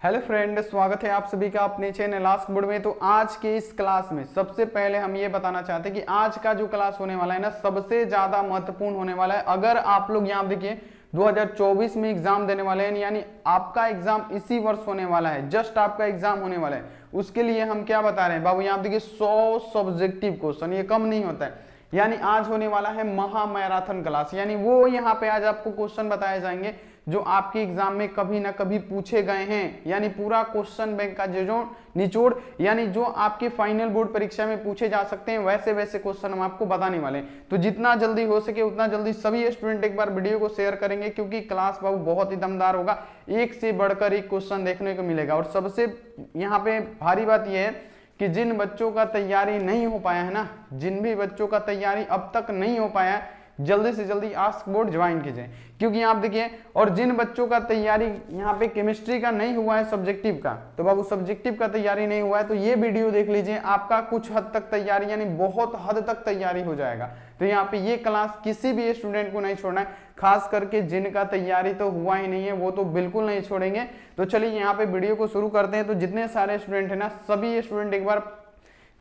Hello friend, स्वागत है आप सभी का अपने चैनल आस्क बोर्ड में। तो आज के इस क्लास में सबसे पहले हम ये बताना चाहते हैं कि आज का जो क्लास होने वाला है ना, सबसे ज्यादा महत्वपूर्ण होने वाला है। अगर आप लोग यहाँ देखिए 2024 में एग्जाम देने वाले हैं, यानी आपका एग्जाम इसी वर्ष होने वाला है, जस्ट आपका एग्जाम होने वाला है, उसके लिए हम क्या बता रहे हैं बाबू, यहाँ देखिए 100 सब्जेक्टिव क्वेश्चन, ये कम नहीं होता है। यानी आज होने वाला है महा मैराथन क्लास, यानी वो यहाँ पे आज आपको क्वेश्चन बताए जाएंगे जो आपके एग्जाम में कभी ना कभी पूछे गए हैं। यानी पूरा क्वेश्चन बैंक का जो निचोड़, यानी जो आपके फाइनल बोर्ड परीक्षा में पूछे जा सकते हैं, वैसे वैसे क्वेश्चन हम आपको बताने वाले हैं। तो जितना जल्दी हो सके उतना जल्दी सभी स्टूडेंट एक बार वीडियो को शेयर करेंगे, क्योंकि क्लास बाबू बहुत ही दमदार होगा, एक से बढ़कर एक क्वेश्चन देखने को मिलेगा। और सबसे यहाँ पे भारी बात यह है कि जिन बच्चों का तैयारी नहीं हो पाया है ना, जिन भी बच्चों का तैयारी अब तक नहीं हो पाया है, जल्दी से जल्दी आस्क बोर्ड ज्वाइन कीजिए। क्योंकि आप देखिए, और जिन बच्चों का तैयारी यहाँ पे केमिस्ट्री का नहीं हुआ है, सब्जेक्टिव का, तो बाबू सब्जेक्टिव का तैयारी नहीं हुआ है तो ये वीडियो देख लीजिए, आपका कुछ हद तक तैयारी, यानी बहुत हद तक तैयारी हो जाएगा। तो यहाँ पे ये क्लास किसी भी स्टूडेंट को नहीं छोड़ना है, खास करके जिनका तैयारी तो हुआ ही नहीं है वो तो बिल्कुल नहीं छोड़ेंगे। तो चलिए यहाँ पे वीडियो को शुरू करते हैं। तो जितने सारे स्टूडेंट है ना, सभी स्टूडेंट एक बार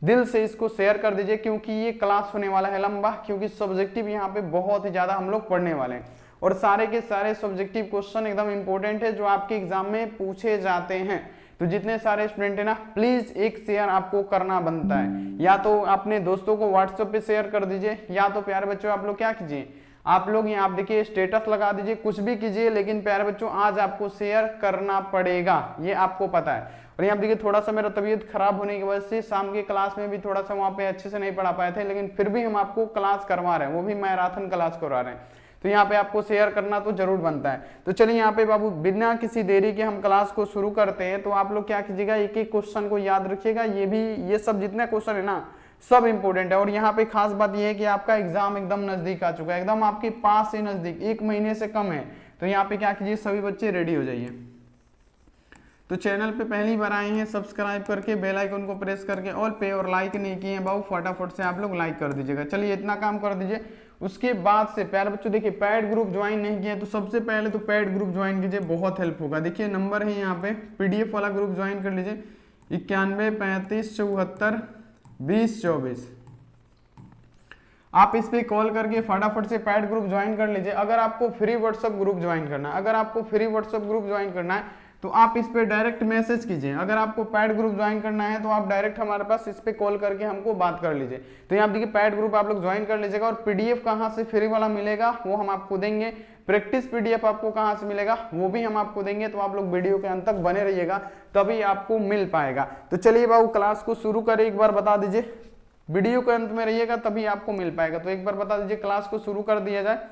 दिल से इसको शेयर कर दीजिए, क्योंकि ये क्लास होने वाला है लंबा, क्योंकि सब्जेक्टिव यहाँ पे बहुत ही ज्यादा हम लोग पढ़ने वाले हैं और सारे के सारे सब्जेक्टिव क्वेश्चन एकदम इंपॉर्टेंट है जो आपके एग्जाम में पूछे जाते हैं। तो जितने सारे स्टूडेंट है ना, प्लीज एक शेयर आपको करना बनता है, या तो अपने दोस्तों को व्हाट्सएप पे शेयर कर दीजिए, या तो प्यारे बच्चों आप लोग क्या कीजिए, आप लोग यहाँ आप देखिए स्टेटस लगा दीजिए, कुछ भी कीजिए, लेकिन प्यारे बच्चों आज आपको शेयर करना पड़ेगा, ये आपको पता है। और यहाँ देखिए थोड़ा सा मेरा तबीयत खराब होने की वजह से शाम की क्लास में भी थोड़ा सा वहाँ पे अच्छे से नहीं पढ़ा पाए थे, लेकिन फिर भी हम आपको क्लास करवा रहे हैं, वो भी मैराथन क्लास करवा रहे हैं। तो यहाँ पे आपको शेयर करना तो जरूर बनता है। तो चलिए यहाँ पे बाबू बिना किसी देरी के हम क्लास को शुरू करते हैं। तो आप लोग क्या कीजिएगा, एक एक क्वेश्चन को याद रखिएगा, ये सब जितने क्वेश्चन है ना, सब इंपॉर्टेंट है। और यहाँ पे खास बात यह है कि आपका एग्जाम एकदम नजदीक आ चुका है, एकदम आपके पास से नजदीक, एक महीने से कम है। तो यहाँ पे क्या कीजिए, सभी बच्चे रेडी हो जाइए। तो चैनल पे पहली बार आए हैं, सब्सक्राइब करके बेल आइकन को प्रेस करके ऑल पे, और लाइक नहीं किए हैं बाबू फटाफट से आप लोग लाइक कर दीजिएगा। चलिए इतना काम कर दीजिए। उसके बाद से प्यारे बच्चों देखिए, पैड ग्रुप ज्वाइन नहीं किए तो सबसे पहले तो पैड ग्रुप ज्वाइन कीजिए, बहुत हेल्प होगा। देखिए नंबर है यहाँ पे, पीडीएफ वाला ग्रुप ज्वाइन कर लीजिए 91 35 74 20 24। आप इस पे कॉल करके फटाफट से पैड ग्रुप ज्वाइन कर लीजिए। अगर आपको फ्री व्हाट्सएप ग्रुप ज्वाइन करना है, अगर आपको फ्री व्हाट्सएप ग्रुप ज्वाइन करना है तो आप इस पे डायरेक्ट मैसेज कीजिए। अगर आपको पैड ग्रुप ज्वाइन करना है तो आप डायरेक्ट हमारे पास इस पे कॉल करके हमको बात कर लीजिए। तो यहाँ देखिए पैड ग्रुप आप लोग ज्वाइन कर लीजिएगा। और पीडीएफ कहाँ से फ्री वाला मिलेगा वो हम आपको देंगे, प्रैक्टिस पीडीएफ आपको कहाँ से मिलेगा वो भी हम आपको देंगे। तो आप लोग वीडियो के अंत तक बने रहिएगा, तभी आपको मिल पाएगा। तो चलिए बाबू क्लास को शुरू करें, एक बार बता दीजिए, वीडियो के अंत में रहिएगा तभी आपको मिल पाएगा। तो एक बार बता दीजिए क्लास को शुरू कर दिया जाए।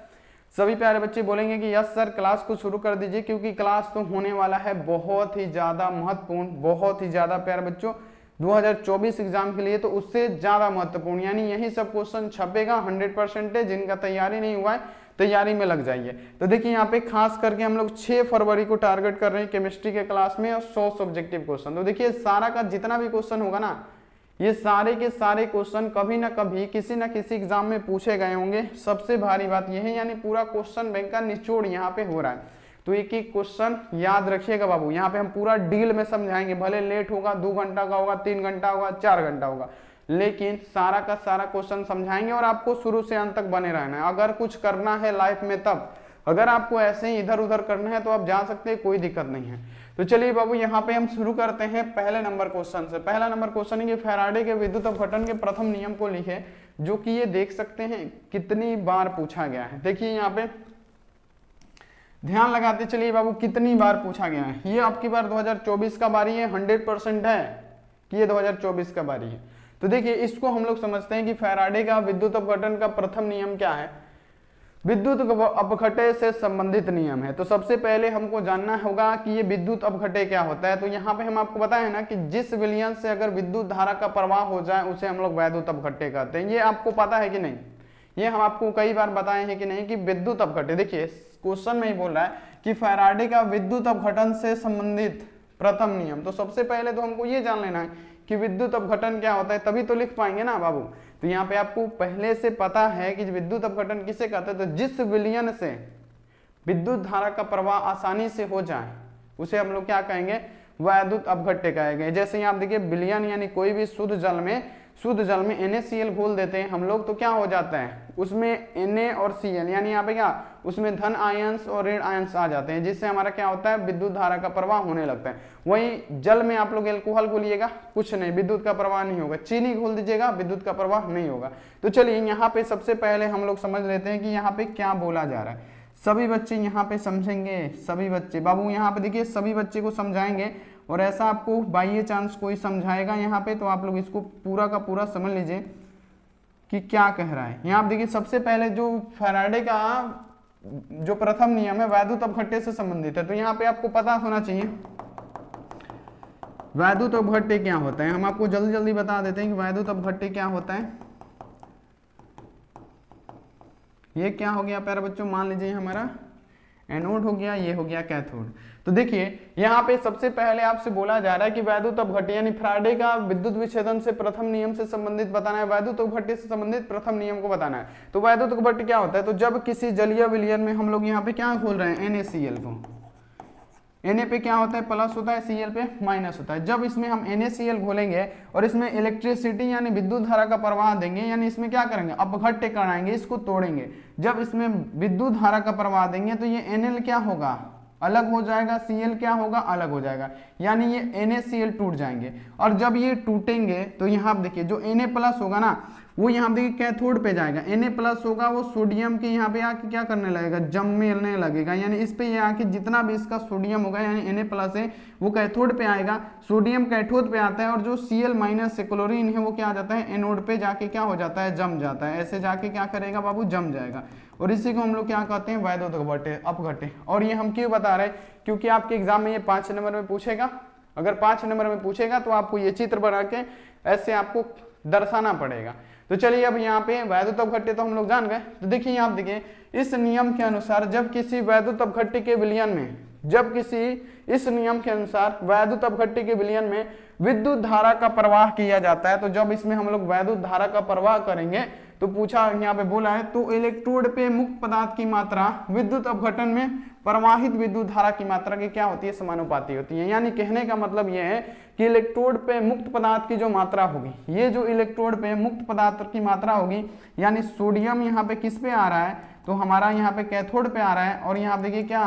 सभी प्यारे बच्चे बोलेंगे कि यस सर क्लास को शुरू कर दीजिए, क्योंकि क्लास तो होने वाला है बहुत ही ज्यादा महत्वपूर्ण, बहुत ही ज्यादा प्यारे बच्चों 2024 एग्जाम के लिए तो उससे ज्यादा महत्वपूर्ण। यानी यही सब क्वेश्चन छपेगा 100% है। जिनका तैयारी नहीं हुआ है तैयारी में लग जाइए। तो देखिए यहाँ पे खास करके हम लोग 6 फरवरी को टारगेट कर रहे हैं केमिस्ट्री के क्लास में, और 100 सब्जेक्टिव क्वेश्चन। तो देखिए सारा का जितना भी क्वेश्चन होगा ना, ये सारे के सारे क्वेश्चन कभी ना कभी किसी ना किसी एग्जाम में पूछे गए होंगे। सबसे भारी बात यह है, यानी पूरा क्वेश्चन बैंक का निचोड़ यहाँ पे हो रहा है। तो एक एक क्वेश्चन याद रखिएगा बाबू, यहाँ पे हम पूरा डील में समझाएंगे, भले लेट होगा, 2 घंटा का होगा, 3 घंटा होगा, 4 घंटा होगा, लेकिन सारा का सारा क्वेश्चन समझाएंगे और आपको शुरू से अंत तक बने रहना है। अगर कुछ करना है लाइफ में तब, अगर आपको ऐसे ही इधर उधर करना है तो आप जा सकते हैं, कोई दिक्कत नहीं है। तो चलिए बाबू यहाँ पे हम शुरू करते हैं पहले नंबर क्वेश्चन से। पहला नंबर क्वेश्चन है कि फैराडे के विद्युत अपघटन के प्रथम नियम को लिखे, जो कि ये देख सकते हैं कितनी बार पूछा गया है। देखिए यहाँ पे ध्यान लगाते चलिए बाबू, कितनी बार पूछा गया है। ये आपकी बार 2024 का बारी है, 100% है कि ये 2024 का बारी है। तो देखिए इसको हम लोग समझते हैं कि फैराडे का विद्युत अपघटन का प्रथम नियम क्या है, विद्युत अपघटे से संबंधित नियम है। तो सबसे पहले हमको जानना होगा कि ये विद्युत अपघटे क्या होता है। तो यहाँ पे हम आपको बताए ना कि जिस विलयन से अगर विद्युत धारा का प्रवाह हो जाए उसे हम लोग वैद्युत अपघटे कहते हैं। ये आपको पता है कि नहीं, ये हम आपको कई बार बताए हैं कि नहीं कि विद्युत अपघटे। देखिए क्वेश्चन में ही बोल रहा है कि फैराडे का विद्युत अपघटन से संबंधित प्रथम नियम। तो सबसे पहले तो हमको ये जान लेना है कि विद्युत अपघटन क्या होता है, तभी तो लिख पाएंगे ना बाबू। तो यहाँ पे आपको पहले से पता है कि विद्युत अपघटन किसे कहते हैं, तो जिस विलयन से विद्युत धारा का प्रवाह आसानी से हो जाए उसे हम लोग क्या कहेंगे, वैद्युत अपघट्य कहे गए। जैसे यहाँ आप देखिए विलयन यानी कोई भी शुद्ध जल में NaCl घोल देते हैं हम लोग, तो क्या हो जाता है उसमें Na और Cl यानी यहाँ पे क्या उसमें धन आयंस और ऋण आयंस आ जाते हैं, जिससे हमारा क्या होता है विद्युत धारा का प्रवाह होने लगता है। वहीं जल में आप लोग एल्कोहल घोलिएगा कुछ नहीं, विद्युत का प्रवाह नहीं होगा। चीनी घोल दीजिएगा विद्युत का प्रवाह नहीं होगा। तो चलिए यहाँ पे सबसे पहले हम लोग समझ लेते हैं कि यहाँ पे क्या बोला जा रहा है। सभी बच्चे यहाँ पे समझेंगे, सभी बच्चे बाबू यहाँ पे देखिए सभी बच्चे को समझाएंगे, और ऐसा आपको बाई चांस कोई समझाएगा यहाँ पे तो आप लोग इसको पूरा का पूरा समझ लीजिए कि क्या कह रहा है। यहाँ आप देखिए सबसे पहले जो फैराडे का जो प्रथम नियम है वैद्युत अपघट्य से संबंधित है, तो यहाँ पे आपको पता होना चाहिए वैद्युत अपघट्य क्या होता है। हम आपको जल्दी जल्दी बता देते हैं कि वैद्युत अपघट्य क्या होता है। ये क्या हो गया प्यारे बच्चों, मान लीजिए हमारा एनोड हो गया, ये हो गया कैथोड। तो देखिए यहाँ पे सबसे पहले आपसे बोला जा रहा है कि वैद्युत अपघट्य यानी फैराडे का विद्युत विच्छेदन से प्रथम नियम से संबंधित बताना है, वैद्युत अपघट्य से संबंधित प्रथम नियम को बताना है। तो वैद्युत अपघट्य क्या होता है, तो जब किसी जलीय विलयन में हम लोग यहाँ पे क्या खोल रहे हैं NaCl को, Na पे क्या होता है प्लस होता है, Cl पे माइनस होता है। जब इसमें हम NaCl घोलेंगे और इसमें इलेक्ट्रिसिटी यानी विद्युत धारा का प्रवाह देंगे, यानी इसमें क्या करेंगे अपघट्य कराएंगे, इसको तोड़ेंगे। जब इसमें विद्युत धारा का प्रवाह देंगे तो ये NL क्या होगा अलग हो जाएगा, Cl क्या होगा अलग हो जाएगा, यानी ये NaCl टूट जाएंगे। और जब ये टूटेंगे तो यहाँ आप देखिए जो Na प्लस होगा ना वो यहाँ देखिए कैथोड पे जाएगा, Na प्लस होगा वो सोडियम के यहाँ पे आके क्या करने लगेगा जमने लगेगा, यानी इस पे ये आके जितना भी इसका सोडियम होगा यानी Na प्लस है वो कैथोड पे आएगा, सोडियम कैथोड पे आता है, और जो Cl माइनस से क्लोरीन है वो क्या आ जाता है एनोड पे जाके क्या हो जाता है जम जाता है। ऐसे जाके क्या करेगा बाबू जम जाएगा, और इसी को हम लोग क्या कहते हैं वैद्युत अपघट्य। और ये हम क्यों बता रहे हैं, क्योंकि आपके एग्जाम में ये 5 नंबर में पूछेगा। अगर 5 नंबर में पूछेगा तो आपको ये चित्र बना के ऐसे आपको दर्शाना पड़ेगा। तो चलिए अब यहाँ पे वैद्युत अपघट्य तो हम लोग जान गए। तो देखिए यहाँ देखिए इस नियम के अनुसार जब किसी वैद्युत अपघट्य के विलयन में इस नियम के अनुसार वैद्युत अपघट्य के विलयन में विद्युत धारा का प्रवाह किया जाता है, तो जब इसमें हम लोग वैद्युत धारा का प्रवाह करेंगे तो पूछा यहाँ पे बोला है तो इलेक्ट्रोड पे मुक्त पदार्थ की मात्रा विद्युत अपघटन में प्रवाहित विद्युत धारा की मात्रा की क्या होती है समानुपाती होती है। यानी कहने का मतलब यह है कि इलेक्ट्रोड पे मुक्त पदार्थ की जो मात्रा होगी, ये जो इलेक्ट्रोड पे मुक्त पदार्थ की मात्रा होगी, यानी सोडियम यहाँ पे किस पे आ रहा है तो हमारा यहाँ पे कैथोड पे आ रहा है, और यहाँ देखिए क्या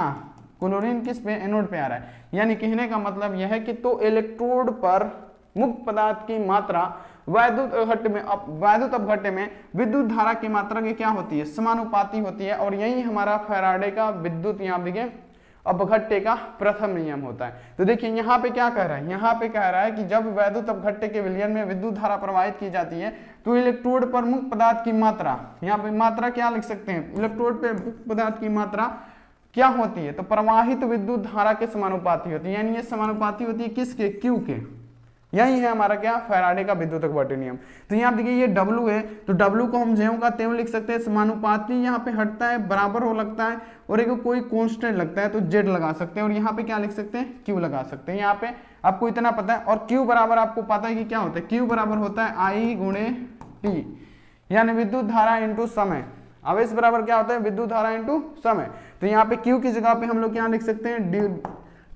क्लोरीन किस पे एनोड पे आ रहा है। यानी कहने का मतलब यह है कि तो इलेक्ट्रोड पर मुक्त पदार्थ की मात्रा वैद्युत अपघट्य में विद्युत धारा की मात्रा की क्या होती है समानुपाती होती है, और यही हमारा फैराडे का विद्युत यहाँ देखिए अपघट्य का प्रथम नियम होता है। तो देखिए यहाँ पे क्या कह रहा है, यहाँ पे कह रहा है कि जब वैद्युत अपघट्य के विलयन में विद्युत धारा प्रवाहित की जाती है तो इलेक्ट्रोड पर मुक्त पदार्थ की मात्रा, यहाँ पे मात्रा क्या लिख सकते हैं इलेक्ट्रोड पे मुक्त पदार्थ की मात्रा क्या होती है तो प्रवाहित विद्युत धारा के समानुपाती होती है। यानी ये समानुपाती होती है किसके क्यू के, यही है हमारा क्या फैराडे का विद्युत अपघट्य नियम। तो यहाँ देखिए ये W है तो W को हम ज्यों का त्यों लिख सकते हैं, समानुपाती यहाँ पे हटता है बराबर हो लगता है, और एक कोई कांस्टेंट लगता है तो Z लगा सकते हैं, और यहाँ पे क्या लिख सकते हैं Q लगा सकते हैं। यहाँ पे आपको इतना पता है, और Q बराबर आपको पता है कि क्या होता है, Q बराबर होता है I गुणे T, यानी विद्युत धारा इंटू समय। आवेश बराबर क्या होता है विद्युत धारा इंटू समय। तो यहाँ पे Q की जगह पे हम लोग क्या लिख सकते हैं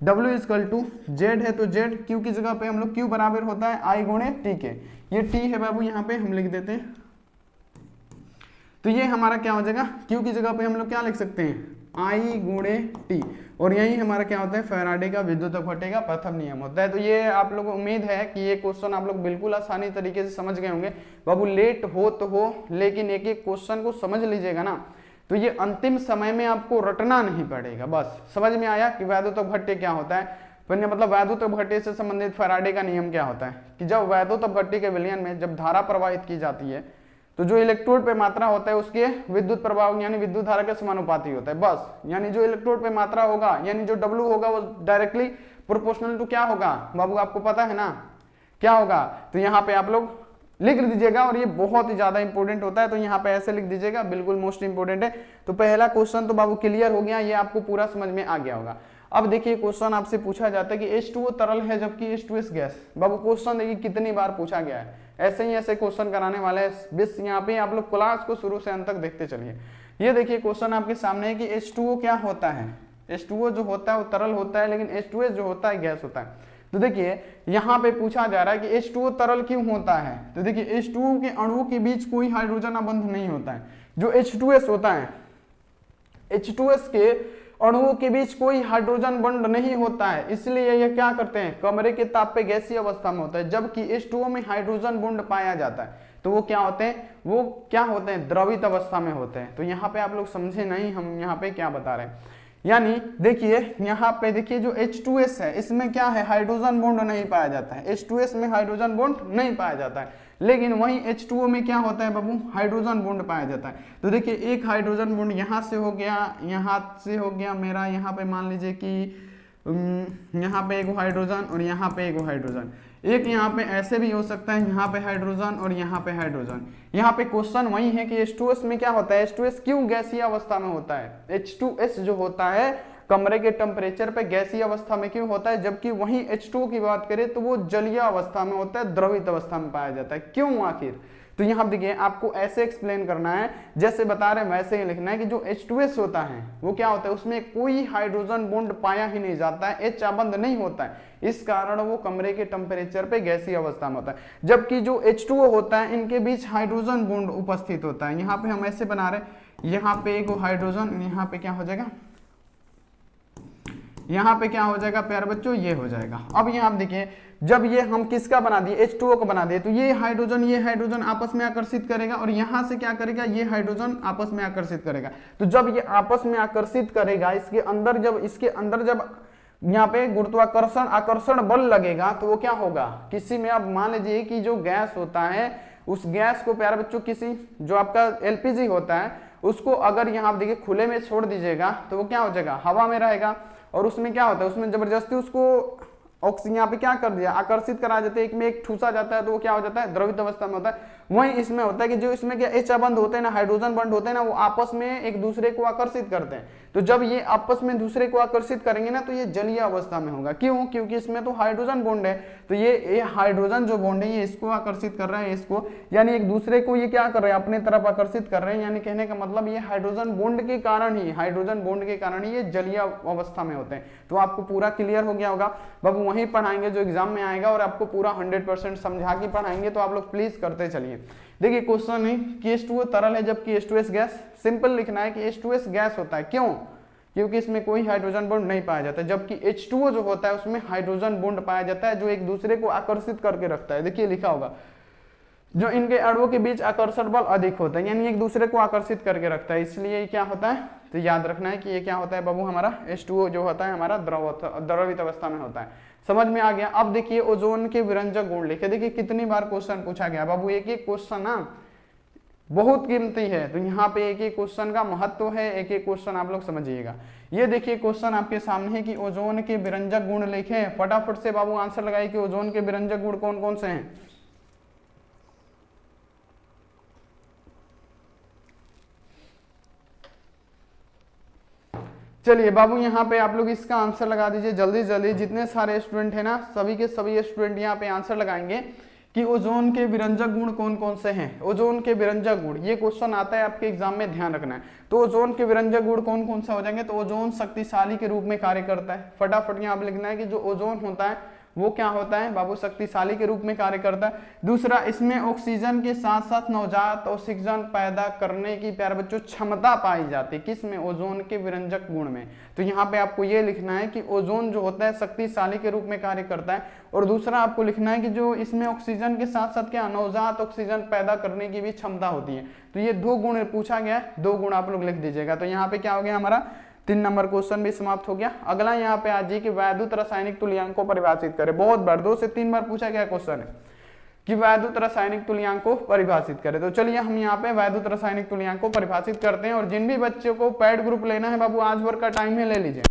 W इक्वल टू Z है तो Z, Q की जगह पे हम लोग Q बराबर होता है I गुणे T के, ये T है बाबू यहाँ पे हम लिख देते हैं। तो ये हमारा क्या हो जाएगा Q की जगह पे हम लोग क्या लिख सकते हैं I गुणे T, और यही हमारा क्या होता है फैराडे का विद्युत अपघट्य का प्रथम नियम होता है। तो ये आप लोगों को उम्मीद है कि ये क्वेश्चन आप लोग बिल्कुल आसानी तरीके से समझ गए होंगे। बाबू लेट हो तो हो, लेकिन एक एक क्वेश्चन को समझ लीजिएगा ना तो ये अंतिम समय में आपको रटना नहीं पड़ेगा। बस समझ में आया कि वैद्युत अपघट्य क्या होता है, मतलब वैद्युत अपघट्य से संबंधित फैराडे का नियम क्या होता है कि जब वैद्युत अपघट्य के विलयन में जब धारा प्रवाहित की जाती है तो जो इलेक्ट्रोड पे मात्रा होता है उसके विद्युत प्रभाव यानी विद्युत धारा के समानुपाती होता है बस। यानी जो इलेक्ट्रोड पे मात्रा होगा यानी जो W होगा वो डायरेक्टली प्रोपोर्शनल टू क्या होगा बाबू आपको पता है ना क्या होगा। तो यहाँ पे आप लोग लिख दीजिएगा, और ये बहुत ही ज्यादा इंपॉर्टेंट होता है, तो यहाँ पे ऐसे लिख दीजिएगा बिल्कुल मोस्ट इंपॉर्टेंट है। तो पहला क्वेश्चन तो बाबू क्लियर हो गया, ये आपको पूरा समझ में आ गया होगा। अब देखिए क्वेश्चन आपसे पूछा जाता है कि H2O तरल है जबकि H2S गैस। बाबू क्वेश्चन देखिए कितनी बार पूछा गया है, ऐसे ही ऐसे क्वेश्चन कराने वाले हैं। बस यहाँ पे आप लोग क्लास को शुरू से अंत तक देखते चलिए। ये देखिए क्वेश्चन आपके सामने है कि H2O क्या होता है, H2O जो होता है वो तरल होता है, लेकिन H2S जो होता है गैस होता है। तो देखिए यहाँ पे पूछा जा रहा है कि H2O तरल क्यों होता है। तो देखिए H2O के अणुओं के बीच कोई हाइड्रोजन बंध नहीं होता है। जो H2S होता है, H2S के अणुओं के बीच कोई हाइड्रोजन बंध नहीं होता है, इसलिए ये क्या करते हैं, कमरे के ताप पे गैसीय अवस्था में होता है। जबकि H2O में हाइड्रोजन बॉन्ड पाया जाता है तो वो क्या होते हैं, वो क्या होते हैं, द्रवित अवस्था में होते हैं। तो यहाँ पे आप लोग समझे नहीं हम यहाँ पे क्या बता रहे हैं। यानी देखिए यहाँ पे देखिए जो H2S है इसमें क्या है, हाइड्रोजन बॉन्ड नहीं पाया जाता है। H2S में हाइड्रोजन बॉन्ड नहीं पाया जाता है, लेकिन वहीं H2O में क्या होता है बाबू, हाइड्रोजन बॉन्ड पाया जाता है। तो देखिए एक हाइड्रोजन बॉन्ड यहाँ से हो गया, यहाँ से हो गया मेरा, यहाँ पे मान लीजिए कि यहाँ पे एक हाइड्रोजन और यहाँ पे एक हाइड्रोजन, एक यहाँ पे ऐसे भी हो सकता है, यहाँ पे हाइड्रोजन और यहाँ पे हाइड्रोजन। यहाँ पे क्वेश्चन वही है कि H2S में क्या होता है, H2S क्यों गैसीय अवस्था में होता है। H2S जो होता है कमरे के टेम्परेचर पे गैसीय अवस्था में क्यों होता है, जबकि वहीं H2O की बात करें तो वो जलीय अवस्था में होता है, द्रवित अवस्था में पाया जाता है। क्यों आखिर, तो यहाँ देखिए आपको ऐसे एक्सप्लेन करना है, जैसे बता रहे हैं वैसे ही लिखना है कि जो H2S होता है वो क्या होता है, उसमें कोई हाइड्रोजन बॉन्ड पाया ही नहीं जाता है, H आबंध नहीं होता है, इस कारण वो कमरे के टेम्परेचर पे गैसीय अवस्था में होता है। जबकि जो H2O होता है इनके बीच हाइड्रोजन बॉन्ड उपस्थित होता है। यहाँ पे हम ऐसे बना रहे हैं, यहाँ पे एक हाइड्रोजन, यहाँ पे क्या हो जाएगा, यहाँ पे क्या हो जाएगा प्यारे बच्चों, ये हो जाएगा। अब यहाँ आप देखिए जब ये हम किसका बना दिए, H2O को बना दिए, तो ये हाइड्रोजन आपस में आकर्षित करेगा और यहाँ से क्या करेगा, ये हाइड्रोजन आपस में आकर्षित करेगा। तो जब ये आपस में आकर्षित करेगा, इसके अंदर जब यहाँ पे गुरुत्वाकर्षण आकर्षण बल लगेगा तो वो क्या होगा, किसी में अब मान लीजिए कि जो गैस होता है उस गैस को प्यारे बच्चों किसी जो आपका LPG होता है उसको अगर यहाँ आप देखिए खुले में छोड़ दीजिएगा तो वो क्या हो जाएगा, हवा में रहेगा। और उसमें क्या होता है, उसमें जबरदस्ती उसको ऑक्सीजन यहाँ पे क्या कर दिया, आकर्षित करा जाते हैं, एक में एक ठूसा जाता है तो वो क्या हो जाता है, द्रवित अवस्था में होता है। वहीं इसमें होता है कि जो इसमें क्या H बंध होते हैं ना, हाइड्रोजन बंध होते हैं ना, वो आपस में एक दूसरे को आकर्षित करते हैं। तो जब ये आपस में दूसरे को आकर्षित करेंगे ना तो ये जलीय अवस्था में होगा। क्यों, क्योंकि इसमें तो हाइड्रोजन बॉन्ड है, तो ये हाइड्रोजन जो बॉन्ड है ये इसको आकर्षित कर रहा है, इसको, यानी एक दूसरे को ये क्या कर रहे हैं, अपने तरफ आकर्षित कर रहे हैं। यानी कहने का मतलब ये हाइड्रोजन बॉन्ड के कारण ही ये जलीय अवस्था में होते हैं। तो आपको पूरा क्लियर हो गया होगा बाबू, वहीं पढ़ाएंगे जो एग्जाम में आएगा और आपको पूरा 100% समझा के पढ़ाएंगे, तो आप लोग प्लीज करते चलिए। देखिए क्वेश्चन है कि H2O तरल है जबकि H2S गैस। सिंपल लिखना है कि H2S गैस होता है, क्यों, क्योंकि इसमें कोई हाइड्रोजन बॉन्ड नहीं पाया जाता है। जबकि H2O जो होता है उसमें हाइड्रोजन बॉन्ड पाया जाता है जो एक दूसरे को आकर्षित करके रखता है। देखिए लिखा होगा जो इनके अणुओं के बीच आकर्षण बल अधिक होता है, यानी एक दूसरे को आकर्षित करके रखता है, इसलिए क्या होता है, तो याद रखना है कि ये क्या होता है बाबू, हमारा H2O जो होता है हमारा द्रवित अवस्था में होता है। समझ में आ गया। अब देखिए ओजोन के विरंजक गुण लिखे। देखिए कितनी बार क्वेश्चन पूछा गया बाबू, एक एक क्वेश्चन ना बहुत कीमती है, तो यहाँ पे एक एक क्वेश्चन का महत्व है, एक एक क्वेश्चन आप लोग समझिएगा। ये देखिए क्वेश्चन आपके सामने है कि ओजोन के विरंजक गुण लिखे। फटाफट से बाबू आंसर लगाइए कि ओजोन के विरंजक गुण कौन कौन से हैं। चलिए बाबू यहाँ पे आप लोग इसका आंसर लगा दीजिए जल्दी जल्दी, जितने सारे स्टूडेंट हैं ना सभी के सभी स्टूडेंट यहाँ पे आंसर लगाएंगे कि ओजोन के विरंजक गुण कौन कौन से हैं। ओजोन के विरंजक गुण, ये क्वेश्चन आता है आपके एग्जाम में, ध्यान रखना है। तो ओजोन के विरंजक गुण कौन कौन सा हो जाएंगे, तो ओजोन शक्तिशाली के रूप में कार्य करता है। फटाफट यहाँ पे लिखना है कि जो ओजोन होता है वो क्या होता है बाबू, शक्तिशाली के रूप में कार्य करता है। दूसरा, इसमें ऑक्सीजन के साथ साथ नवजात ऑक्सीजन पैदा करने की प्यारे बच्चों क्षमता पाई जाती है। किसमें, ओजोन के विरंजक गुण में। तो यहाँ पे आपको ये लिखना है कि ओजोन जो होता है शक्तिशाली के रूप में कार्य करता है। और दूसरा आपको लिखना है कि जो इसमें ऑक्सीजन के साथ साथ क्या नवजात ऑक्सीजन पैदा करने की भी क्षमता होती है। तो ये 2 गुण पूछा गया है, 2 गुण आप लोग लिख दीजिएगा। तो यहाँ पे क्या हो गया, हमारा 3 नंबर क्वेश्चन भी समाप्त हो गया। अगला यहाँ पे आज कि वैद्युत रासायनिक तुल्यांक को परिभाषित करें। बहुत बार 2 से 3 बार पूछा गया क्वेश्चन है कि वैद्युत रासायनिक तुल्यांक को परिभाषित करें। तो चलिए हम यहाँ पे वैद्युत रासायनिक तुल्यांक को परिभाषित करते हैं। और जिन भी बच्चों को पैड ग्रुप लेना है बाबू, आज भर का टाइम है, ले लीजिए।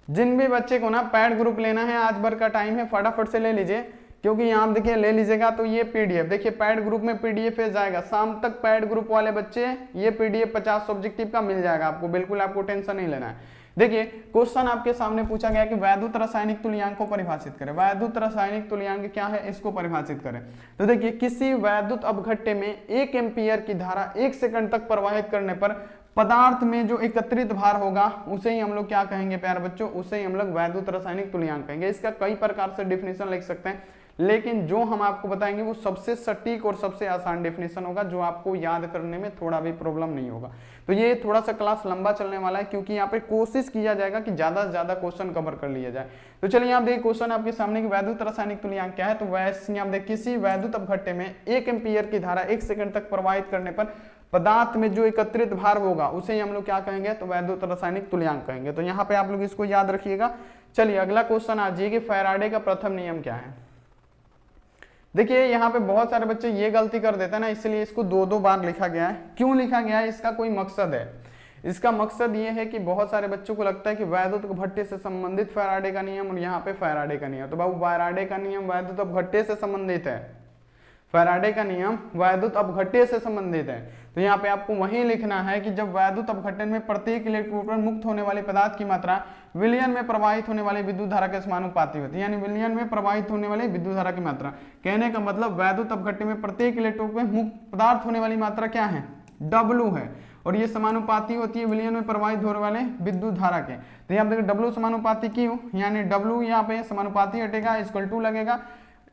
जिन भी बच्चे को ना पैड ग्रुप लेना है, आज भर का टाइम है, फटाफट से ले लीजिए। क्योंकि यहाँ देखिए ले लीजिएगा तो ये पीडीएफ, देखिए पैड ग्रुप में पीडीएफ जाएगा शाम तक। पैड ग्रुप वाले बच्चे ये पीडीएफ 50 ऑब्जेक्टिव का मिल जाएगा आपको, बिल्कुल आपको टेंशन नहीं लेना है। देखिए क्वेश्चन आपके सामने पूछा गया कि वैद्युत रासायनिक तुल्यांक को परिभाषित करें। वैद्युत रासायनिक तुल्यांक क्या है, इसको परिभाषित करें। तो देखिए किसी वैद्युत अपघट्य में 1 एम्पीयर की धारा 1 सेकंड तक प्रवाहित करने पर पदार्थ में जो एकत्रित भार होगा उसे ही हम लोग क्या कहेंगे प्यारे बच्चों, उसे ही हम लोग वैद्युत रासायनिक तुल्यांक कहेंगे। इसका कई प्रकार से डिफिनेशन लिख सकते हैं, लेकिन जो हम आपको बताएंगे वो सबसे सटीक और सबसे आसान डेफिनेशन होगा, जो आपको याद करने में थोड़ा भी प्रॉब्लम नहीं होगा। तो ये थोड़ा सा क्लास लंबा चलने वाला है, क्योंकि यहाँ पे कोशिश किया जाएगा कि ज्यादा से ज्यादा क्वेश्चन कवर कर लिया जाए। तो चलिए आप देखिए क्वेश्चन आपके सामने कि वैद्युत रासायनिक तुल्यांक क्या है। तो वैसे आप देखिए किसी वैद्युत अपघट्य में 1 एम्पीयर की धारा 1 सेकंड तक प्रवाहित करने पर पदार्थ में जो एकत्रित भार होगा उसे हम लोग क्या कहेंगे, तो वैद्युत रासायनिक तुल्यांक कहेंगे। तो यहाँ पे आप लोग इसको याद रखिएगा। चलिए अगला क्वेश्चन आ जाइए कि फैराडे का प्रथम नियम क्या है। देखिए यहाँ पे बहुत सारे बच्चे ये गलती कर देते हैं ना, इसलिए इसको 2-2 बार लिखा गया है। क्यों लिखा गया है, इसका कोई मकसद है। इसका मकसद ये है कि बहुत सारे बच्चों को लगता है कि वैद्युत अपघट्य से संबंधित फैराडे का नियम और यहाँ पे फैराडे का नियम। तो बाबू फैराडे का नियम वैद्युत अपघट्य से संबंधित है, फैराडे का नियम वैद्युत अपघट्य से संबंधित है। तो यहाँ पे आपको वही लिखना है कि जब वैद्युत अपघटन में प्रत्येक इलेक्ट्रोड पर मुक्त होने वाले पदार्थ की मात्रा विलयन में प्रवाहित होने वाली विद्युत धारा के समानुपाती होती है, यानी विलयन में प्रवाहित होने वाली विद्युत धारा की मात्रा। कहने का मतलब वैद्युत अपघट्य में प्रत्येक इलेक्ट्रोड पर मुक्त पदार्थ होने वाली मात्रा क्या है, W है, और ये समानुपाती होती है विलयन में प्रवाहित होने वाले विद्युत धारा के। तो यहाँ देखिए W समानुपाती क्यों, यानी W यहाँ पे समानुपाती हटेगा, इक्वल टू लगेगा।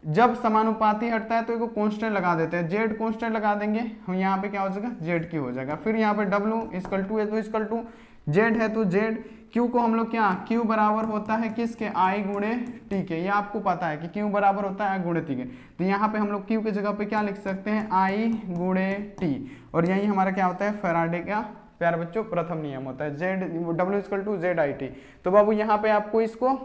जब समानुपाती हटता है तो एक कांस्टेंट लगा देते हैं, जेड कांस्टेंट लगा देंगे हम, यहाँ पे क्या हो जाएगा, जेड क्यू हो जाएगा। फिर यहाँ पे W इक्वल टू है तो इक्वल टू, जेड है तो जेड, क्यू को हम लोग क्या, क्यू बराबर होता है किसके, आई गुणे टी के। ये आपको पता है कि क्यू बराबर होता है आई गुणे टी के। तो यहाँ पे हम लोग क्यू की जगह पे क्या लिख सकते हैं, आई गुणे टी, और यही हमारा क्या होता है, फैराडे का प्यारे बच्चों प्रथम नियम होता है, Z W equal to Z I T. तो बाबू यहाँ पे आपको इसको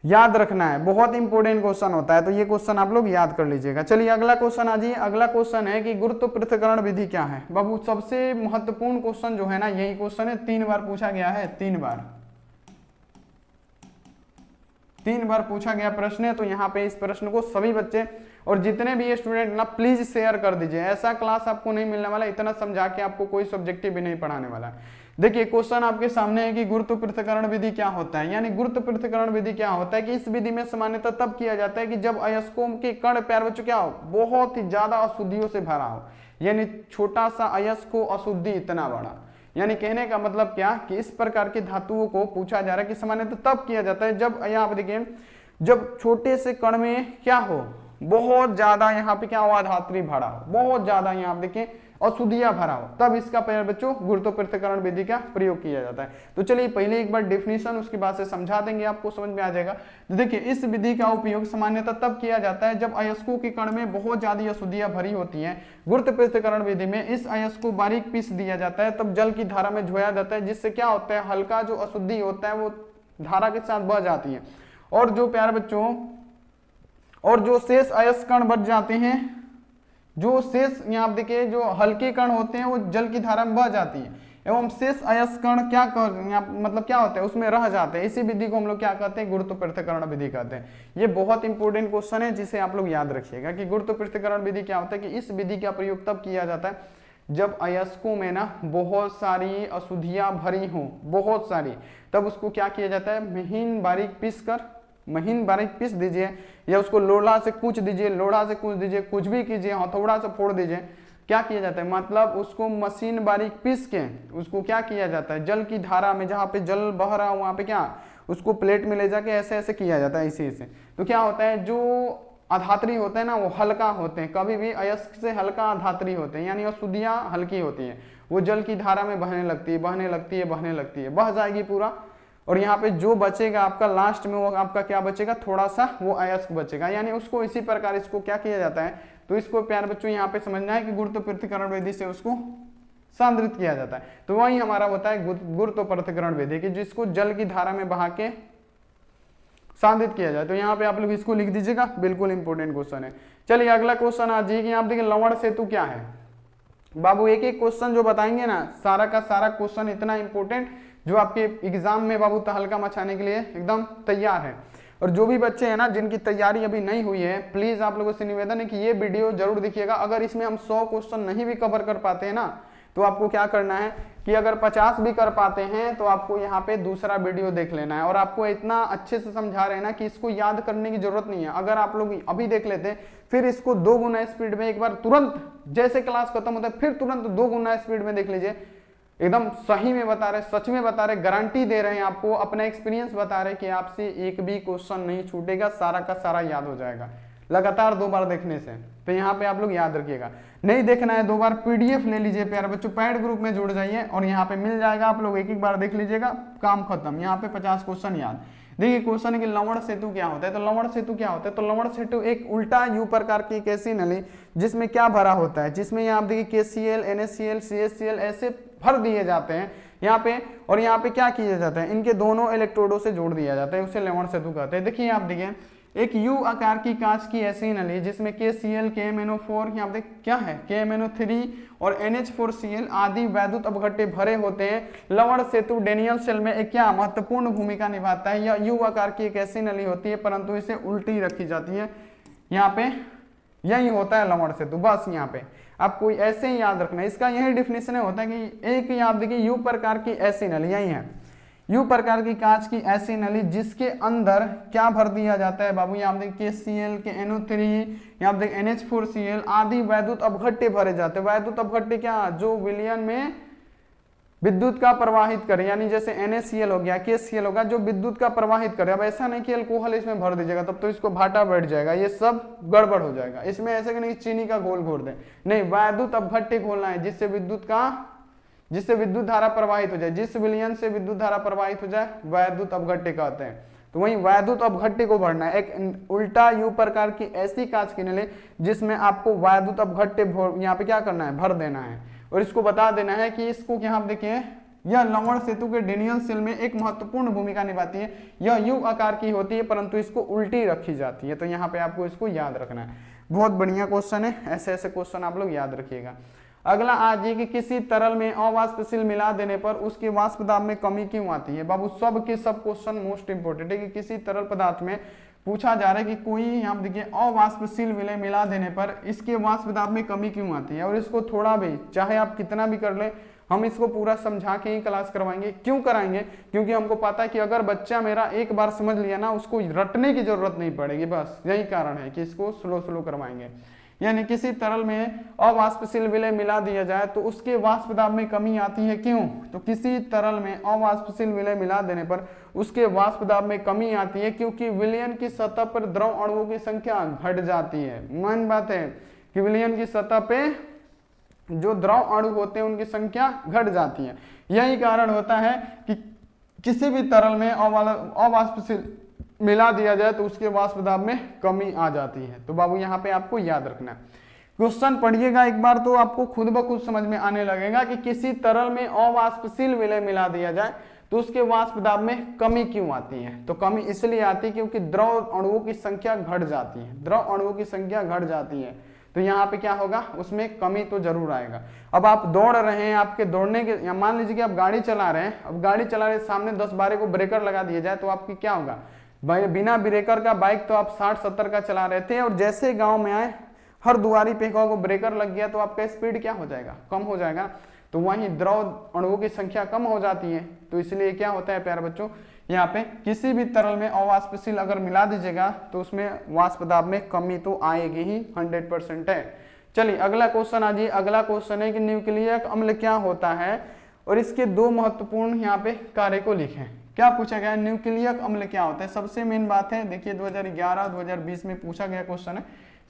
याद रखना है, बहुत इंपॉर्टेंट क्वेश्चन होता है, तो ये क्वेश्चन आप लोग याद कर लीजिएगा। चलिए अगला क्वेश्चन आ जाइए। अगला क्वेश्चन है कि गुरुत्व पृथक्करण विधि क्या है। बाबू सबसे महत्वपूर्ण क्वेश्चन जो है ना, यही क्वेश्चन है, 3 बार पूछा गया है, 3 बार पूछा गया प्रश्न है। तो यहाँ पे इस प्रश्न को सभी बच्चे और जितने भी स्टूडेंट ना प्लीज शेयर कर दीजिए। ऐसा क्लास आपको नहीं मिलने वाला, इतना समझा के आपको कोई सब्जेक्टिव भी नहीं पढ़ाने वाला है। देखिए क्वेश्चन आपके सामने है कि गुरुत्व पृथक्करण विधि क्या होता है। यानी गुरुत्व पृथक्करण विधि क्या होता है कि इस विधि में सामान्यतः तब किया जाता है कि जब अयस्कों के कण प्यारे बच्चों क्या हो, बहुत ही ज्यादा अशुद्धियों से भरा हो। यानी छोटा सा अयस्क अशुद्धि इतना बड़ा, यानी कहने का मतलब क्या कि इस प्रकार की धातुओं को पूछा जा रहा है कि सामान्यतः तब किया जाता है जब, यहाँ आप देखिए, जब छोटे से कण में क्या हो, बहुत ज्यादा यहाँ पे क्या हो, अधात्री भरा हो, बहुत ज्यादा यहाँ आप देखिए अशुद्धियां भरा हो, तब इसका प्यारे बच्चों गुरुत्व पृथक्करण विधि का प्रयोग किया जाता है। तो चलिए पहले एक बार डेफिनेशन उसके बाद से समझा देंगे, आपको समझ में आ जाएगा। तो देखिए इस विधि का उपयोग सामान्यतः तब किया जाता है जब अयस्कों के कण में बहुत ज्यादा अशुद्धियां भरी होती हैं। गुरुत्व पृथक्करण विधि में इस अयस्क को बारीक पीस दिया जाता है, तब जल की धारा में धोया जाता है, जिससे क्या होता है, हल्का जो अशुद्धि होता है वो धारा के साथ बह जाती है, और जो प्यारे बच्चों और जो शेष अयस्क कण बच जाते हैं, जो शेष यहाँ आप देखिए जो हल्के कण होते हैं वो जल की धारा में बह जाती है, एवं शेष अयस्क कण क्या मतलब क्या होता है, उसमें रह जाते हैं। इसी विधि को हम लोग क्या कहते हैं, गुरुत्व पृथक्करण विधि कहते हैं। ये बहुत इंपॉर्टेंट क्वेश्चन है जिसे आप लोग याद रखिएगा कि गुरुत्व पृथक्करण विधि क्या होता है कि इस विधि का प्रयोग तब किया जाता है जब अयस्कों में ना बहुत सारी अशुद्धियां भरी हों, बहुत सारी, तब उसको क्या किया जाता है, महीन बारीक पीस दीजिए, या उसको लोढ़ा से कूच दीजिए, कुछ भी कीजिए, हथौड़ा से फोड़ दीजिए। क्या किया जाता है, मतलब उसको मशीन बारीक पीस के उसको क्या किया जाता है, जल की धारा में, जहाँ पे जल बह रहा हो वहां पे क्या, उसको प्लेट में ले जाके ऐसे ऐसे किया जाता है, इसी से। तो क्या होता है, जो अधात्री होते हैं ना वो हल्का होते हैं, कभी भी अयस्क से हल्का अधात्री होते हैं, यानी अशुद्धियां हल्की होती हैं, वो जल की धारा में बहने लगती है, बह जाएगी पूरा, और यहाँ पे जो बचेगा आपका लास्ट में वो आपका क्या बचेगा, थोड़ा सा वो अयस्क बचेगा, यानी उसको इसी प्रकार इसको क्या किया जाता है। तो इसको प्यारे बच्चों यहाँ पे समझना है कि गुरुत्व पृथक्करण विधि से उसको सांद्रित किया जाता है। तो वही हमारा होता है गुरुत्व पृथक्करण विधि की, जिसको जल की धारा में बहा के सांद्रित किया जाए। तो यहाँ पे आप लोग इसको लिख दीजिएगा, बिल्कुल इंपॉर्टेंट क्वेश्चन है। चलिए अगला क्वेश्चन आ जाइए कि आप देखिए लवण सेतु क्या है। बाबू एक एक क्वेश्चन जो बताएंगे ना, सारा का सारा क्वेश्चन इतना इंपॉर्टेंट जो आपके एग्जाम में बाबू तहलका मचाने के लिए एकदम तैयार है। और जो भी बच्चे हैं ना जिनकी तैयारी अभी नहीं हुई है, प्लीज आप लोगों से निवेदन है कि ये वीडियो जरूर देखिएगा। अगर इसमें हम 100 क्वेश्चन नहीं भी कवर कर पाते हैं ना, तो आपको क्या करना है कि अगर 50 भी कर पाते हैं तो आपको यहाँ पे दूसरा वीडियो देख लेना है। और आपको इतना अच्छे से समझा रहे हैं ना कि इसको याद करने की जरूरत नहीं है। अगर आप लोग अभी देख लेते हैं फिर इसको 2 गुना स्पीड में एक बार तुरंत जैसे क्लास खत्म होता है फिर तुरंत 2 गुना स्पीड में देख लीजिए। एकदम सही में बता रहे, सच में बता रहे, गारंटी दे रहे हैं आपको, अपना एक्सपीरियंस बता रहे कि आपसे एक भी क्वेश्चन नहीं छूटेगा, सारा का सारा याद हो जाएगा लगातार 2 बार देखने से। तो यहाँ पे आप लोग याद रखिएगा। नहीं देखना है 2 बार पीडीएफ ले लीजिए प्यारे बच्चों, पैड ग्रुप में जुड़ जाइए और यहाँ पे मिल जाएगा, आप लोग एक बार देख लीजिएगा, काम खत्म। यहाँ पे 50 क्वेश्चन याद। देखिए क्वेश्चन है कि लवण सेतु क्या होता है। तो लवण सेतु क्या होता है, तो लवण सेतु एक उल्टा यू प्रकार की एक ऐसी नली जिसमें क्या भरा होता है, जिसमें यहाँ आप देखिए KCl, NaCl, CaCl ऐसे भर दिए जाते हैं यहाँ पे। और यहाँ पे क्या किया जाता है, इनके दोनों इलेक्ट्रोडों से जोड़ दिया जाता है, उसे लवण सेतु कहते हैं। देखिए आप देखिए एक यू आकार की कांच की ऐसी नली जिसमें KCl, KMnO4, यहाँ पे क्या है KMnO3 और NH4Cl आदि वैद्युत अपघट्य भरे होते हैं। लवण सेतु डेनियल सेल में एक क्या महत्वपूर्ण भूमिका निभाता है। यह यू आकार की एक ऐसी नली होती है परंतु इसे उल्टी रखी जाती है। यहाँ पे यही होता है लवण सेतु। बस यहाँ पे आपको ऐसे ही याद रखना है, इसका यही डिफिनेशन होता है कि एक यहाँ देखिए यू प्रकार की ऐसी नली, यही है यू प्रकार की कांच की ऐसी नली जिसके अंदर क्या भर दिया जाता है बाबू, यहाँ देखिए KCl, NO3, यहाँ देखिए NH4Cl आदि वैद्युत अपघट्य भरे जाते हैं। वैद्युत अपघट्य क्या, जो विलयन में विद्युत का प्रवाहित करे, यानी जैसे NaCl हो गया, KCl होगा, जो विद्युत का प्रवाहित करे। अब ऐसा नहीं कि अल्कोहल इसमें भर दीजिएगा तब तो इसको भाटा बैठ जाएगा, ये सब गड़बड़ हो जाएगा। इसमें ऐसे कि नहीं चीनी का घोल घोर दे, नहीं, वैद्युत अपघट्य घोलना है जिससे विद्युत धारा प्रवाहित हो जाए, जिस विलयन से विद्युत धारा प्रवाहित हो जाए वैद्युत अपघट्य कहते हैं। तो वही वैद्युत अपघट्य को भरना है, एक उल्टा यू प्रकार की ऐसी कांच की नली जिसमें आपको वैद्युत अपघट्य यहाँ पे क्या करना है, भर देना है। और इसको बता देना है कि इसको क्या आप देखिए यह लवण सेतु के डेनियल सेल में एक महत्वपूर्ण भूमिका निभाती है। यह यू आकार की होती है परंतु इसको उल्टी रखी जाती है। तो यहाँ पे आपको इसको याद रखना है। बहुत बढ़िया क्वेश्चन है, ऐसे ऐसे क्वेश्चन आप लोग याद रखिएगा। अगला आज ये कि किसी तरल में अवाष्पशील मिला देने पर उसके वाष्प दाब में कमी क्यों आती है। बाबू सब के सब क्वेश्चन मोस्ट इंपोर्टेंट है कि किसी तरल पदार्थ में पूछा जा रहा है कि कोई यहाँ देखिए अवाष्पशील विलय मिला देने पर इसके वाष्प दाब में कमी क्यों आती है। और इसको थोड़ा भी चाहे आप कितना भी कर ले, हम इसको पूरा समझा के ही क्लास करवाएंगे। क्यों कराएंगे, क्योंकि हमको पता है कि अगर बच्चा मेरा एक बार समझ लिया ना, उसको रटने की जरूरत नहीं पड़ेगी। बस यही कारण है कि इसको स्लो स्लो करवाएंगे। यानी किसी तरल में अवाष्पशील विलय मिला दिया जाए तो उसके वाष्प दाब में कमी आती है। क्यों, तो किसी तरल में अवाष्पशील विलय मिला देने पर उसके वाष्प दाब में कमी आती है क्योंकि विलयन की सतह पर द्रव अणुओं की संख्या घट जाती है। मेन बात है कि विलयन की सतह पे जो द्रव अणु होते हैं उनकी संख्या घट जाती है। यही कारण होता है कि किसी भी तरल में अवाष्पशील मिला दिया जाए तो उसके वाष्प दाब में कमी आ जाती है। तो बाबू यहाँ पे आपको याद रखना है। क्वेश्चन पढ़िएगा एक बार तो आपको खुद ब खुद समझ में आने लगेगा कि किसी तरल में अवाष्पशील विलय मिला दिया जाए तो उसके वाष्प दाब में कमी क्यों आती है। तो कमी इसलिए आती है क्योंकि द्रव अणुओं की संख्या घट जाती है। द्रव अणुओं की संख्या घट जाती है तो यहाँ पे क्या होगा, उसमें कमी तो जरूर आएगा। अब आप दौड़ रहे हैं, आपके दौड़ने के मान लीजिए कि आप गाड़ी चला रहे हैं, अब गाड़ी चला रहे सामने 10-12 को ब्रेकर लगा दिया जाए तो आपकी क्या होगा, बिना ब्रेकर का बाइक तो आप 60-70 का चला रहे थे और जैसे गांव में आए हर दुआरी पे को ब्रेकर लग गया तो आपका स्पीड क्या हो जाएगा, कम हो जाएगा। तो वहीं द्रव अणुओं की संख्या कम हो जाती है। तो इसलिए क्या होता है प्यारे बच्चों, यहाँ पे किसी भी तरल में अवाष्पशील अगर मिला दीजिएगा तो उसमें वाष्प दाब में कमी तो आएगी ही, 100% है। चलिए अगला क्वेश्चन आ जाइए। अगला क्वेश्चन है कि न्यूक्लियक अम्ल क्या होता है और इसके 2 महत्वपूर्ण यहाँ पे कार्य को लिखें। क्या पूछा गया, न्यूक्लियक अम्ल क्या होता है। सबसे मेन बात है, देखिए 2011-2020 में पूछा गया क्वेश्चन है।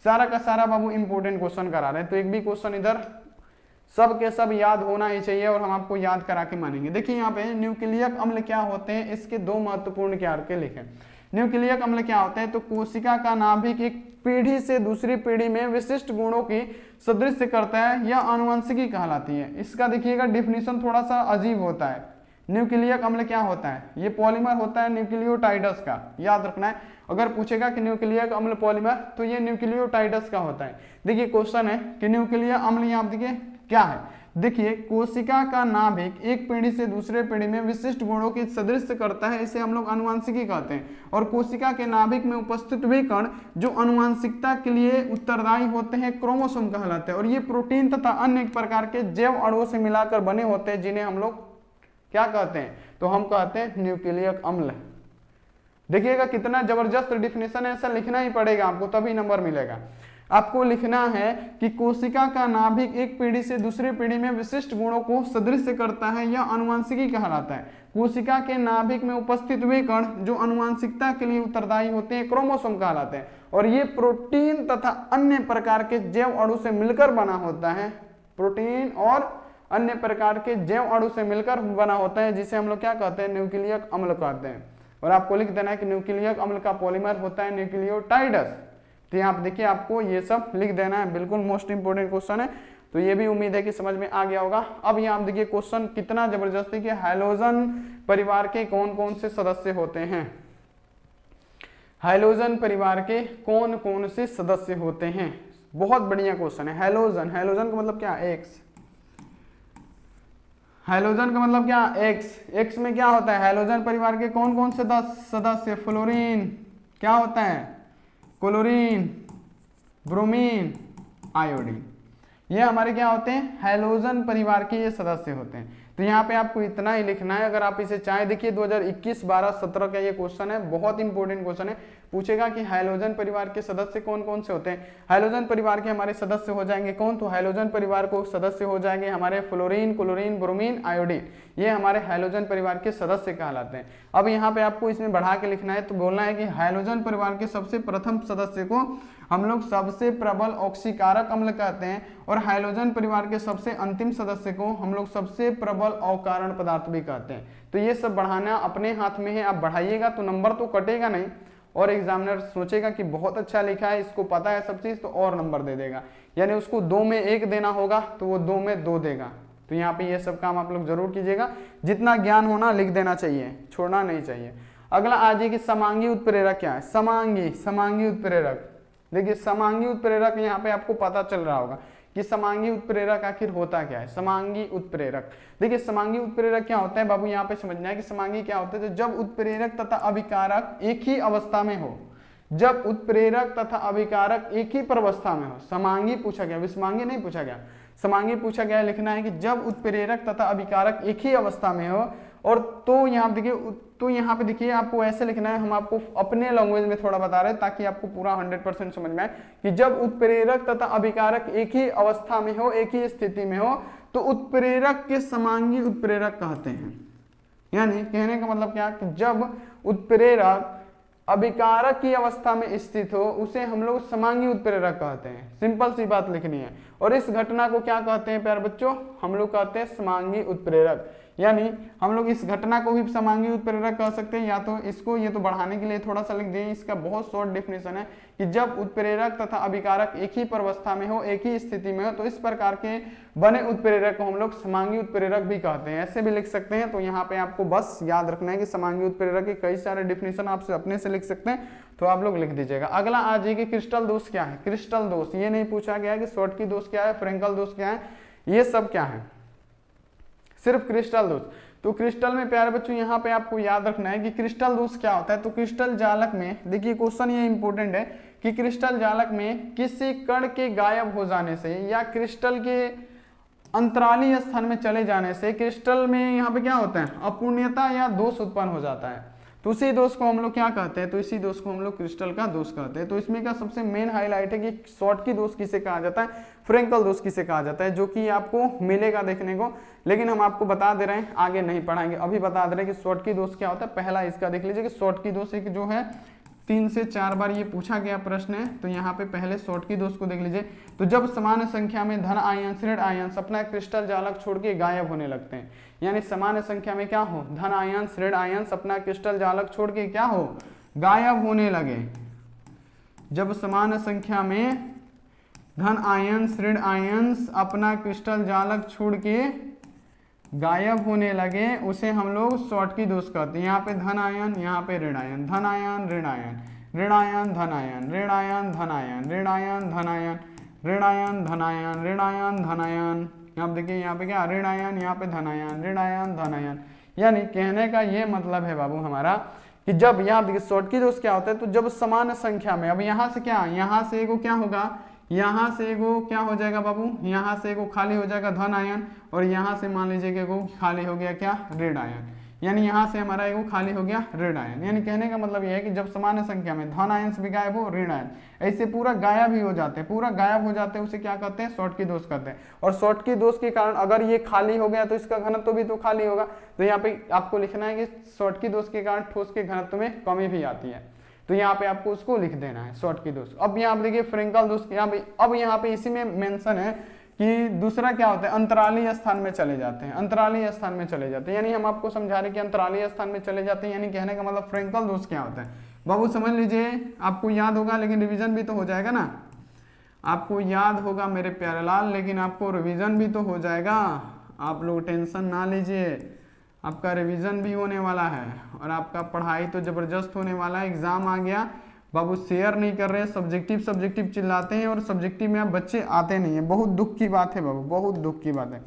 सारा का सारा बाबू इंपोर्टेंट क्वेश्चन करा रहे हैं, तो एक भी क्वेश्चन इधर सब के सब याद होना ही चाहिए और हम आपको याद करा के मानेंगे। देखिए यहाँ पे न्यूक्लियक अम्ल क्या होते हैं, इसके 2 महत्वपूर्ण कार्य लिखें। न्यूक्लियक अम्ल क्या होते हैं, तो कोशिका का नाभिक एक पीढ़ी से दूसरी पीढ़ी में विशिष्ट गुणों की सदृश्य करता है, यह आनुवंशिकी कहलाती है। इसका देखिएगा डिफिनीशन थोड़ा सा अजीब होता है। न्यूक्लियक अम्ल क्या होता है, ये पॉलीमर होता है न्यूक्लियोटाइडस का, याद रखना है। अगर पूछेगा कि न्यूक्लियक अम्ल पॉलीमर तो ये न्यूक्लियोटाइडस का होता है। देखिए क्वेश्चन है कि न्यूक्लियक अम्ल यहाँ देखिए क्या है? देखिए, कोशिका का नाभिक एक पीढ़ी से दूसरे पीढ़ी में विशिष्ट गुणों की सदृश करता है, इसे हम लोग आनुवंशिकी कहते हैं। और कोशिका के नाभिक में उपस्थित वे कण जो आनुवंशिकता के लिए उत्तरदायी होते हैं क्रोमोसोम कहलाते हैं। और ये प्रोटीन तथा अन्य प्रकार के जैव अणुओं से मिलाकर बने होते हैं, जिन्हें हम लोग क्या कहते हैं? तो हम कहते हैं न्यूक्लियक अम्ल। देखिएगा कितना जबरदस्त डिफिनेशन है, ऐसा लिखना ही पड़ेगा आपको, तभी नंबर मिलेगा। आपको लिखना है कि कोशिका का नाभिक एक पीढ़ी से दूसरी पीढ़ी में विशिष्ट गुणों को सदृश करता है, यह आनुवंशिकी कहलाता है। कोशिका के नाभिक में उपस्थित वे कण जो आनुवंशिकता के लिए उत्तरदायी होते हैं क्रोमोसोम कहलाते हैं। और ये प्रोटीन तथा अन्य प्रकार के जैव अणु से मिलकर बना होता है। प्रोटीन और अन्य प्रकार के जैव अणु से मिलकर बना होता है, जिसे हम लोग क्या कहते हैं? न्यूक्लियक अम्ल कहते हैं। और आपको लिख देना है कि न्यूक्लियक अम्ल का पॉलीमर होता है न्यूक्लियोटाइड्स। तो यहाँ पे देखिए आपको ये सब लिख देना है, बिल्कुल मोस्ट इंपोर्टेंट क्वेश्चन है। तो ये भी उम्मीद है कि समझ में आ गया होगा। अब यहाँ आप देखिए क्वेश्चन कितना जबरदस्ती कि हैलोजन परिवार के कौन कौन से सदस्य होते हैं? हैलोजन परिवार के कौन कौन से सदस्य होते हैं? बहुत बढ़िया क्वेश्चन है। हैलोजन, हैलोजन का मतलब क्या? एक्स। हैलोजन का मतलब क्या? एक्स। एक्स में क्या होता है? हैलोजन परिवार के कौन कौन से सदस्य? फ्लोरीन, क्या होता है? Chlorine, bromine, iodine. ये हमारे क्या होते हैं? हैलोजन परिवार के ये सदस्य होते हैं। तो यहाँ पे आपको इतना ही लिखना है। अगर आप इसे चाहें, देखिए 2021, 12, 17 का ये क्वेश्चन है, बहुत इंपॉर्टेंट क्वेश्चन है। पूछेगा कि हैलोजन परिवार के सदस्य कौन कौन से होते हैं। हैलोजन परिवार के हमारे सदस्य हो जाएंगे कौन? तो हैलोजन परिवार को सदस्य हो जाएंगे हमारे फ्लोरीन, क्लोरीन, ब्रोमीन, आयोडीन। ये हमारे हैलोजन परिवार के सदस्य कहलाते हैं। अब यहाँ पे आपको इसमें बढ़ा के लिखना है, तो बोलना है कि हैलोजन परिवार के सबसे प्रथम सदस्य को हम लोग सबसे प्रबल ऑक्सीकारक अम्ल कहते हैं। और हैलोजन परिवार के सबसे अंतिम सदस्य को हम लोग सबसे प्रबल अवकारण पदार्थ भी कहते हैं। तो ये सब बढ़ाना अपने हाथ में है, आप बढ़ाइएगा तो नंबर तो कटेगा नहीं, और एग्जामिनर सोचेगा कि बहुत अच्छा लिखा है, इसको पता है सब चीज, तो और नंबर दे देगा। यानी उसको 2 में 1 देना होगा तो वो 2 में 2 देगा। तो यहाँ पे ये सब काम आप लोग जरूर कीजिएगा। जितना ज्ञान होना लिख देना चाहिए, छोड़ना नहीं चाहिए। अगला आ जाइए कि समांगी उत्प्रेरक क्या है? समांगी उत्प्रेरक। देखिए समांगी उत्प्रेरक यहाँ पे आपको पता चल रहा होगा कि समांगी उत्प्रेरक आखिर होता क्या है। समांगी उत्प्रेरक, देखिए समांगी उत्प्रेरक क्या होता है बाबू, यहाँ पे समझना है कि समांगी क्या होता है। तो जब उत्प्रेरक तथा अभिकारक एक ही अवस्था में हो, जब उत्प्रेरक तथा अभिकारक एक ही प्रवस्था में हो। समांगी पूछा गया, विषमांगी नहीं पूछा गया, समांगी पूछा गया। लिखना है कि जब उत्प्रेरक तथा अभिकारक एक ही अवस्था में हो। और तो यहाँ देखिए, तो यहाँ पे देखिए आपको ऐसे लिखना है, हम आपको अपने लैंग्वेज में थोड़ा बता रहे हैं ताकि आपको पूरा 100% समझ में आए कि जब उत्प्रेरक तथा अभिकारक एक ही अवस्था में हो, एक ही स्थिति में हो, तो उत्प्रेरक के समांगी उत्प्रेरक कहते हैं। यानी कहने का मतलब क्या कि जब उत्प्रेरक अभिकारक की अवस्था में स्थित हो, उसे हम लोग समांगी उत्प्रेरक कहते हैं। सिंपल सी बात लिखनी है। और इस घटना को क्या कहते हैं प्यारे बच्चों? हम लोग कहते हैं समांगी उत्प्रेरक। यानी हम लोग इस घटना को भी समांगी उत्प्रेरक कह सकते हैं, या तो इसको, ये तो बढ़ाने के लिए थोड़ा सा लिख दिए। इसका बहुत शॉर्ट डेफिनेशन है कि जब उत्प्रेरक तथा अभिकारक एक ही प्रवस्था में हो, एक ही स्थिति में हो, तो इस प्रकार के बने उत्प्रेरक को हम लोग समांगी उत्प्रेरक भी कहते हैं। ऐसे भी लिख सकते हैं। तो यहाँ पे आपको बस याद रखना है कि समांगी उत्प्रेरक के कई सारे डेफिनेशन आपसे अपने से लिख सकते हैं, तो आप लोग लिख दीजिएगा। अगला आ जाइए क्रिस्टल दोष क्या है। क्रिस्टल दोष ये नहीं पूछा गया कि शॉर्टकी दोष क्या है, फ्रेंकल दोष क्या है, ये सब क्या है, सिर्फ क्रिस्टल दोष। तो क्रिस्टल में प्यारे बच्चों यहाँ पे आपको याद रखना है कि क्रिस्टल दोष क्या होता है। तो क्रिस्टल जालक में, देखिए क्वेश्चन ये इंपॉर्टेंट है कि क्रिस्टल जालक में किसी कण के गायब हो जाने से या क्रिस्टल के अंतराली स्थान में चले जाने से क्रिस्टल में यहाँ पे क्या होता है, अपूर्णता या दोष उत्पन्न हो जाता है। तो उसी दोष को हम लोग क्या कहते हैं? तो इसी दोष को हम लोग क्रिस्टल का दोष कहते हैं। तो इसमें का सबसे मेन हाईलाइट है कि शॉर्टकी दोष किसे कहा जाता है, फ्रेंकल दोष किसे कहा जाता है, जो कि आपको मिलेगा देखने को। लेकिन हम आपको बता दे रहे हैं, आगे नहीं पढ़ाएंगे, अभी बता दे रहे हैं कि शॉर्टकी दोष क्या होता है। पहला इसका देख लीजिए कि शॉर्टकी दोष एक जो है 3 से 4 बार ये पूछा गया प्रश्न है। तो यहाँ पे पहले शॉर्टकी दोष को देख लीजिए। तो जब समान संख्या में धन आयन, ऋण आयन अपना क्रिस्टल जालक छोड़ के गायब होने लगते हैं, यानी समान संख्या में क्या हो, धन आयन, ऋण आयन अपना क्रिस्टल जालक छोड़ के क्या हो, गायब होने लगे। जब समान संख्या में धन आयन, ऋण आयन अपना क्रिस्टल जालक छोड़ के गायब होने लगे, उसे हम लोग शॉर्टकी दोष कहते हैं। यहाँ पे धन आयन, यहाँ पे ऋण आयन, धन आयन, ऋण आयन, ऋण आयन, धन आयन, ऋण आयन, धन आयन, ऋण आयन, धन आयन, ऋण आयन, धन आयन, ऋण आयन, धन आयन, यहाँ पे देखिए, यहाँ पे क्या ऋण आयन, यहाँ पे धन आयन, ऋण आयन धन आयन। यानी कहने का ये मतलब है बाबू हमारा कि जब यहाँ देखिए शॉर्ट की दोष क्या होता है, तो जब समान संख्या में, अब यहाँ से क्या, यहाँ से एगो क्या होगा, यहाँ से एगो क्या हो जाएगा बाबू, यहाँ से एगो खाली हो जाएगा धन आयन, और यहाँ से मान लीजिए कि एगो खाली हो गया क्या, ऋण आयन। यानी यहाँ से हमारा एगो खाली हो गया ऋण आयन। यानी कहने का मतलब यह है कि जब समान संख्या में धन आयन से भी गायब हो, ऋण आयन ऐसे पूरा गायब ही हो जाते हैं, पूरा गायब हो जाते हैं, उसे क्या कहते हैं, शॉर्ट की दोष कहते हैं। और शॉर्ट की दोष के कारण अगर ये खाली हो गया तो इसका घनत्व भी तो खाली होगा। तो यहाँ पे आपको लिखना है कि शॉर्ट की दोष के कारण ठोस के घनत्व में कमी भी आती है, तो यहाँ पे आपको उसको लिख देना है शॉर्ट की दोष। अब यहाँ पे देखिए फ्रेंकल दोष, यहाँ पे अब यहाँ पे इसी में मेंशन है कि दूसरा क्या होता है, अंतराली स्थान में चले जाते हैं, अंतराली स्थान में चले जाते हैं। यानी हम आपको समझा रहे कि अंतराली स्थान में चले जाते हैं, यानी कहने का मतलब फ्रेंकल दोष क्या होता है बाबू समझ लीजिए, आपको याद होगा लेकिन रिवीजन भी तो हो जाएगा ना, आपको याद होगा मेरे प्यारे लाल, लेकिन आपको रिवीजन भी तो हो जाएगा। आप लोग टेंशन ना लीजिए, आपका रिवीजन भी होने वाला है और आपका पढ़ाई तो जबरदस्त होने वाला है। एग्जाम आ गया बाबू, शेयर नहीं कर रहे, सब्जेक्टिव सब्जेक्टिव चिल्लाते हैं और सब्जेक्टिव में आप बच्चे आते नहीं है, बहुत दुख की बात है बाबू, बहुत दुख की बात है।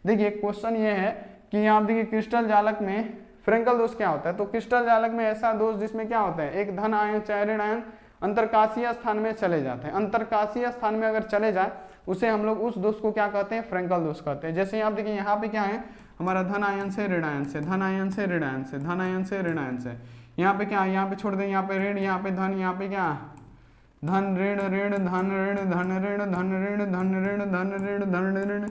देखिए क्वेश्चन ये है कि यहाँ देखिए क्रिस्टल जालक में फ्रेंकल दोष क्या होता है, तो क्रिस्टल जालक में ऐसा दोष जिसमें क्या होता है, एक धन आयन चाहे ऋण आयन अंतरकाशीय स्थान में चले जाते हैं। अंतरकाशीय स्थान में अगर चले जाए उसे हम लोग उस दोष को क्या कहते हैं, फ्रेंकल दोष कहते हैं। जैसे यहाँ देखिए, यहाँ पे क्या है हमारा धन आयन से ऋण आयन से, धन आयन से ऋण आयन से, धन आयन से ऋण आयन से, यहाँ पे क्या, यहाँ पे छोड़ दें, यहाँ पे ऋण, यहाँ पे धन, यहाँ पे क्या धन ऋण ऋण धन ऋण धन ऋण धन ऋण धन ऋण धन ऋण धन ऋण,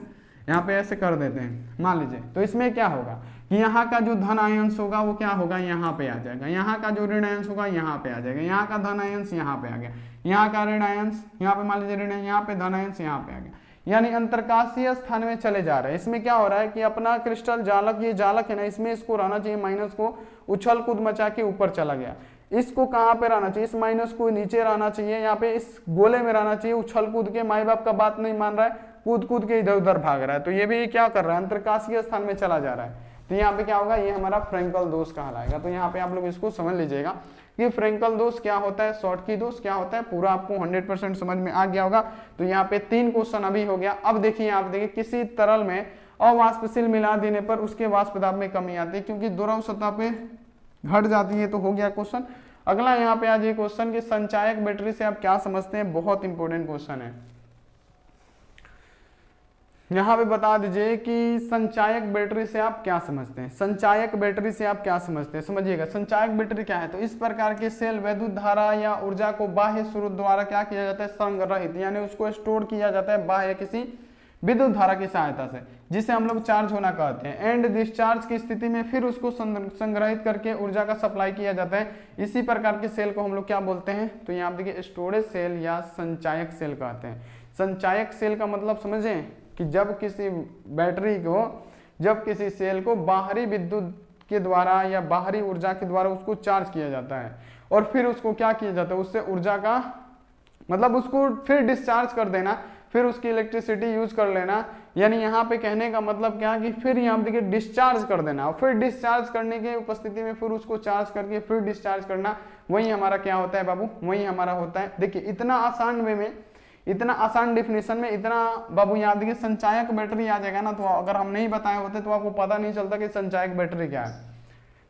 यहाँ पे ऐसे कर देते हैं मान लीजिए। तो इसमें क्या होगा कि यहाँ का जो धन आयंश होगा वो क्या होगा, यहाँ पे आ जाएगा, यहाँ का जो ऋण आयंश होगा यहाँ पे आ जाएगा, यहाँ का धन आयंश यहाँ पे आ गया, यहाँ का ऋण आयंश यहाँ पे मान लीजिए ऋण है, यहाँ पे धन आयंश यहाँ पे आ गया, यानी अंतरकाशीय स्थान में चले जा रहे हैं। इसमें क्या हो रहा है कि अपना क्रिस्टल जालक, ये जालक है ना, इसमें इसको रहना चाहिए माइनस को उछल कूद मचा के ऊपर चला गया, इसको कहाँ पे रहना चाहिए, इस माइनस को नीचे रहना चाहिए, यहाँ पे इस गोले में रहना चाहिए, उछल कूद के माई बाप का बात नहीं मान रहा है, कूद कूद के इधर उधर भाग रहा है, तो ये भी क्या कर रहा है, अंतरकाशीय स्थान में चला जा रहा है। तो यहाँ पे क्या होगा, ये हमारा फ्रेंकल दोष कहलाएगा। तो यहाँ पे आप लोग इसको समझ लीजिएगा कि फ्रेंकल दोष क्या होता है, शॉर्ट की दोष क्या होता है, पूरा आपको 100% समझ में आ गया होगा। तो यहाँ पे 3 क्वेश्चन अभी हो गया। अब देखिए, आप देखिए किसी तरल में अवाष्पशील मिला देने पर उसके वाष्प दाब में कमी आती है, क्योंकि द्रव सतह पे घट जाती है। तो हो गया क्वेश्चन। अगला यहाँ पे आज ये क्वेश्चन कि संचायक बैटरी से आप क्या समझते हैं, बहुत इंपॉर्टेंट क्वेश्चन है। यहाँ पे बता दीजिए कि संचायक बैटरी से आप क्या समझते हैं, संचायक बैटरी से आप क्या समझते हैं, समझिएगा। संचायक बैटरी क्या है, तो इस प्रकार के सेल विद्युत धारा या ऊर्जा को बाह्य स्रोत द्वारा क्या किया जाता है, संग्रहित, यानी उसको स्टोर किया जाता है बाह्य किसी विद्युत धारा की सहायता से, जिसे हम लोग चार्ज होना कहते हैं। एंड डिस्चार्ज की स्थिति में फिर उसको संग्रहित करके ऊर्जा का सप्लाई किया जाता है। इसी प्रकार के सेल को हम लोग क्या बोलते हैं, तो यहाँ आप देखिए स्टोरेज सेल या संचायक सेल कहते हैं। संचायक सेल का मतलब समझें कि जब किसी बैटरी को, जब किसी सेल को बाहरी विद्युत के द्वारा या बाहरी ऊर्जा के द्वारा उसको चार्ज किया जाता है और फिर उसको क्या किया जाता है, उससे ऊर्जा का मतलब उसको फिर डिस्चार्ज कर देना, फिर उसकी इलेक्ट्रिसिटी यूज कर लेना। यानी यहाँ पे कहने का मतलब क्या कि फिर यहाँ देखिए डिस्चार्ज कर देना और फिर डिस्चार्ज करने के उपस्थिति में फिर उसको चार्ज करके फिर डिस्चार्ज करना, वही हमारा क्या होता है बाबू, वही हमारा होता है। देखिए इतना आसान वे में, इतना आसान डिफिनेशन में इतना बाबू याद देखिए संचायक बैटरी आ जाएगा ना, तो अगर हम नहीं बताए होते तो आपको पता नहीं चलता कि संचायक बैटरी क्या है।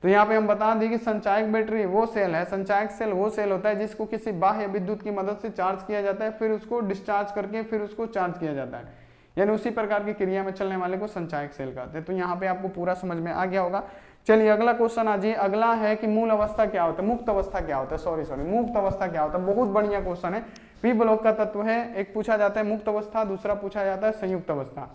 तो यहाँ पे हम बता दें कि संचायक बैटरी वो सेल है, संचायक सेल वो सेल होता है जिसको किसी बाह्य विद्युत की मदद से चार्ज किया जाता है, फिर उसको डिस्चार्ज करके फिर उसको चार्ज किया जाता है, यानी उसी प्रकार की क्रिया में चलने वाले को संचायक सेल कहते हैं। तो यहाँ पे आपको पूरा समझ में आ गया होगा। चलिए अगला क्वेश्चन आ जाइए। अगला है कि मूल अवस्था क्या होता है, मुक्त अवस्था क्या होता है, सॉरी मुक्त अवस्था क्या होता है। बहुत बढ़िया क्वेश्चन है, पी ब्लॉक का तत्व है। एक पूछा जाता है मुक्त अवस्था, दूसरा पूछा जाता है संयुक्त अवस्था।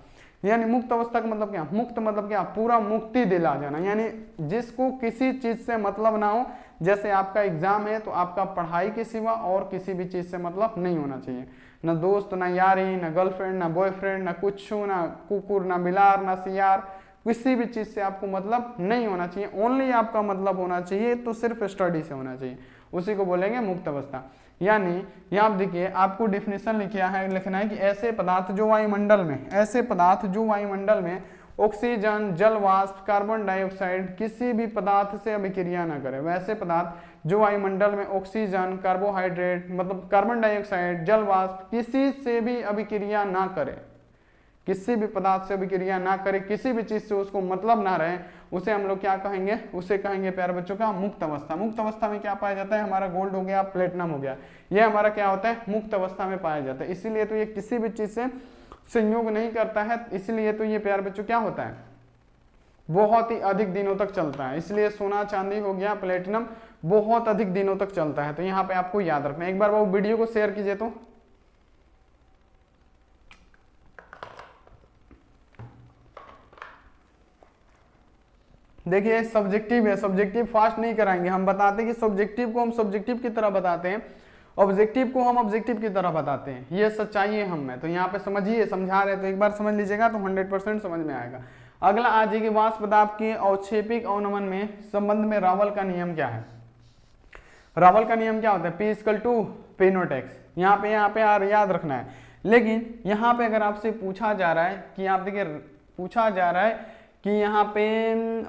यानी मुक्त अवस्था का मतलब क्या, मुक्त मतलब क्या, पूरा मुक्ति दिला जाना, यानी जिसको किसी चीज से मतलब ना हो। जैसे आपका एग्जाम है तो आपका पढ़ाई के सिवा और किसी भी चीज से मतलब नहीं होना चाहिए, ना दोस्त, ना यारी, ना गर्लफ्रेंड, ना बॉयफ्रेंड, ना कुछ, ना कुकुर, ना बिलार, ना सियार, किसी भी चीज से आपको मतलब नहीं होना चाहिए। ओनली आपका मतलब होना चाहिए तो सिर्फ स्टडी से होना चाहिए, उसी को बोलेंगे मुक्त अवस्था। यानी यहाँ देखिए आपको डिफिनेशन लिखना है कि ऐसे पदार्थ जो वायुमंडल में, ऐसे पदार्थ जो वायुमंडल में ऑक्सीजन, जल वाष्प, कार्बन डाइऑक्साइड किसी भी पदार्थ से अभिक्रिया न करे, वैसे पदार्थ जो वायुमंडल में ऑक्सीजन, कार्बोहाइड्रेट मतलब कार्बन डाइऑक्साइड, जल वाष्प किसी से भी अभिक्रिया ना करे, किसी भी पदार्थ से अभिक्रिया ना करे, किसी भी चीज से उसको मतलब ना रहे, उसे हम लोग क्या कहेंगे, उसे कहेंगे प्यारे बच्चों का मुक्त अवस्था। मुक्त अवस्था में क्या पाया जाता है, हमारा गोल्ड हो गया, प्लेटिनम हो गया, ये हमारा क्या होता है, मुक्त अवस्था में पाया जाता है। इसीलिए तो ये किसी भी चीज से संयोग नहीं करता है, इसलिए तो ये प्यारे बच्चों क्या होता है, बहुत ही अधिक दिनों तक चलता है। इसलिए सोना चांदी हो गया, प्लेटिनम बहुत अधिक दिनों तक चलता है। तो यहाँ पे आपको याद रखना है। एक बार वो वीडियो को शेयर कीजिए। तो देखिए सब्जेक्टिव है, सब्जेक्टिव फास्ट नहीं कराएंगे, हम बताते हैं कि सब्जेक्टिव को हम सब्जेक्टिव की तरह बताते हैं, ऑब्जेक्टिव को हम ऑब्जेक्टिव की तरह बताते हैं, ये सच्चाई है हम में। तो यहाँ पे समझिए, समझा रहे तो एक बार समझ लीजिएगा तो 100% समझ में आएगा। अगला आज की वाष्प पदार्थ के अवक्षेपिक अवनमन में संबंध में रावल का नियम क्या है। रावल का नियम क्या होता है, P = P नॉट X। यहाँ पे याद रखना है। लेकिन यहाँ पे अगर आपसे पूछा जा रहा है कि आप देखिए, पूछा जा रहा है कि यहाँ पे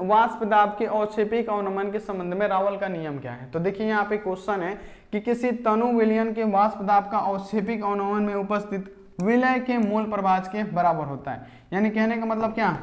वाष्प दाब के अवक्षेपिक अवनमन के संबंध में रावल का नियम क्या है। तो देखिए यहाँ पे क्वेश्चन है कि किसी तनु विलयन के वाष्प दाब का अवक्षेपिक अवनमन में उपस्थित विलय के मूल प्रभाज के बराबर होता है। यानी कहने का मतलब क्या,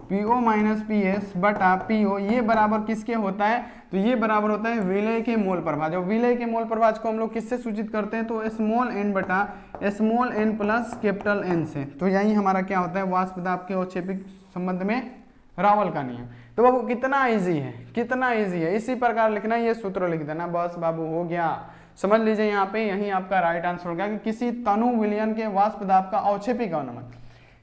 PO - PS बटा PO ये बराबर किसके होता है, तो ये बराबर होता है विलय के मोल प्रभाज। और विलय के मोल प्रभाज को हम लोग किससे सूचित करते हैं, तो n बटा n प्लस N से। तो यही हमारा क्या होता है, वाष्प दाब के अवक्षेपिक संबंध में रावल का नियम। तो बाबू कितना इजी है, कितना इजी है, इसी प्रकार लिखना, ये सूत्र लिख देना, बस बाबू हो गया। समझ लीजिए यहाँ पे, यही आपका राइट आंसर हो गया कि किसी तनु विलयन के वाष्प दाब का अवक्षेपिक अवनमन,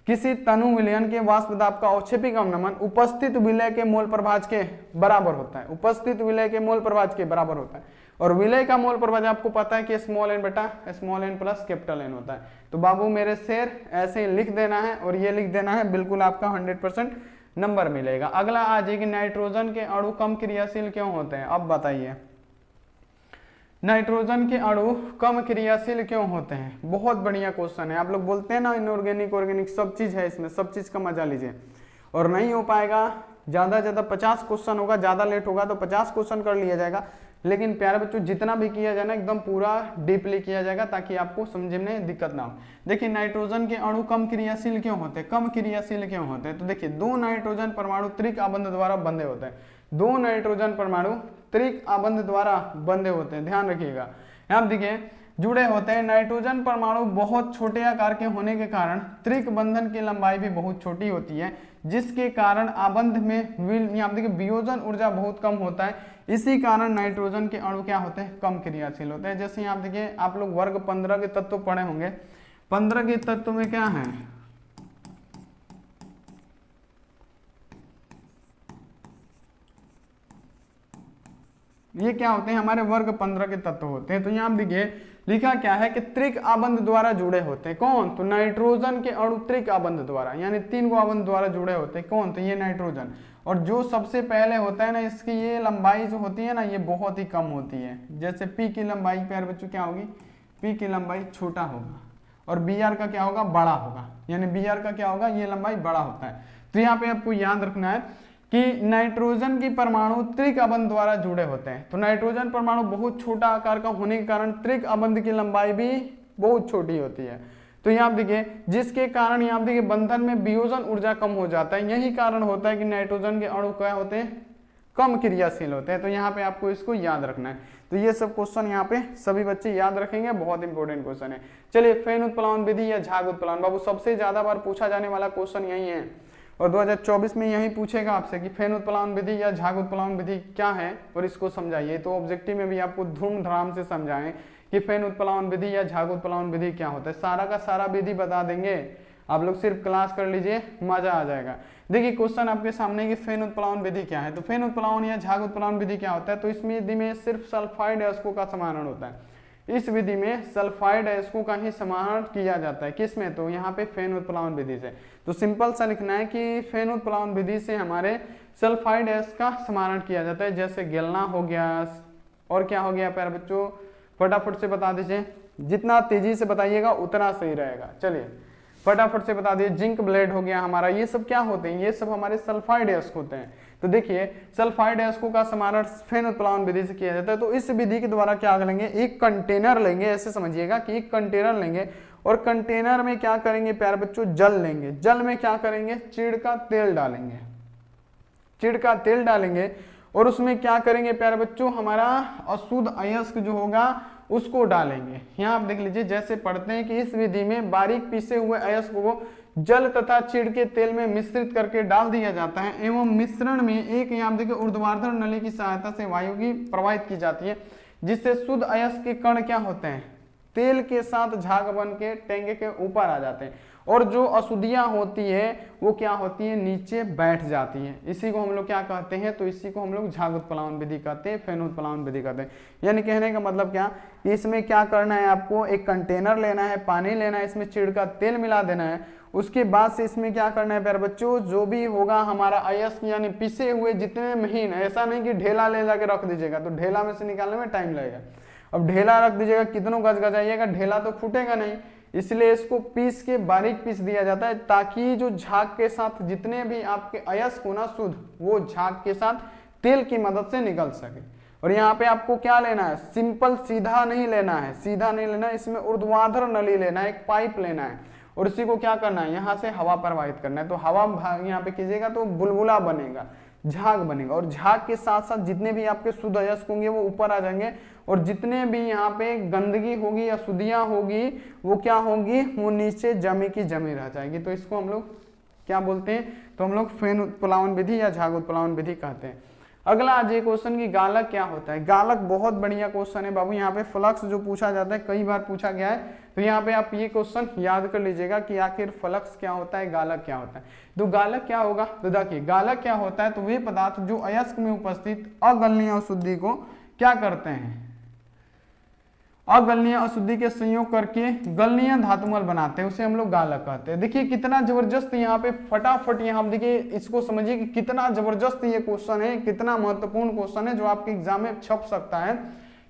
किसी तनु विलयन के वाष्प दाब का अवक्षेपिक अवनमन उपस्थित विलय के मोल प्रभाज के बराबर होता है, उपस्थित विलय के मोल प्रभाज के बराबर होता है। और विलय का मोल प्रभाज आपको पता है कि n बटा n प्लस N होता है। तो बाबू मेरे शेर ऐसे ही लिख देना है और ये लिख देना है, बिल्कुल आपका 100% नंबर मिलेगा। अगला आ जाएगी नाइट्रोजन के अणु कम क्रियाशील क्यों होते हैं। अब बताइए, नाइट्रोजन के अणु कम क्रियाशील क्यों होते हैं। बहुत बढ़िया क्वेश्चन है। आप लोग बोलते हैं ना इनऑर्गेनिक ऑर्गेनिक सब चीज है इसमें, सब चीज का मजा लीजिए। और नहीं हो पाएगा, ज्यादा से ज्यादा 50 क्वेश्चन होगा, ज्यादा लेट होगा तो 50 क्वेश्चन कर लिया जाएगा। लेकिन प्यारे बच्चों जितना भी किया जाए ना एकदम पूरा डीपली किया जाएगा ताकि आपको समझने में दिक्कत ना हो। देखिए नाइट्रोजन के अणु कम क्रियाशील क्यों होते हैं, कम क्रियाशील क्यों होते हैं। तो देखिए 2 नाइट्रोजन परमाणु त्रिक आबंध द्वारा बंधे होते हैं, 2 नाइट्रोजन परमाणु त्रिक आबंध द्वारा बंधे होते हैं, ध्यान रखिएगा। यहाँ देखिए जुड़े होते हैं। नाइट्रोजन परमाणु बहुत छोटे आकार के होने के कारण त्रिक बंधन की लंबाई भी बहुत छोटी होती है, जिसके कारण आबंध में यहाँ देखिए वियोजन ऊर्जा बहुत कम होता है। इसी कारण नाइट्रोजन के अणु क्या होते हैं, कम क्रियाशील होते हैं। जैसे यहाँ देखिए आप लोग वर्ग 15 के तत्व पढ़े होंगे, 15 के तत्व में क्या है, ये क्या होते हैं, हमारे वर्ग 15 के तत्व होते हैं। तो यहाँ देखिए लिखा क्या है कि त्रिक आबंध द्वारा जुड़े होते हैं। कौन, तो नाइट्रोजन के अणु त्रिक आबंध द्वारा, यानी 3 गो आबंध द्वारा जुड़े होते हैं। कौन, तो ये नाइट्रोजन। और जो सबसे पहले होता है ना, इसकी ये लंबाई जो होती है ना, ये बहुत ही कम होती है। जैसे P की लंबाई प्यारे बच्चों क्या होगी, P की लंबाई छोटा होगा और Br का क्या होगा, बड़ा होगा। यानी Br का क्या होगा, ये लंबाई बड़ा होता है। तो यहाँ पे आपको याद रखना है कि नाइट्रोजन की परमाणु त्रिक आबंध द्वारा जुड़े होते हैं। तो नाइट्रोजन परमाणु बहुत छोटा आकार का होने के कारण त्रिक आबंध की लंबाई भी बहुत छोटी होती है। तो यहाँ देखिए जिसके कारण यहाँ देखिए बंधन में वियोजन ऊर्जा कम हो जाता है। यही कारण होता है कि नाइट्रोजन के अणु क्या होते हैं, कम क्रियाशील होते हैं। तो यहाँ पे आपको इसको याद रखना है। तो ये सब क्वेश्चन यहाँ पे सभी बच्चे याद रखेंगे, बहुत इंपॉर्टेंट क्वेश्चन है। चलिए फेन उत्प्लावन विधि या झाग उत्प्लावन, बाबू सबसे ज्यादा बार पूछा जाने वाला क्वेश्चन यही है और 2024 में यही पूछेगा आपसे कि फेन उत्प्लावन विधि या झाग उत्प्लावन विधि क्या है और इसको समझाइए। तो ऑब्जेक्टिव में भी आपको धूमधाम से समझाएं कि फेन उत्प्लावन विधि या झाग उत्प्लावन विधि क्या होता है। सारा का सारा विधि बता देंगे, आप लोग सिर्फ क्लास कर लीजिए, मजा आ जाएगा। देखिए क्वेश्चन आपके सामने कि फेन उत्प्लावन विधि क्या है। तो फेन उत्प्लावन या झाग उत्प्लावन विधि क्या होता है, तो इस विधि में सिर्फ सल्फाइड अयस्कों का समाहरण होता है। इस विधि में सल्फाइड अयस्कों का ही समाहरण किया जाता है। किसमें, तो यहाँ पे फेन उत्प्लावन विधि से। तो सिंपल सा लिखना है कि फेन उत्प्लावन विधि से हमारे सल्फाइड अयस्क का समाहरण किया जाता है। जैसे गेलना हो गया और क्या हो गया प्यारे बच्चों, फटाफट से बता दीजिए, जितना तेजी से बताइएगा उतना सही रहेगा। चलिए फटाफट से बता दीजिए, जिंक ब्लेड हो गया हमारा, ये सब क्या होते हैं, ये सब हमारे सल्फाइड अयस्क होते हैं। तो देखिए सल्फाइड अयस्कों का समाहरण फेन उत्प्लावन विधि से किया जाता है। तो इस विधि के द्वारा क्या करेंगे, एक कंटेनर लेंगे, ऐसे समझिएगा कि एक कंटेनर लेंगे और कंटेनर में क्या करेंगे प्यारे बच्चों, जल लेंगे। जल में क्या करेंगे, चिड़ का तेल डालेंगे। चिड़ का तेल डालेंगे और उसमें क्या करेंगे प्यारे बच्चों, हमारा अशुद्ध अयस्क जो होगा उसको डालेंगे। यहाँ आप देख लीजिए, जैसे पढ़ते हैं कि इस विधि में बारीक पीसे हुए अयस्क को जल तथा चिड़ के तेल में मिश्रित करके डाल दिया जाता है एवं मिश्रण में एक, यहाँ देखिए, ऊर्ध्वाधर नली की सहायता से वायु की प्रवाहित की जाती है, जिससे शुद्ध अयस्क के कण क्या होते हैं, तेल के साथ झाग बन के टैंक के ऊपर आ जाते हैं और जो अशुद्धियां होती है वो क्या होती है, नीचे बैठ जाती है। इसी को हम लोग क्या कहते हैं, तो इसी को हम लोग झाग उत्प्लावन विधि कहते हैं, फेन उत्प्लावन विधि कहते हैं। यानी कहने का मतलब क्या, इसमें क्या करना है, आपको एक कंटेनर लेना है, पानी लेना है, इसमें चिड़ का तेल मिला देना है। उसके बाद से इसमें क्या करना है प्यारे बच्चों, जो भी होगा हमारा अयस्क यानी पिसे हुए जितने महीन, ऐसा नहीं कि ढेला ले जाके रख दीजिएगा तो ढेला में से निकालने में टाइम लगेगा। अब ढेला रख दीजिएगा, कितनों गज गजाइएगा, ढेला तो फूटेगा नहीं, इसलिए इसको पीस के बारीक पीस दिया जाता है ताकि जो झाग के साथ जितने भी आपके अयस्क होना शुद्ध, वो झाग के साथ तेल की मदद से निकल सके। और यहाँ पे आपको क्या लेना है, सिंपल सीधा नहीं लेना है, सीधा नहीं लेना है, इसमें ऊर्ध्वाधर नली लेना है, एक पाइप लेना है और इसी को क्या करना है, यहाँ से हवा प्रवाहित करना है। तो हवा यहाँ पे कीजिएगा तो बुलबुला बनेगा, झाग बनेगा और झाग के साथ साथ जितने भी आपके शुद्ध अयस्क होंगे वो ऊपर आ जाएंगे और जितने भी यहाँ पे गंदगी होगी या अशुद्धियां होगी वो क्या होंगी, वो नीचे जमी की जमी रह जाएगी। तो इसको हम लोग क्या बोलते हैं, तो हम लोग फेन उत्प्लावन विधि या झाग उत्प्लावन विधि कहते हैं। अगला आज ये क्वेश्चन की गालक क्या होता है। गालक बहुत बढ़िया क्वेश्चन है बाबू, यहाँ पे फ्लक्स जो पूछा जाता है कई बार पूछा गया है, तो यहाँ पे आप ये क्वेश्चन याद कर लीजिएगा कि आखिर फ्लक्स क्या होता है, गालक क्या होता है। तो गालक क्या होगा, तो देखिए गालक क्या होता है, तो वे पदार्थ जो अयस्क में उपस्थित अगलनीय अशुद्धि को क्या करते हैं, अगलनीय अशुद्धि के संयोग करके गलनीय धातुमल बनाते हैं, उसे हम लोग गालक कहते हैं। देखिए कितना जबरदस्त यहाँ पे, फटाफट यहाँ देखिए इसको समझिए कि कितना जबरदस्त ये क्वेश्चन है, कितना महत्वपूर्ण क्वेश्चन है जो आपके एग्जाम में छप सकता है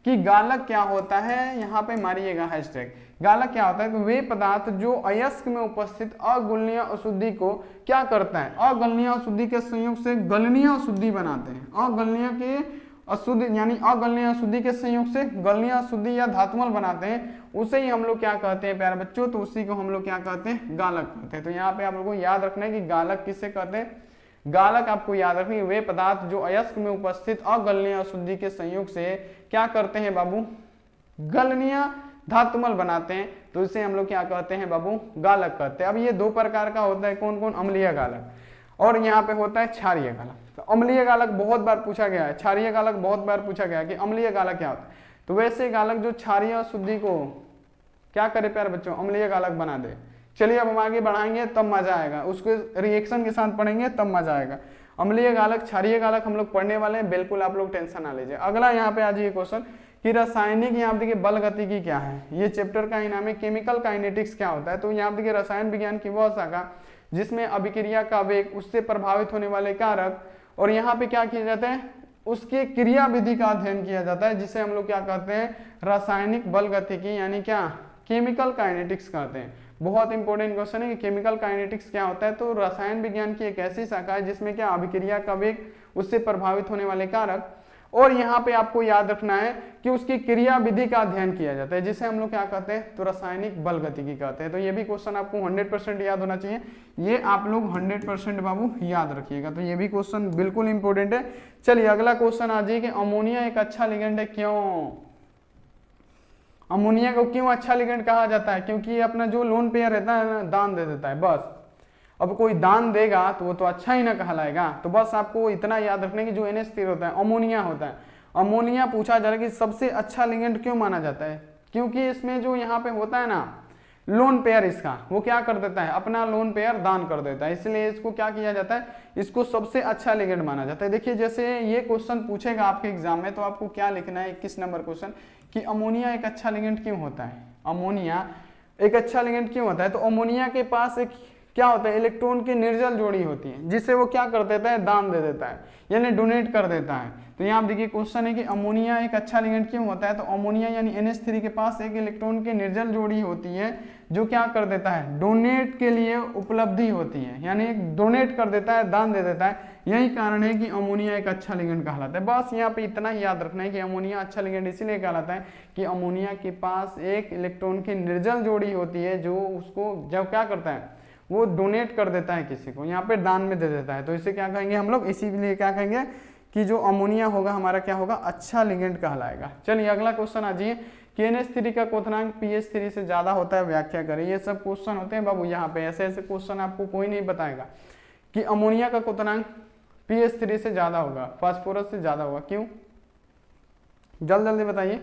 कि गालक क्या होता है। यहाँ पे मारिएगा हैशटैग, गालक क्या होता है, तो वे पदार्थ जो अयस्क में उपस्थित अगुलनीय अशुद्धि को क्या करता है, अगलनीय अशुद्धि के संयोग से गलनीय अशुद्धि बनाते हैं। अगलनीय के अशुद्धि यानी अगलनीय अशुद्धि के संयोग से गलनीय अशुद्धि या धातुमल बनाते हैं, उसे ही हम लोग क्या कहते हैं प्यारे बच्चों, तो उसी को हम लोग क्या कहते हैं, गालक कहते हैं। तो यहाँ पे आप लोगों को याद रखना है कि गालक किसे कहते हैं, गालक आपको याद रखनी है वे पदार्थ जो अयस्क में उपस्थित अगलनीय अशुद्धि के संयोग से क्या करते हैं बाबू, गलनीय धातुमल बनाते हैं, तो इसे हम लोग क्या कहते हैं बाबू, गालक कहते हैं। अब ये दो प्रकार का होता है, कौन कौन, अम्लीय गालक और यहाँ पे होता है क्षारीय गालक। तो अम्लीय गालक बहुत बार पूछा गया है, क्षारीय गालक बहुत बार पूछा गया है कि अम्लीय गालक क्या होता है। तो वैसे गालक जो क्षारीय अशुद्धि को क्या करे प्यारे बच्चों, अम्लीय गालक बना दे। चलिए अब हम आगे बढ़ाएंगे तब मजा आएगा, उसको रिएक्शन के साथ पढ़ेंगे तब मजा आएगा। अम्लीय गालक क्षारीय गालक हम लोग पढ़ने वाले हैं, बिल्कुल आप लोग टेंशन ना लीजिए। अगला यहाँ पे आज ये क्वेश्चन कि रासायनिक, यहाँ देखिए बल गतिकी क्या है, ये चैप्टर का ही नाम है, केमिकल काइनेटिक्स क्या होता है। तो यहाँ देखिए रसायन विज्ञान की वह शाखा जिसमें अभिक्रिया का वेग, उससे प्रभावित होने वाले कारक और यहाँ पे क्या किया जाता है, उसके क्रिया विधि का अध्ययन किया जाता है, जिसे हम लोग क्या कहते हैं, रासायनिक बल गतिकी यानी क्या, केमिकल काइनेटिक्स कहते हैं। बहुत इंपॉर्टेंट क्वेश्चन है कि केमिकल काइनेटिक्स क्या होता है। तो रसायन विज्ञान की एक ऐसी शाखा है जिसमें क्या, अभिक्रिया का वेग, उससे प्रभावित होने वाले कारक और यहाँ पे आपको याद रखना है कि उसकी क्रिया विधि का अध्ययन किया जाता है, जिसे हम लोग क्या कहते हैं, तो रासायनिक बल गतिकी कहते हैं। तो ये भी क्वेश्चन आपको 100% याद होना चाहिए, ये आप लोग 100% बाबू याद रखिएगा। तो ये भी क्वेश्चन बिल्कुल इंपॉर्टेंट है। चलिए अगला क्वेश्चन आ जाइए कि अमोनिया एक अच्छा लिगेंड है, क्यों, अमोनिया को क्यों अच्छा लिगेंड कहा जाता है, क्योंकि ये अपना जो लोन पेयर रहता है ना, दान दे देता है बस। अब कोई दान देगा तो वो तो अच्छा ही ना कहलाएगा। तो बस आपको इतना याद रखने की जो NH स्थिर होता है, अमोनिया होता है। अमोनिया पूछा जा रहा है कि सबसे अच्छा लिगेंड क्यों माना जाता है, क्योंकि इसमें जो यहाँ पे होता है ना लोन पेयर, इसका वो क्या कर देता है, अपना लोन पेयर दान कर देता है, इसलिए इसको क्या किया जाता है, इसको सबसे अच्छा लिगेंड माना जाता है। देखिए जैसे ये क्वेश्चन पूछेगा आपके एग्जाम में, तो आपको क्या लिखना है, 21 नंबर क्वेश्चन कि अमोनिया एक अच्छा लिगेंड क्यों होता है, अमोनिया एक अच्छा लिगेंड क्यों होता है। तो अमोनिया के पास एक क्या होता है, इलेक्ट्रॉन की निर्जल जोड़ी होती है, जिसे वो क्या कर देता है, दान दे देता है, यानी डोनेट कर देता है। तो यहाँ देखिए क्वेश्चन है कि अमोनिया एक अच्छा लिगेंड क्यों होता है। तो अमोनिया यानी NH3 के पास एक इलेक्ट्रॉन की निर्जल जोड़ी होती है, जो क्या कर देता है, डोनेट के लिए उपलब्धि होती है, यानी डोनेट कर देता है, दान दे देता है। यही कारण है कि अमोनिया एक अच्छा लिगेंड कहलाता है। बस यहाँ पे इतना ही याद रखना है कि अमोनिया अच्छा लिगेंड इसीलिए कहलाता है कि अमोनिया के पास एक इलेक्ट्रॉन की निर्जल जोड़ी होती है जो उसको जब क्या करता है, वो डोनेट कर देता है किसी को, यहाँ पे दान में दे देता है। तो इसे क्या कहेंगे हम लोग, इसीलिए क्या कहेंगे कि जो अमोनिया होगा हमारा क्या होगा, अच्छा लिगेंड कहलाएगा। चलिए अगला क्वेश्चन आ जाइए कि NH3 का क्वथनांक pH3 से ज्यादा होता है, व्याख्या करें। ये सब क्वेश्चन होते हैं बाबू, यहाँ पे ऐसे ऐसे क्वेश्चन आपको कोई नहीं बताएगा कि अमोनिया का क्वथनांक pH3 से ज्यादा होगा, फास्फोरस से ज्यादा होगा। क्यों, जल्द जल्दी बताइए।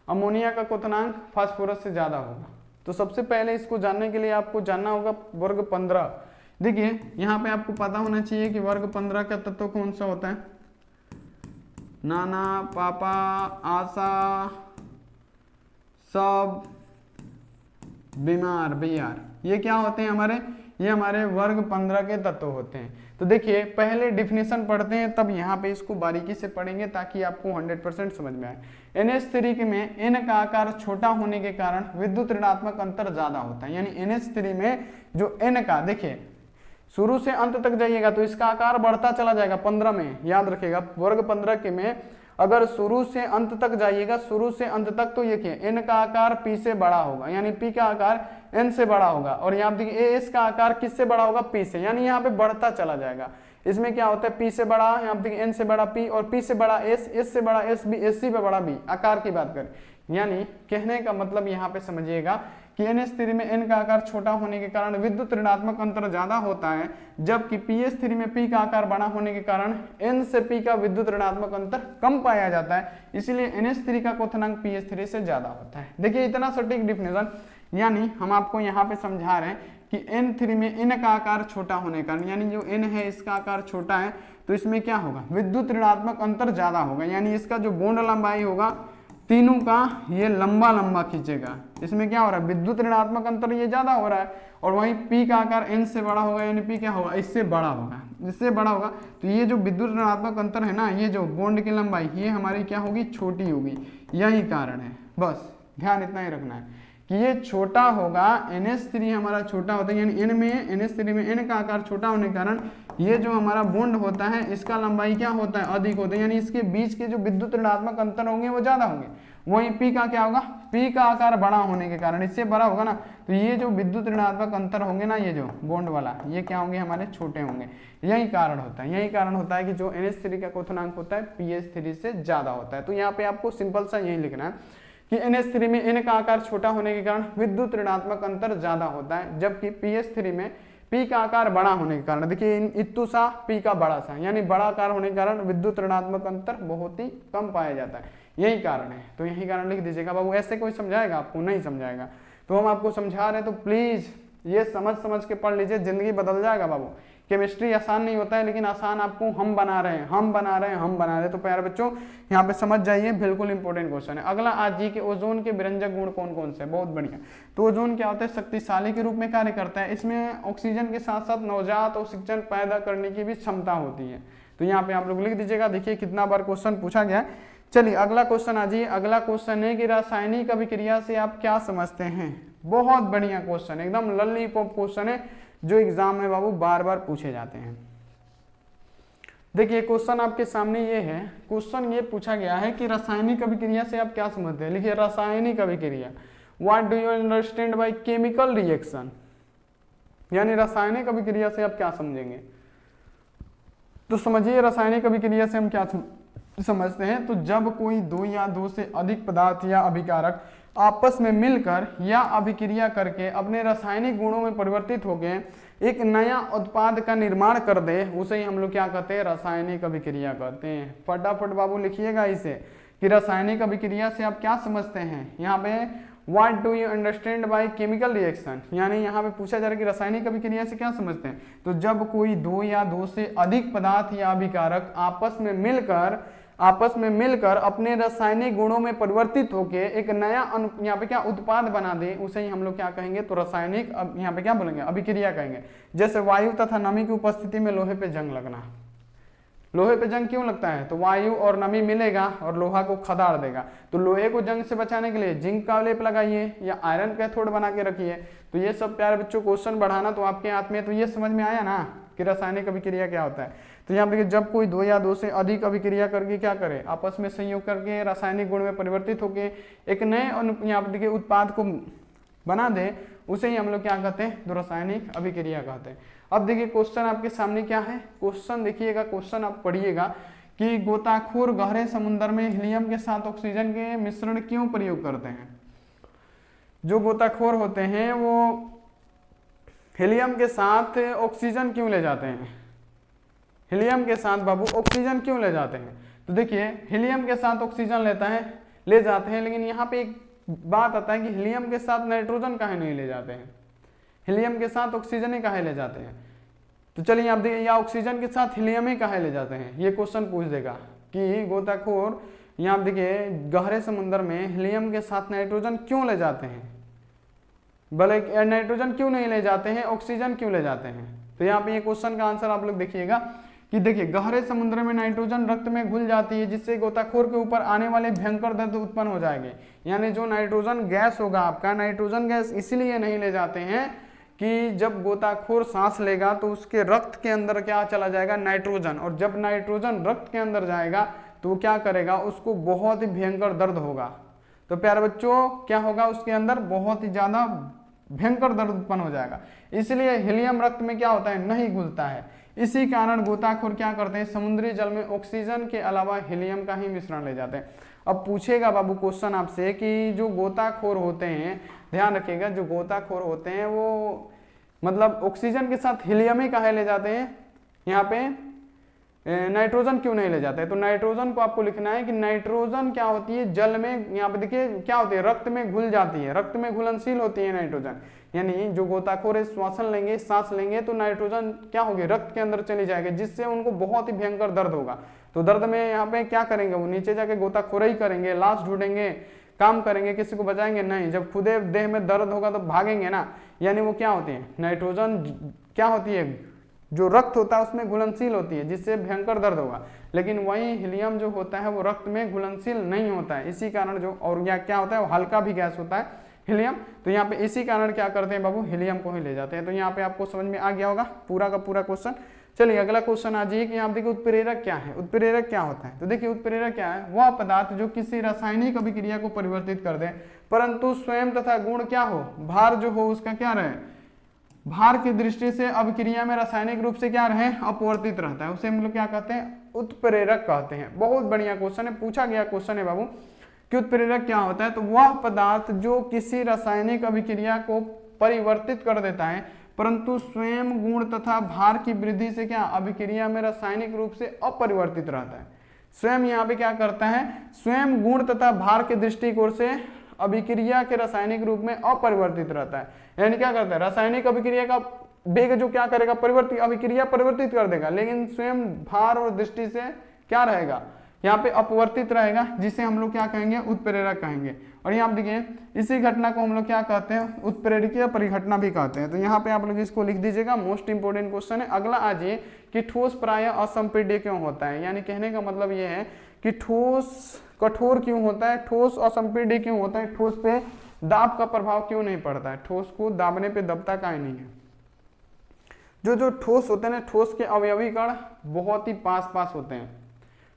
अमोनिया का क्वथनांक फास्फोरस से ज्यादा होगा। तो सबसे पहले इसको जानने के लिए आपको जानना होगा वर्ग 15। देखिए यहाँ पे आपको पता होना चाहिए कि वर्ग 15 का तत्व कौन सा होता है, नाना, पापा, आशा, सब, बीमार, बिहार, ये क्या होते हैं हमारे, ये हमारे वर्ग 15 के तत्व होते हैं। तो देखिए पहले डिफिनेशन पढ़ते हैं, तब यहाँ पे इसको बारीकी से पढ़ेंगे ताकि आपको 100% समझ में आए। NH3 में N का आकार छोटा होने के कारण विद्युत ऋणात्मक अंतर ज्यादा होता है, यानी NH3 में जो N का, देखिए शुरू से अंत तक जाइएगा तो इसका आकार बढ़ता चला जाएगा 15 में, याद रखिएगा वर्ग 15 के में अगर शुरू से अंत तक जाइएगा, शुरू से अंत तक, तो देखिए N का आकार P से बड़ा होगा, यानी P का आकार N से बड़ा होगा, और यहाँ देखिए S का आकार किससे बड़ा होगा, P से, यानी यहाँ पे बढ़ता चला जाएगा। इसमें क्या होता है, P से बड़ा, यहाँ पे देखिए N से बड़ा P, और P से बड़ा S, S से बड़ा S, B, SC पे बड़ा B, आकार की बात करें। यानी कहने का मतलब यहाँ पे समझिएगा कि NH3 में N का आकार छोटा होने के कारण विद्युत ऋणात्मक अंतर ज्यादा होता है, जबकि pH3 में P का आकार बड़ा होने के कारण N से P का विद्युत ऋणात्मक अंतर कम पाया जाता है, इसीलिए NH3 का क्वथनांक pH3 से ज्यादा होता है। देखिए इतना सटीक डिफिनेशन, यानी हम आपको यहाँ पे समझा रहे हैं कि N3 में N का आकार छोटा होने के कारण, यानी जो N है इसका आकार छोटा है, तो इसमें क्या होगा, विद्युत ऋणात्मक अंतर ज्यादा होगा, यानी इसका जो बॉन्ड लंबाई होगा तीनों का ये लंबा लंबा खींचेगा। इसमें क्या हो रहा है, विद्युत ऋणात्मक अंतर ये ज्यादा हो रहा है, और वहीं P का आकार N से बड़ा होगा, यानी P क्या होगा, इससे बड़ा होगा, इससे बड़ा होगा। तो ये जो विद्युत ऋणात्मक अंतर है ना, ये जो बॉन्ड की लंबाई ये हमारी क्या होगी, छोटी होगी। यही कारण है, बस ध्यान इतना ही रखना है कि ये छोटा होगा, NH3 हमारा छोटा होता है, यानी N में NH3 में N का आकार छोटा होने के कारण ये जो हमारा बॉन्ड होता है इसका लंबाई क्या होता है, अधिक होता है, यानी इसके बीच के जो विद्युत ऋणात्मक अंतर होंगे वो ज्यादा होंगे। वहीं P का क्या होगा, P का आकार बड़ा होने के कारण, इससे बड़ा होगा ना, तो ये जो विद्युत ऋणात्मक अंतर होंगे ना, ये जो बॉन्ड वाला, ये क्या होंगे, हमारे छोटे होंगे। यही कारण होता है, यही कारण होता है कि जो NH3 का क्वथनांक होता है pH3 से ज्यादा होता है। तो यहाँ पे आपको सिंपल सा यही लिखना है कि NH3 में N का आकार छोटा होने के कारण विद्युत ऋणात्मक अंतर ज्यादा होता है, जबकि pH3 में P का आकार बड़ा होने के कारण, देखिए इत्तु सा P का बड़ा सा, यानी बड़ा आकार होने के कारण विद्युत ऋणात्मक अंतर बहुत ही कम पाया जाता है। यही कारण है, तो यही कारण लिख दीजिएगा बाबू। ऐसे कोई समझाएगा आपको, नहीं समझाएगा, तो हम आपको समझा रहे हैं, तो प्लीज ये समझ समझ के पढ़ लीजिए, जिंदगी बदल जाएगा बाबू। केमिस्ट्री आसान नहीं होता है, लेकिन आसान आपको हम बना रहे हैं, हम बना रहे हैं, हम बना रहे हैं। तो प्यारे बच्चों यहाँ पे समझ जाइए, बिल्कुल इंपॉर्टेंट क्वेश्चन है। अगला आज जी के ओजोन के विरंजक गुण कौन कौन से, बहुत बढ़िया। तो ओजोन क्या होता है, शक्तिशाली के रूप में कार्य करता है, इसमें ऑक्सीजन के साथ साथ नवजात ऑक्सीजन पैदा करने की भी क्षमता होती है। तो यहाँ पे आप लोग लिख दीजिएगा, देखिए कितना बार क्वेश्चन पूछा गया। चलिए अगला क्वेश्चन आ जाइए। अगला क्वेश्चन है कि रासायनिक अभिक्रिया से आप क्या समझते हैं। बहुत बढ़िया क्वेश्चन, एकदम लॉलीपॉप क्वेश्चन है, जो एग्जाम में बाबू बार बार पूछे जाते हैं। देखिए क्वेश्चन आपके सामने ये है, क्वेश्चन ये पूछा गया है कि रासायनिक अभिक्रिया से आप क्या समझते हैं। लिखिए रासायनिक अभिक्रिया, what do you understand by chemical reaction, यानी रासायनिक अभिक्रिया से आप क्या समझेंगे। तो समझिए रासायनिक अभिक्रिया से हम क्या समझते हैं। तो जब कोई दो या दो से अधिक पदार्थ या अभिकारक आपस में मिलकर या अभिक्रिया करके अपने रासायनिक गुणों में परिवर्तित होकर एक नया उत्पाद का निर्माण कर दे, उसे ही हम लोग क्या कहते हैं, रासायनिक अभिक्रिया कहते हैं। फटाफट बाबू लिखिएगा इसे कि रासायनिक अभिक्रिया से आप क्या समझते हैं। यहाँ पे what do you understand by chemical reaction, यानी यहाँ पे पूछा जा रहा है कि रासायनिक अभिक्रिया से क्या समझते हैं। तो जब कोई दो या दो से अधिक पदार्थ या अभिकारक आपस में मिलकर अपने रासायनिक गुणों में परिवर्तित होके एक नया यहाँ पे क्या उत्पाद बना दे, उसे ही हम लोग क्या कहेंगे, तो रासायनिक यहाँ पे क्या बोलेंगे, अभिक्रिया कहेंगे। जैसे वायु तथा नमी की उपस्थिति में लोहे पे जंग लगना, लोहे पे जंग क्यों लगता है? तो वायु और नमी मिलेगा और लोहा को खदाड़ देगा। तो लोहे को जंग से बचाने के लिए जिंक का लेप लगाइए या आयरन कैथोड बना के रखिए। तो ये सब प्यारे बच्चों क्वेश्चन बढ़ाना तो आपके हाथ में। तो ये समझ में आया ना कि रासायनिक अभिक्रिया क्या होता है। तो यहाँ देखिए, जब कोई दो या दो से अधिक अभिक्रिया करके क्या करे, आपस में संयोग करके रासायनिक गुण में परिवर्तित होकर एक नए यहाँ देखिए उत्पाद को बना दे, उसे ही हम लोग क्या कहते हैं? तो रासायनिक अभिक्रिया कहते हैं। अब देखिए क्वेश्चन आपके सामने क्या है। क्वेश्चन देखिएगा, क्वेश्चन आप पढ़िएगा कि गोताखोर गहरे समुद्र में हीलियम के साथ ऑक्सीजन के मिश्रण क्यों प्रयोग करते हैं? जो गोताखोर होते हैं वो हीलियम के साथ ऑक्सीजन क्यों ले जाते हैं? हीलियम के साथ बाबू ऑक्सीजन क्यों ले जाते हैं? तो देखिए, हीलियम के साथ ऑक्सीजन ले जाते हैं, लेकिन यहाँ पे एक बात आता है कि हीलियम के साथ नाइट्रोजन काहे नहीं ले जाते हैं? हीलियम के साथ ऑक्सीजन ही काहे ले जाते हैं? तो चलिए आप देखिए, या ऑक्सीजन के साथ हीलियम ही काहे ले जाते हैं? ये क्वेश्चन पूछ देगा कि गोताखोर यहाँ देखिए गहरे समुद्र में हीलियम के साथ नाइट्रोजन क्यों ले जाते हैं, भले नाइट्रोजन क्यों नहीं ले जाते हैं, ऑक्सीजन क्यों ले जाते हैं? तो यहाँ पे ये क्वेश्चन का आंसर आप लोग देखिएगा कि देखिए, गहरे समुद्र में नाइट्रोजन रक्त में घुल जाती है, जिससे गोताखोर के ऊपर आने वाले भयंकर दर्द उत्पन्न हो जाएंगे। यानी जो नाइट्रोजन गैस होगा आपका, नाइट्रोजन गैस इसलिए नहीं ले जाते हैं कि जब गोताखोर सांस लेगा तो उसके रक्त के अंदर क्या चला जाएगा? नाइट्रोजन। और जब नाइट्रोजन रक्त के अंदर जाएगा तो वो क्या करेगा? उसको बहुत ही भयंकर दर्द होगा। तो प्यारे बच्चों, क्या होगा? उसके अंदर बहुत ही ज्यादा भयंकर दर्द उत्पन्न हो जाएगा। इसलिए हीलियम रक्त में क्या होता है? नहीं घुलता है। इसी कारण गोताखोर क्या करते हैं? समुद्री जल में ऑक्सीजन के अलावा हीलियम का ही मिश्रण ले जाते हैं। अब पूछेगा बाबू क्वेश्चन आपसे कि जो गोताखोर होते हैं, ध्यान रखिएगा, जो गोताखोर होते हैं वो मतलब ऑक्सीजन के साथ हीलियम ही काहे ले जाते हैं? यहाँ पे नाइट्रोजन क्यों नहीं ले जाते? तो नाइट्रोजन को आपको लिखना है कि नाइट्रोजन क्या होती है? जल में, यहाँ पे देखिए क्या होती है? रक्त में घुल जाती है, रक्त में घुलनशील होती है नाइट्रोजन। यानी जो गोताखोर श्वासन लेंगे, सांस लेंगे तो नाइट्रोजन क्या होगी? रक्त के अंदर चली जाएगी, जिससे उनको बहुत ही भयंकर दर्द होगा। तो दर्द में यहाँ पे क्या करेंगे? वो नीचे जाके गोताखोरी करेंगे, लाश ढूंढेंगे, काम करेंगे, किसी को बचाएंगे नहीं। जब खुदे देह में दर्द होगा तो भागेंगे ना। यानी वो क्या होती है? नाइट्रोजन क्या होती है? जो रक्त होता है उसमें घुलनशील होती है, जिससे भयंकर दर्द होगा। लेकिन वही हीलियम जो होता है वो रक्त में घुलनशील नहीं होता है। इसी कारण जो, और या क्या होता है, वो हल्का भी गैस होता है हीलियम। तो यहाँ पे इसी कारण क्या करते हैं बाबू? हीलियम को ही ले जाते हैं। तो यहाँ पे आपको समझ में आ गया होगा पूरा का पूरा क्वेश्चन। चलिए अगला क्वेश्चन आ जाइए कि यहाँ देखिए उत्प्रेरक क्या है? उत्प्रेरक क्या होता है? तो देखिए उत्प्रेरक क्या है? वह पदार्थ जो किसी रासायनिक अभिक्रिया को परिवर्तित कर दे, परंतु स्वयं तथा गुण क्या हो? भार जो हो उसका क्या रहे? भार की दृष्टि से अभिक्रिया में रासायनिक रूप से क्या रहे? अपवर्तित रहता है। उसे हम लोग क्या कहते हैं? उत्प्रेरक कहते हैं। बहुत बढ़िया क्वेश्चन है, पूछा गया क्वेश्चन है बाबू कि उत्प्रेरक क्या होता है। तो वह पदार्थ जो किसी रासायनिक अभिक्रिया को परिवर्तित कर देता है, परंतु स्वयं गुण तथा भार की वृद्धि से क्या अभिक्रिया में रासायनिक रूप से अपरिवर्तित रहता है। स्वयं यहाँ पे क्या करता है? स्वयं गुण तथा भार के दृष्टिकोण से अभिक्रिया के रासायनिक रूप में अपरिवर्तित रहता है। यानी क्या करता है? रासायनिक अभिक्रिया का वेग जो क्या करेगा? परिवर्तित, अभिक्रिया परिवर्तित कर देगा, लेकिन स्वयं भार और दृष्टि से क्या रहेगा? यहाँ पे अपवर्तित रहेगा, जिसे हम लोग क्या कहेंगे? उत्प्रेरक कहेंगे। और यहाँ देखिए इसी घटना को हम लोग क्या कहते हैं? उत्प्रेरकीय परिघटना भी कहते हैं। तो यहाँ पे आप लोग इसको लिख दीजिएगा, मोस्ट इंपोर्टेंट क्वेश्चन है। अगला आ जाइए कि ठोस प्राय असंपीड्य क्यों होता है? यानी कहने का मतलब ये है कि ठोस कठोर क्यों होता है? ठोस असंपीड्य क्यों होता है? ठोस पे दाब का प्रभाव क्यों नहीं पड़ता है? ठोस को दाबने पे दबता काहे नहीं है? जो ठोस होते हैं ना, ठोस के अवयवी कण बहुत ही पास होते हैं।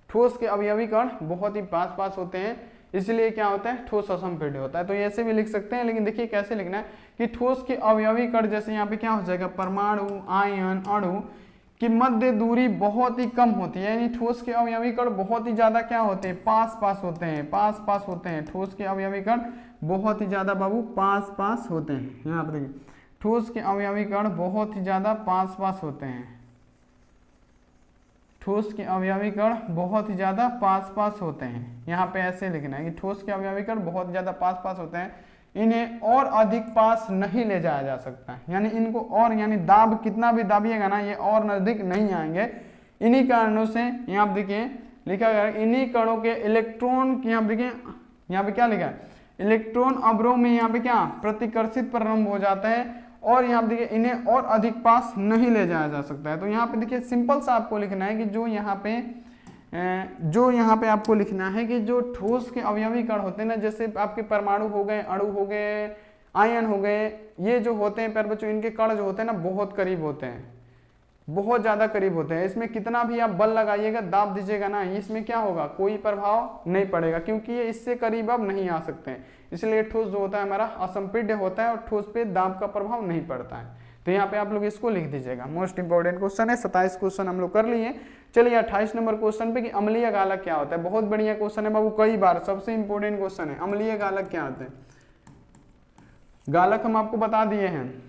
ठोस के अवयवी कण बहुत ही पास होते हैं, इसलिए क्या होता है? ठोस असंपीड्य होता है। तो ऐसे भी लिख सकते हैं, लेकिन देखिए कैसे लिखना है कि ठोस के अवयवी कण, जैसे यहाँ पे क्या हो जाएगा? परमाणु, आयन, अणु की मध्य दूरी बहुत ही कम होती है। यानी ठोस के अवयवी कण बहुत ही ज्यादा क्या होते हैं? पास होते हैं, पास होते हैं। ठोस के अवयवी कण बहुत ही ज्यादा बाबू पास होते हैं। यहाँ पर देखिए ठोस के अवयवी कण बहुत ही ज्यादा पास होते हैं। ठोस के अवयवी कण बहुत ही ज्यादा पास होते हैं। यहाँ पे ऐसे लिखना है कि ठोस के अवयवी कण बहुत ज्यादा पास होते हैं, इन्हें और अधिक पास नहीं ले जाया जा सकता। यानी इनको और, यानी दाब कितना भी दाबिएगा ना, ये और नजदीक नहीं आएंगे। इन्हीं कारणों से यहाँ देखिए लिखा गया, इन्हीं कणों के इलेक्ट्रॉन, यहाँ देखिए यहाँ पे क्या लिखा है? इलेक्ट्रॉन अवरोह में यहाँ पे क्या प्रतिकर्षित प्रारंभ हो जाता है और यहाँ पे देखिए इन्हें और अधिक पास नहीं ले जाया जा सकता है। तो यहाँ पे देखिए सिंपल सा आपको लिखना है कि जो यहाँ पे आपको लिखना है कि जो ठोस के अवयवी कण होते हैं ना, जैसे आपके परमाणु हो गए, अणु हो गए, आयन हो गए, ये जो होते हैं प्यारे बच्चों, इनके कण जो होते हैं ना बहुत करीब होते हैं, बहुत ज्यादा करीब होते हैं। इसमें कितना भी आप बल लगाइएगा, दाब दीजिएगा ना, इसमें क्या होगा, कोई प्रभाव नहीं पड़ेगा, क्योंकि ये इससे करीब अब नहीं आ सकते हैं। इसलिए ठोस जो होता है हमारा असंपीड्य होता है और ठोस पे दाब का प्रभाव नहीं पड़ता है। तो यहाँ पे आप लोग इसको लिख दीजिएगा। मोस्ट इंपॉर्टेंट क्वेश्चन है। 27 क्वेश्चन हम लोग कर लिए। चलिए 28 नंबर क्वेश्चन पे कि अम्लीय गालक क्या होता है। बहुत बढ़िया क्वेश्चन है बाबू, कई बार सबसे इंपॉर्टेंट क्वेश्चन है। अम्लीय गालक क्या होते हैं? गालक हम आपको बता दिए हैं।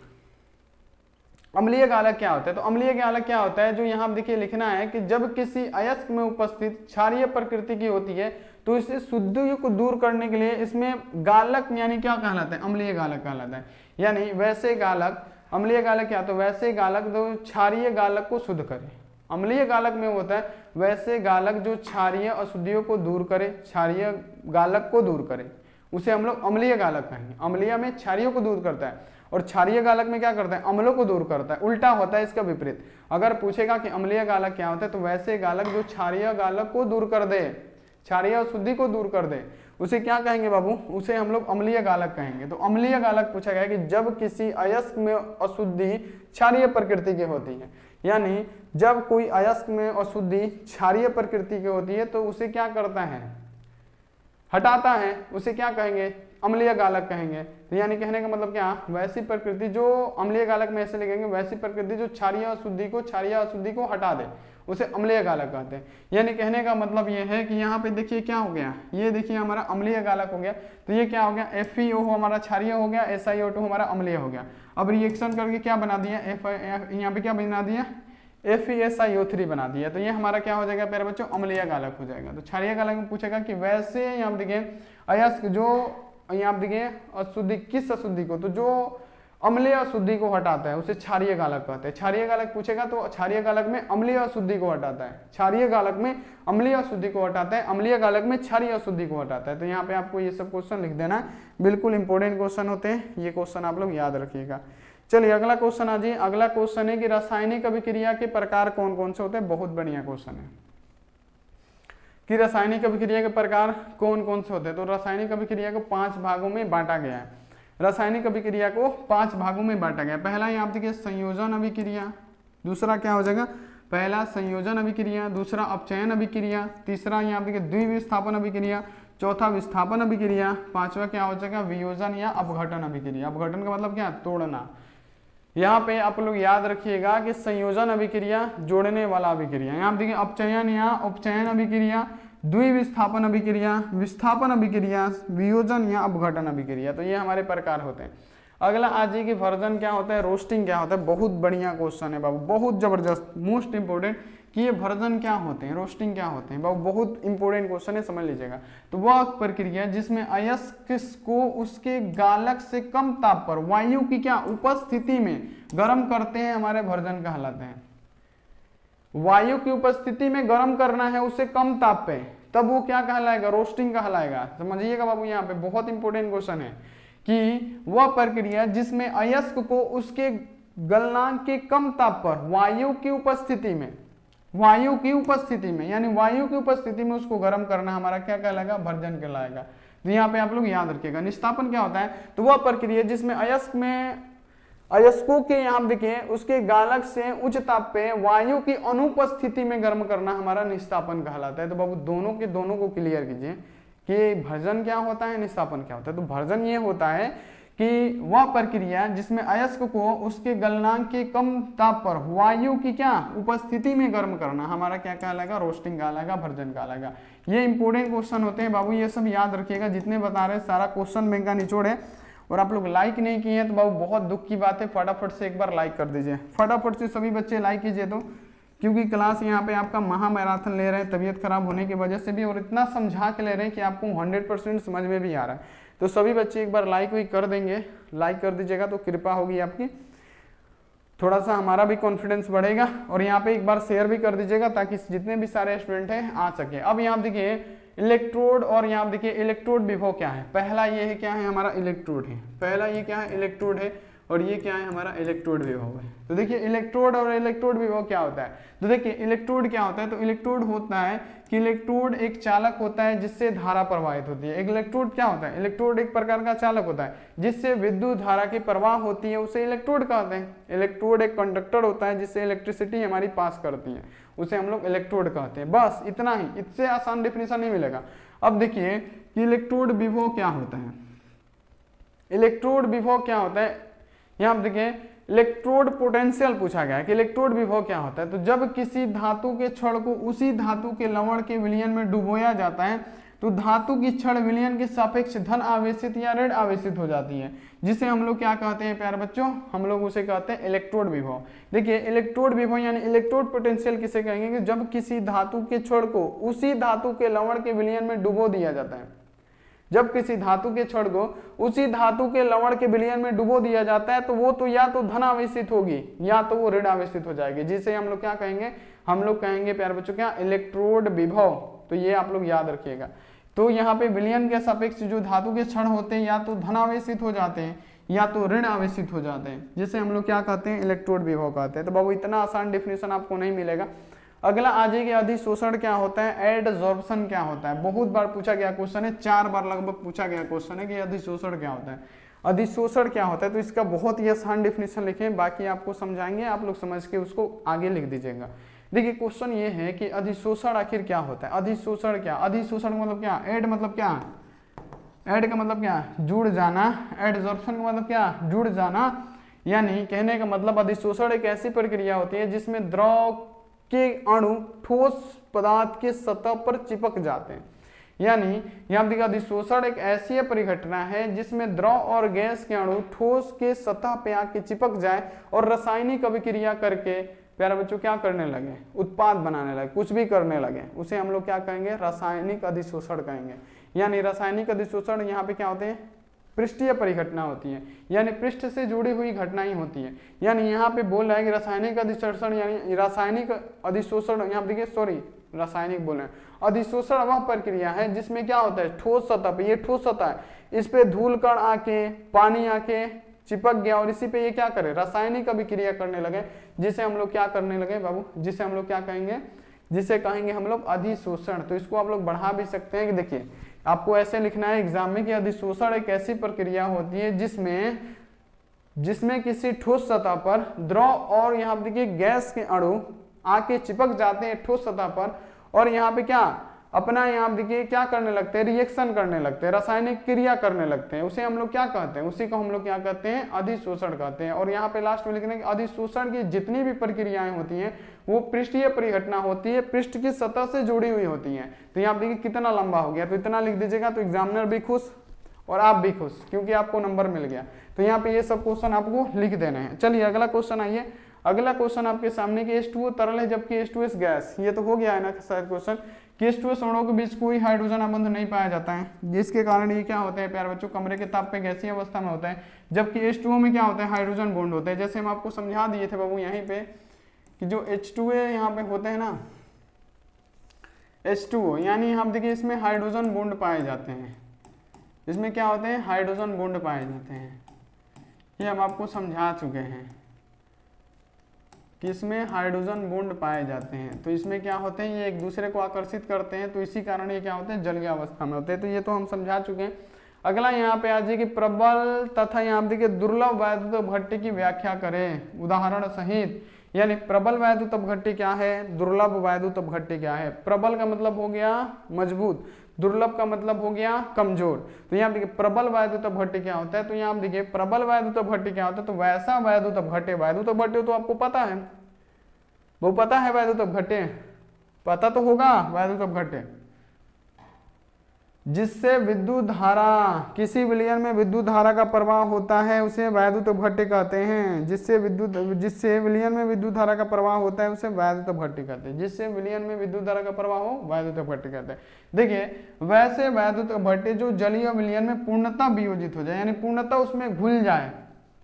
अम्लीय गालक क्या होता है? तो अम्लीय गालक क्या होता है, जो यहाँ देखिए लिखना है कि जब किसी अयस्क में उपस्थित क्षारीय प्रकृति की होती है तो इसे शुद्धियों को दूर करने के लिए इसमें गालक यानी क्या कहलाता है, अम्लीय गालक कहलाता है। यानी वैसे गालक, अम्लीय गालक क्या होता है, वैसे गालक जो क्षारीय गालक को शुद्ध करे। अम्लीय गालक में होता है वैसे गालक जो क्षारीय अशुद्धियों को दूर करे, क्षारीय गालक को दूर करे, उसे हम लोग अम्लीय गालक कहेंगे। अम्लीय में क्षारीयों को दूर करता है और क्षारीय गालक में क्या करता है, अम्लों को दूर करता है। उल्टा होता है इसका विपरीत। अगर पूछेगा कि अम्लीय गालक क्या होता है, तो वैसे गालक जो क्षारीय गालक को दूर कर दे, क्षारीय अशुद्धि को दूर कर दे, उसे क्या कहेंगे बाबू, उसे हम लोग अम्लीय गालक कहेंगे। तो अम्लीय गालक पूछा गया कि जब किसी अयस्क में अशुद्धि क्षारीय प्रकृति की होती है, यानी जब कोई अयस्क में अशुद्धि क्षारीय प्रकृति की होती है तो उसे क्या करता है, हटाता है, उसे क्या कहेंगे, अम्लीय गालक कहेंगे। तो यानी कहने का मतलब क्या, वैसी प्रकृति जो अम्लीय गालक में ऐसे लिखेंगे, वैसी प्रकृति जो क्षारीय अशुद्धि को हटा दे, उसे अम्लीय गालक कहते हैं। यानी कहने का मतलब ये है कि यहाँ पे देखिए क्या हो गया, ये देखिए हमारा अम्लीय गालक हो गया। तो ये क्या हो गया, FeO हमारा क्षारीय हो गया, SiO2 हमारा अम्लीय हो गया। अब रिएक्शन करके क्या बना दिया, यहाँ पे क्या बना दिया, FeSiO3 बना दिया। तो ये हमारा क्या हो जाएगा प्यारे बच्चों, अम्लीय गालक हो जाएगा। तो क्षारीय गालक में पूछेगा कि वैसे यहाँ देखिए अयस्क जो यहाँ देखिए अशुद्धि, किस अशुद्धि को, तो जो अम्लीय अशुद्धि को हटाता है उसे क्षारीय गालक कहते हैं। क्षारीय गालक पूछेगा तो क्षारीय गालक में अम्लीय अशुद्धि को हटाता है, क्षारीय गालक में अम्लीय अशुद्धि को हटाता है, अम्लीय गालक में क्षारीय अशुद्धि को हटाता है। तो यहाँ पे आपको ये सब क्वेश्चन लिख देना है, बिल्कुल इंपॉर्टेंट क्वेश्चन होते हैं, ये क्वेश्चन आप लोग याद रखिएगा। चलिए अगला क्वेश्चन आ जाइए। अगला क्वेश्चन है कि रासायनिक अभिक्रिया के प्रकार कौन कौन से होते हैं। बहुत बढ़िया क्वेश्चन है कि रासायनिक अभिक्रिया के प्रकार कौन कौन से होते हैं। तो रासायनिक अभिक्रिया को 5 भागों में बांटा गया है। रासायनिक अभिक्रिया को 5 भागों में बांटा गया है। पहला यहाँ देखिए संयोजन अभिक्रिया, दूसरा क्या हो जाएगा, पहला संयोजन अभिक्रिया, दूसरा अपचयन अभिक्रिया, तीसरा यहाँ देखिए द्विविस्थापन अभिक्रिया, चौथा विस्थापन अभिक्रिया, पांचवा क्या हो जाएगा, वियोजन या अपघटन अभिक्रिया। अपघटन का मतलब क्या, तोड़ना। यहाँ पे आप लोग याद रखिएगा कि संयोजन अभिक्रिया जोड़ने वाला अभिक्रिया, यहाँ देखिए अपचयन या उपचयन अभिक्रिया, द्विविस्थापन अभिक्रिया, विस्थापन अभिक्रिया, वियोजन या अपघटन अभिक्रिया। तो ये हमारे प्रकार होते हैं। अगला आज की वर्जन क्या होता है, रोस्टिंग क्या होता है। बहुत बढ़िया क्वेश्चन है बाबू, बहुत जबरदस्त, मोस्ट इंपोर्टेंट कि ये वर्जन क्या होते हैं, रोस्टिंग क्या होते हैं बाबू, बहुत इंपॉर्टेंट क्वेश्चन है, समझ लीजिएगा। तो वह प्रक्रिया जिसमें अयस्क को उसके गालक से कम ताप पर वायु की क्या उपस्थिति में गर्म करते हैं, हमारे वर्जन कहलाते हैं। वायु की उपस्थिति में गर्म करना है उसे कम ताप पे, तब वो क्या कहलाएगा, रोस्टिंग कहलाएगा। समझिएगा बाबू, यहाँ पे बहुत इंपॉर्टेंट क्वेश्चन है कि वह प्रक्रिया जिसमें अयस्क को उसके गलनांक के कम ताप पर वायु की उपस्थिति में यानी वायु की उपस्थिति में उसको गर्म करना हमारा क्या कहलाएगा, भर्जन कहलाएगा। तो यहाँ पे आप लोग याद रखिएगा। निस्तापन क्या होता है, तो वह प्रक्रिया जिसमें अयस्कों के यहाँ देखिए उसके गालक से उच्च ताप पे वायु की अनुपस्थिति में गर्म करना हमारा निस्तापन कहलाता है। तो बाबू दोनों को क्लियर कीजिए कि भर्जन क्या होता है, निस्तापन क्या होता है। तो भर्जन ये होता है कि वह प्रक्रिया जिसमें अयस्क को उसके गलनांक के कम ताप पर वायु की क्या उपस्थिति में गर्म करना हमारा क्या कहलाएगा, रोस्टिंग कहलाएगा, भर्जन कहलाएगा। ये इंपॉर्टेंट क्वेश्चन होते हैं बाबू, ये सब याद रखिएगा। जितने बता रहे सारा क्वेश्चन बैंक का निचोड़ है। और आप लोग लाइक नहीं किए हैं तो बाबू बहुत दुख की बात है, फटाफट से एक बार लाइक कर दीजिए, फटाफट से सभी बच्चे लाइक कीजिए। तो क्योंकि क्लास यहाँ पे आपका महामैराथन ले रहे हैं तबीयत खराब होने की वजह से भी, और इतना समझा के ले रहे हैं कि आपको 100% समझ में भी आ रहा है। तो सभी बच्चे एक बार लाइक भी कर देंगे, लाइक कर दीजिएगा तो कृपा होगी आपकी, थोड़ा सा हमारा भी कॉन्फिडेंस बढ़ेगा। और यहाँ पे एक बार शेयर भी कर दीजिएगा ताकि जितने भी सारे स्टूडेंट हैं आ सके। अब यहाँ देखिए इलेक्ट्रोड, और यहाँ देखिए इलेक्ट्रोड विभव क्या है। पहला ये है क्या है, हमारा इलेक्ट्रोड है, पहला ये क्या है, इलेक्ट्रोड है। और ये क्या है हमारा इलेक्ट्रोड विभव है। तो देखिए इलेक्ट्रोड और इलेक्ट्रोड विभव क्या होता है, तो देखिए इलेक्ट्रोड क्या होता है, तो इलेक्ट्रोड होता है कि इलेक्ट्रोड एक चालक होता है जिससे धारा प्रवाहित होती है। एक इलेक्ट्रोड क्या होता है, इलेक्ट्रोड एक प्रकार का चालक होता है जिससे विद्युत धारा की प्रवाह होती है, उसे इलेक्ट्रोड कहते हैं। इलेक्ट्रोड एक कंडक्टर होता है जिससे इलेक्ट्रिसिटी हमारी पास करती है, उसे हम लोग इलेक्ट्रोड कहते हैं। बस इतना ही, इससे आसान डेफिनेशन नहीं मिलेगा। अब देखिए कि इलेक्ट्रोड विभव क्या होता है, इलेक्ट्रोड विभव क्या होता है, यहाँ आप देखिए इलेक्ट्रोड पोटेंशियल पूछा गया है कि इलेक्ट्रोड विभव क्या होता है। तो जब किसी धातु के छड़ को उसी धातु के लवण के विलयन में डुबोया जाता है तो धातु की छड़ विलयन के सापेक्ष धन आवेशित या ऋण आवेशित हो जाती है, जिसे हम लोग क्या कहते हैं प्यारे बच्चों, हम लोग उसे कहते हैं इलेक्ट्रोड विभव। देखिए इलेक्ट्रोड विभव यानी इलेक्ट्रोड पोटेंशियल किसे कहेंगे कि जब किसी धातु के छड़ को उसी धातु के लवण के विलयन में डुबो दिया जाता है, जब किसी धातु के छड़ को उसी धातु के लवण के विलयन में डुबो दिया जाता है तो वो तो या तो धन आवेशित होगी या तो वो ऋण आवेशित हो जाएगी, जिसे हम लोग क्या कहेंगे, हम लोग कहेंगे प्यारे बच्चों क्या, इलेक्ट्रोड विभव। तो ये आप लोग याद रखिएगा। तो यहाँ पे विलयन के सापेक्ष जो धातु के क्षण होते हैं या तो धन आवेशित हो जाते हैं या तो ऋण आवेशित हो जाते हैं, जिसे हम लोग क्या कहते हैं, इलेक्ट्रोड विभव कहते हैं। तो बाबू इतना आसान डेफिनेशन आपको नहीं मिलेगा। अगला आ जाइए अधिशोषण क्या होता है, एडजॉर्प्शन क्या होता है। बहुत बार पूछा गया क्वेश्चन है, 4 बार लगभग पूछा गया क्वेश्चन है कि अधिशोषण क्या होता है, अधिशोषण क्या होता है। तो इसका बहुत ही आसान डेफिनेशन लिखें, बाकी आपको समझाएंगे, आप लोग समझ के उसको आगे लिख दीजिएगा। देखिए क्वेश्चन ये है कि अधिशोषण आखिर क्या होता है। अधिशोषण क्या, अधिशोषण का मतलब क्या, एड मतलब क्या, एड का मतलब क्या, जुड़ जाना, एडजॉर्प्शन का मतलब क्या, जुड़ जाना। यानी कहने का मतलब अधिशोषण एक ऐसी प्रक्रिया होती है जिसमें द्रव के अणु ठोस पदार्थ के सतह पर चिपक जाते हैं। यानी यहाँ देखिए अधिशोषण एक ऐसी परिघटना है जिसमें द्रव और गैस के अणु ठोस के सतह पे आके चिपक जाए और रासायनिक अभिक्रिया करके प्यारे बच्चों क्या करने लगे, उत्पाद बनाने लगे, कुछ भी करने लगे, उसे हम लोग क्या कहेंगे, रासायनिक अधिशोषण कहेंगे। यानी रासायनिक अधिशोषण यहाँ पे क्या होते हैं, पृष्ठीय परिघटना होती है, यानी पृष्ठ से जुड़ी हुई घटनाएं होती है। यानी यहाँ पे बोल रहा है कि रासायनिक अधिशोषण यानी रासायनिक अधिशोषण, यहाँ देखिए सॉरी रासायनिक बोल रहे हैं, अधिशोषण वह प्रक्रिया है जिसमें क्या होता है, ठोस सतह पे, ये ठोस सतह है, इस पे धूल कण आके, पानी आके चिपक गया और इसी पे ये क्या करे, रासायनिक अभिक्रिया करने लगे, जिसे हम लोग क्या करने लगे बाबू, जिसे हम लोग क्या कहेंगे, जिसे कहेंगे हम लोग अधिशोषण। तो इसको आप लोग बढ़ा भी सकते हैं कि देखिए आपको ऐसे लिखना है एग्जाम में कि अधिशोषण एक ऐसी प्रक्रिया होती है जिसमें किसी ठोस सतह पर द्रव और यहाँ देखिए गैस के अणु आके चिपक जाते हैं ठोस सतह पर, और यहाँ पे क्या अपना यहाँ देखिए क्या करने लगते हैं, रिएक्शन करने लगते हैं, रासायनिक क्रिया करने लगते हैं, उसे हम लोग क्या कहते हैं, उसी को हम लोग क्या कहते हैं, अधिशोषण कहते हैं। और यहाँ पे लास्ट में लिखना है कि अधिशोषण की जितनी भी प्रक्रियाएं होती हैं वो पृष्ठीय परिघटना होती है, पृष्ठ की सतह से जुड़ी हुई होती है। तो यहाँ देखिए कितना लंबा हो गया, तो इतना लिख दीजिएगा, तो एग्जामिनर भी खुश और आप भी खुश, क्योंकि आपको नंबर मिल गया। तो यहाँ पे ये सब क्वेश्चन आपको लिख देने हैं। चलिए अगला क्वेश्चन आइए। अगला क्वेश्चन आपके सामने कि H2O तरल है जबकि H2S गैस, ये तो हो गया है ना शायद क्वेश्चन कि H2S अणुओं के बीच कोई हाइड्रोजन आबंध नहीं पाया जाता है, जिसके कारण ये क्या होता है प्यारे बच्चों, कमरे के ताप पे गैसीय अवस्था में होता है, जबकि H2O में क्या होता है, हाइड्रोजन बॉन्ड होते हैं। जैसे हम आपको समझा दिए थे बाबू यहीं पे कि जो H2A यहाँ पे होते हैं ना, H2O यानी आप देखिए इसमें हाइड्रोजन बॉन्ड पाए जाते हैं, इसमें क्या होते हैं, हाइड्रोजन बॉन्ड पाए जाते हैं। ये हम आपको समझा चुके हैं कि इसमें हाइड्रोजन बॉन्ड पाए जाते हैं। तो इसमें क्या होते हैं, ये एक दूसरे को आकर्षित करते हैं, तो इसी कारण ये क्या होते हैं, जलीय अवस्था में होते हैं। तो ये तो हम समझा चुके हैं। अगला यहाँ पे आ जाए कि प्रबल तथा यहाँ देखिए दुर्लभ वैद्युत अपघट्य की व्याख्या करें उदाहरण सहित। यानी प्रबल वैद्युत अपघट्य क्या है, दुर्लभ वैद्युत अपघट्य क्या है। प्रबल का मतलब हो गया मजबूत, दुर्लभ का मतलब हो गया कमजोर। तो यहाँ देखिए प्रबल वैद्युत अपघट्य क्या होता है, तो यहाँ देखिए प्रबल वैद्युत अपघट्य क्या होता है, तो वैसा वैद्युत अपघट्य, वैद्युत अपघट्य तो आपको पता है, वो पता है वैद्युत अपघट्य, पता तो होगा वैद्युत अपघट्य, जिससे विद्युत धारा, किसी विलयन में विद्युत धारा का प्रवाह होता है उसे वैद्युत अपघट्य कहते हैं। जिससे विलयन में विद्युत धारा का प्रवाह होता है उसे वैद्युत अपघट्य कहते हैं। जिससे विलयन में विद्युत धारा का प्रवाह हो वैद्युत अपघट्य कहते हैं। देखिए वैसे वैद्युत अपघट्य जो जलीय विलयन में पूर्णतः वियोजित हो जाए, यानी पूर्णतः उसमें घुल जाए,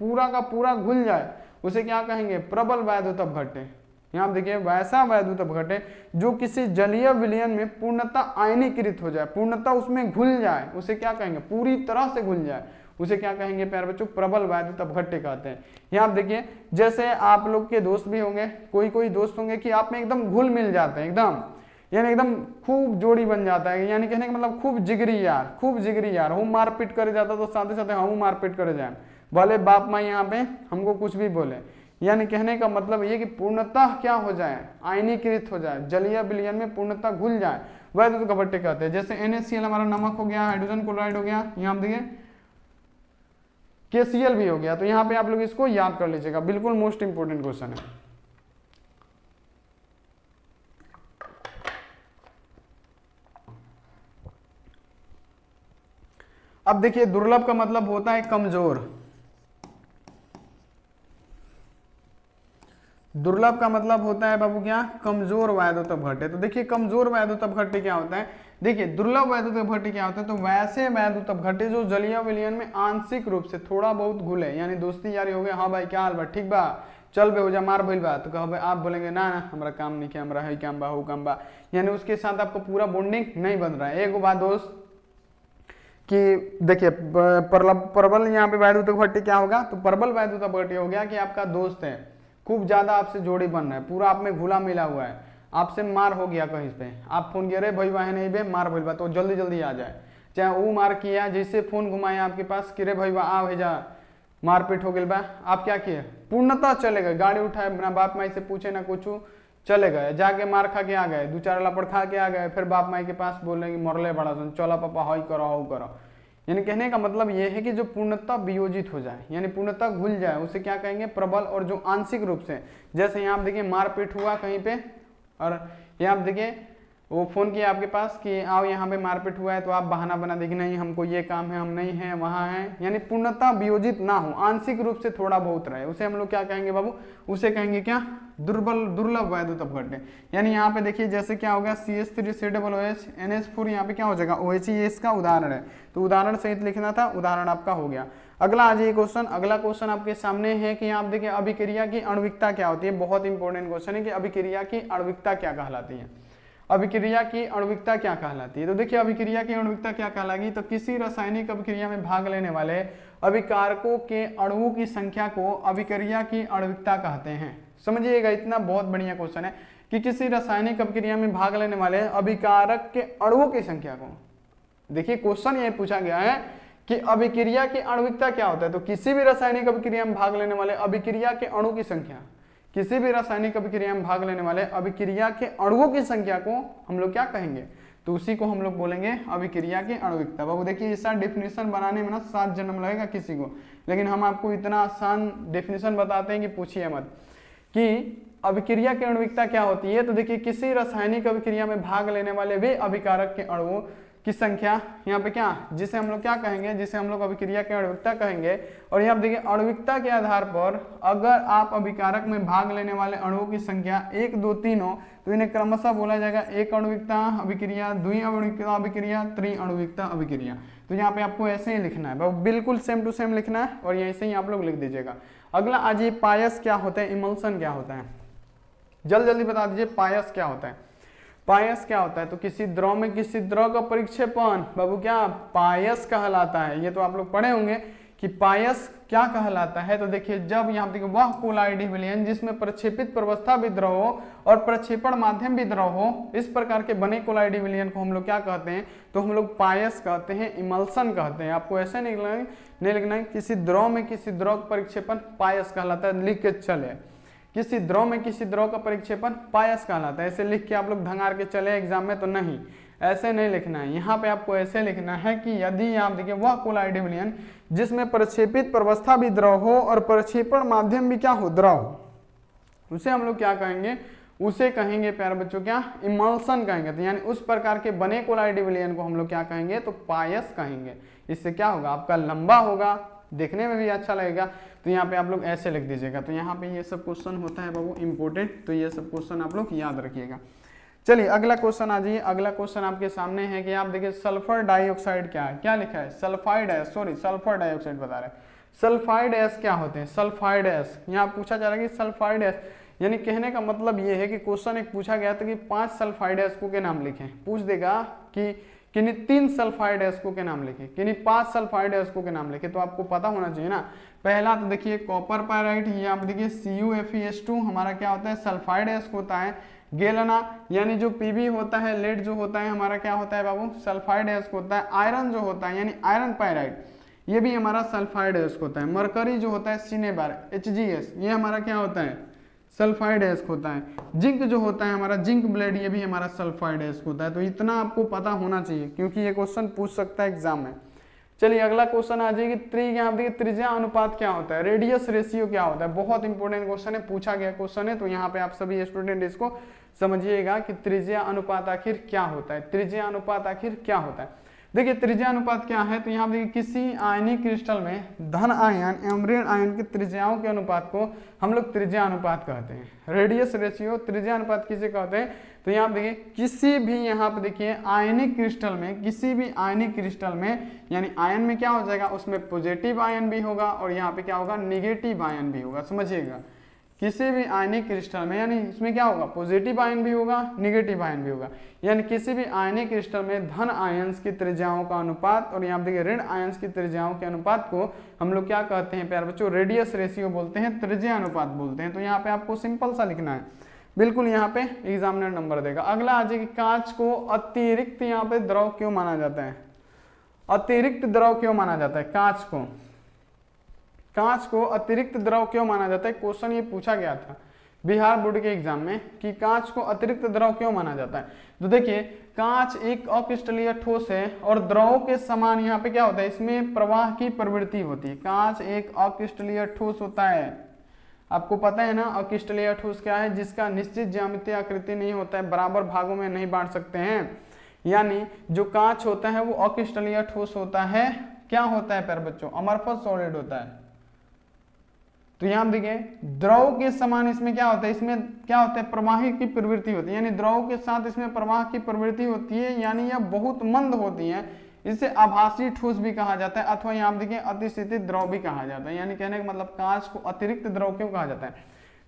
पूरा का पूरा घुल जाए, उसे क्या कहेंगे, प्रबल वैद्युत अपघट्य। यहाँ देखिए वैसा वैद्युत अपघट्य जो किसी जलीय विलयन में पूर्णतः आयनीकृत हो जाए, पूर्णतः उसमें घुल जाए, उसे क्या कहेंगे, पूरी तरह से घुल जाए, उसे क्या कहेंगे प्यारे बच्चों, प्रबल वैद्युत अपघट्य कहते हैं। यहाँ आप देखिए जैसे आप लोग के दोस्त भी होंगे, कोई कोई दोस्त होंगे कि आप में एकदम घुल मिल जाते हैं, एकदम यानी एकदम खूब जोड़ी बन जाता है, यानी कहने का मतलब खूब जिगरी यार, हम मारपीट करे जाता तो साथ ही साथ हम मारपीट करे जाए, भले बाप माँ यहाँ पे हमको कुछ भी बोले। यानी कहने का मतलब ये कि पूर्णतः क्या हो जाए, आयनीकृत हो जाए, जलीय विलयन में पूर्णतः घुल जाए, वैद्युत अपघट्य कहते हैं। जैसे NaCl हमारा नमक हो गया, हाइड्रोजन क्लोराइड हो गया, यहाँ देखिए KCl भी हो गया। तो यहाँ पे आप लोग इसको याद कर लीजिएगा, बिल्कुल मोस्ट इंपोर्टेंट क्वेश्चन है। अब देखिए दुर्लभ का मतलब होता है कमजोर, दुर्लभ का मतलब होता है बाबू क्या, कमजोर वैद्युत अपघट्य। तो देखिए कमजोर वैद्युत अपघट्य क्या होता है, देखिए दुर्लभ वैद्युत अपघट्य क्या होता है, तो वैसे वैद्युत अपघट्य जो जलीय विलयन में आंशिक रूप से थोड़ा बहुत घुले, यानी दोस्ती यारी हो गया, हाँ भाई क्या हाल बा, ठीक बा, चल बे हो जा मार भइल बा, तो कहो आप बोलेंगे ना ना हमारा काम नहीं किया, हमारा है काम बा हो काम बा, यानी उसके साथ आपको पूरा बॉन्डिंग नहीं बन रहा है। एक बात दोस्त कि देखिए प्रबल यहाँ पे वैद्युत अपघट्य क्या होगा, तो प्रबल वैद्युत अपघट्य हो गया कि आपका दोस्त है, खूब ज्यादा आपसे जोड़ी बन रहा है, पूरा आप में घुला मिला हुआ है, आपसे मार हो गया कहीं पे, आप फोन किए रे भाई वाहे नहीं बे मार भइल बा, तो जल्दी जल्दी आ जाए, चाहे वो मार किया, जैसे फोन घुमाए आपके पास कि रे भाई वाह आ भेजा, मारपीट हो गई बा, आप क्या किए, पूर्णतः चले गए, गाड़ी उठाए बिना बाप माई से पूछे ना कुछ, चले गए, जाके मार खा के आ गए, 2-4 लपड़ खा के आ गए, फिर बाप माई के पास बोल रहे मरले बड़ा सुन, चला पापा हाई करो हाउ करो। यानी कहने का मतलब ये है कि जो पूर्णतः वियोजित हो जाए, यानी पूर्णतः घुल जाए, उसे क्या कहेंगे, प्रबल। और जो आंशिक रूप से, जैसे यहाँ आप देखिए मारपीट हुआ कहीं पे, और यहाँ आप देखिए वो फोन किया आपके पास कि आओ यहाँ पे मारपीट हुआ है, तो आप बहाना बना देखिए नहीं हमको ये काम है, हम नहीं है वहाँ हैं, यानी पूर्णतः वियोजित ना हो, आंशिक रूप से थोड़ा बहुत रहे, उसे हम लोग क्या कहेंगे बाबू, उसे कहेंगे क्या, दुर्लभ वैद्युत अपघट्य। यानी यहाँ पे देखिए जैसे क्या होगा CH3COOH NH4, यहाँ पे क्या हो जाएगा OH, ये इसका उदाहरण है, तो उदाहरण सहित लिखना था, उदाहरण आपका हो गया। अगला आ जाइए क्वेश्चन, अगला क्वेश्चन आपके सामने है कि आप देखिए अभिक्रिया की आणविकता क्या होती है, बहुत इंपॉर्टेंट क्वेश्चन है कि अभिक्रिया की आणविकता क्या कहलाती है, अभिक्रिया की आणविकता क्या कहलाती है। तो देखिए अभिक्रिया की आणविकता क्या कहलाएगी, तो किसी रासायनिक अभिक्रिया में भाग लेने वाले अभिकारकों के अणुओं की संख्या को अभिक्रिया की आणविकता कहते हैं। समझिएगा, इतना बहुत बढ़िया क्वेश्चन है कि किसी रासायनिक अभिक्रिया में भाग लेने वाले अभिकारक के अणुओं की संख्या को, देखिए क्वेश्चन ये पूछा गया है कि अभिक्रिया की आणविकता क्या होता है, तो किसी भी रासायनिक अभिक्रिया में भाग लेने वाले अभिक्रिया के अणु की संख्या, किसी भी रासायनिक अभिक्रिया में भाग लेने वाले अभिक्रिया के अणुओं की संख्या को हम लोग क्या कहेंगे, तो उसी को हम लोग बोलेंगे अभिक्रिया की आणविकता। बाबू देखिए इसका डेफिनेशन बनाने में ना 7 जन्म लगेगा किसी को, लेकिन हम आपको इतना आसान डेफिनेशन बताते हैं कि पूछिए मत कि अभिक्रिया की आणविकता क्या होती है। तो देखिए किसी रासायनिक अभिक्रिया में भाग लेने वाले वे अभिकारक के अणुओं की संख्या, यहाँ पे क्या, जिसे हम लोग क्या कहेंगे, जिसे हम लोग अभिक्रिया की आणविकता कहेंगे। और यहाँ देखिए आणविकता के आधार पर अगर आप अभिकारक में भाग लेने वाले अणुओं की संख्या 1, 2, 3 हो तो इन्हें क्रमशः बोला जाएगा एक आणविकता अभिक्रिया, द्वि आणविकता अभिक्रिया, त्रि आणविकता अभिक्रिया। तो यहाँ पे आपको ऐसे ही लिखना है, बिल्कुल सेम टू सेम लिखना है और ऐसे ही आप लोग लिख दीजिएगा। अगला आज ये पायस क्या होता है, इमल्सन क्या होता है, जल्दी जल्दी बता दीजिए पायस क्या होता है। पायस क्या होता है, तो किसी द्रव में किसी द्रव का परिक्षेपण बाबू क्या पायस कहलाता है। ये तो आप लोग पढ़े होंगे कि पायस क्या कहलाता है। तो देखिए जब यहाँ देखिए वह कोलाइडी विलयन जिसमें प्रक्षेपित प्रवस्था भी द्रव हो और प्रक्षेपण माध्यम भी द्रव हो, इस प्रकार के बने कोलाइडी विलयन को हम लोग क्या कहते हैं, तो हम लोग पायस कहते हैं, इमल्सन कहते हैं। आपको ऐसे नहीं लिखना है किसी द्रव में किसी द्रव का परिक्षेपण पायस कहलाता है, लिख के चले किसी द्रव में किसी द्रव का परिक्षेपण पायस कहलाता है। ऐसे लिख के आप लोग धंगार के चले एग्जाम में, तो नहीं ऐसे नहीं लिखना है। यहाँ पे आपको ऐसे लिखना है कि यदि आप देखिए वह कोलाइडी विलयन जिसमें प्रक्षेपित प्रवस्था भी द्रव हो और प्रक्षेपण माध्यम भी क्या हो द्रव हो, उसे हम लोग क्या कहेंगे, उसे कहेंगे प्यारे बच्चों क्या, इमल्सन कहेंगे। तो यानी उस प्रकार के बने कोलाइडी विलयन को हम लोग क्या कहेंगे, तो पायस कहेंगे। इससे क्या होगा, आपका लंबा होगा, देखने में भी अच्छा लगेगा। तो यहाँ पे आप लोग ऐसे लिख दीजिएगा। तो यहाँ पे ये सब क्वेश्चन होता है बाबू इंपॉर्टेंट, तो ये सब क्वेश्चन आप लोग याद रखिएगा। चलिए अगला क्वेश्चन आ जाइए। अगला क्वेश्चन आपके सामने है कि आप देखिए सल्फर डाइऑक्साइड क्या है, क्या लिखा है, sulphide S, sorry sulphur dioxide बता रहे हैं। सल्फाइड एस क्या होते हैं, सल्फाइड एस, यहाँ पूछा जा रहा है कि सल्फाइड एस, यानी कहने का मतलब ये है कि क्वेश्चन एक पूछा गया था कि 5 सल्फाइड एस को के नाम लिखें। पूछ देगा कि किन्हीं 3 सल्फाइड एस्को के नाम लिखे, किन्हीं 5 सल्फाइड एस्को के नाम लिखे, तो आपको पता होना चाहिए ना। पहला तो देखिए कॉपर पायराइट, ये आप देखिए CuFeS2 हमारा क्या होता है, सल्फाइड एस्क होता है। गेलना यानी जो Pb होता है, लेड जो होता है हमारा क्या होता है बाबू, सल्फाइड एस्क होता है। आयरन जो होता है यानी आयरन पायराइट, ये भी हमारा सल्फाइड एस्क होता है। मरकरी जो होता है सिनेबार HgS, ये हमारा क्या होता है, सल्फाइड एस्क होता है। जिंक जो होता है हमारा जिंक ब्लेड, ये भी हमारा सल्फाइड एस्क होता है। तो इतना आपको पता होना चाहिए क्योंकि ये क्वेश्चन पूछ सकता है एग्जाम में। चलिए अगला क्वेश्चन आ जाएगी यहाँ देखिए त्रिज्या अनुपात क्या होता है, रेडियस रेशियो क्या होता है। बहुत इंपॉर्टेंट क्वेश्चन है, पूछा गया क्वेश्चन है, तो यहाँ पे आप सभी स्टूडेंट इसको समझिएगा कि त्रिज्या अनुपात आखिर क्या होता है। त्रिज्या अनुपात आखिर क्या होता है, देखिए त्रिज्या अनुपात क्या है, तो यहाँ देखिए किसी आयनिक क्रिस्टल में धन आयन एवं ऋण आयन की त्रिज्याओं के अनुपात को हम लोग त्रिज्या अनुपात कहते हैं। रेडियस रेशियो त्रिज्या अनुपात किसे कहते हैं, तो यहाँ देखिए किसी भी यहाँ पे देखिए आयनिक क्रिस्टल में, किसी भी आयनिक क्रिस्टल में यानी आयन में क्या हो जाएगा, उसमें पॉजिटिव आयन भी होगा और यहाँ पे क्या होगा, निगेटिव आयन भी होगा। समझिएगा किसी भी आयनिक क्रिस्टल में यानी इसमें क्या होगा, पॉजिटिव आयन भी होगा, निगेटिव आयन भी होगा। यानी किसी भी आयनिक क्रिस्टल में धन आयंस की त्रिज्याओं का अनुपात और यहाँ देखिए ऋण आयंस की त्रिज्याओं के अनुपात को हम लोग क्या कहते हैं प्यारे बच्चों, रेडियस रेशियो बोलते हैं, त्रिज्या अनुपात बोलते हैं। तो यहाँ पे आपको सिंपल सा लिखना है, बिल्कुल यहाँ पे एग्जामिनर नंबर देगा। अगला आ जाएगी कांच को अतिरिक्त यहाँ पे द्रव क्यों माना जाता है, अतिरिक्त द्रव क्यों माना जाता है, कांच को अतिरिक्त द्रव क्यों माना जाता है। क्वेश्चन ये पूछा गया था बिहार बोर्ड के एग्जाम में कि कांच को अतिरिक्त द्रव क्यों माना जाता है। तो देखिए कांच एक अक्रिस्टलीय ठोस है और द्रव के समान यहाँ पे क्या होता है, इसमें प्रवाह की प्रवृत्ति होती है। कांच एक अक्रिस्टलीय ठोस होता है, आपको पता है ना अक्रिस्टलीय ठोस क्या है, जिसका निश्चित ज्यामितीय आकृति नहीं होता है, बराबर भागों में नहीं बांट सकते हैं। यानी जो कांच होता है वो अक्रिस्टलीय ठोस होता है, क्या होता है प्यारे बच्चों, अमरफस सॉलिड होता है। तो यहाँ देखिए द्रव के समान इसमें क्या होता है, इसमें क्या होता है, प्रवाही की प्रवृत्ति होती है, यानी द्रव के साथ इसमें प्रवाह की प्रवृत्ति होती है, यानी यह बहुत मंद होती है। इसे आभासी ठोस भी कहा जाता है अथवा यहाँ देखिए अतिस्थित द्रव भी कहा जाता है। यानी कहने का मतलब कांच को अतिरिक्त द्रव क्यों कहा जाता है।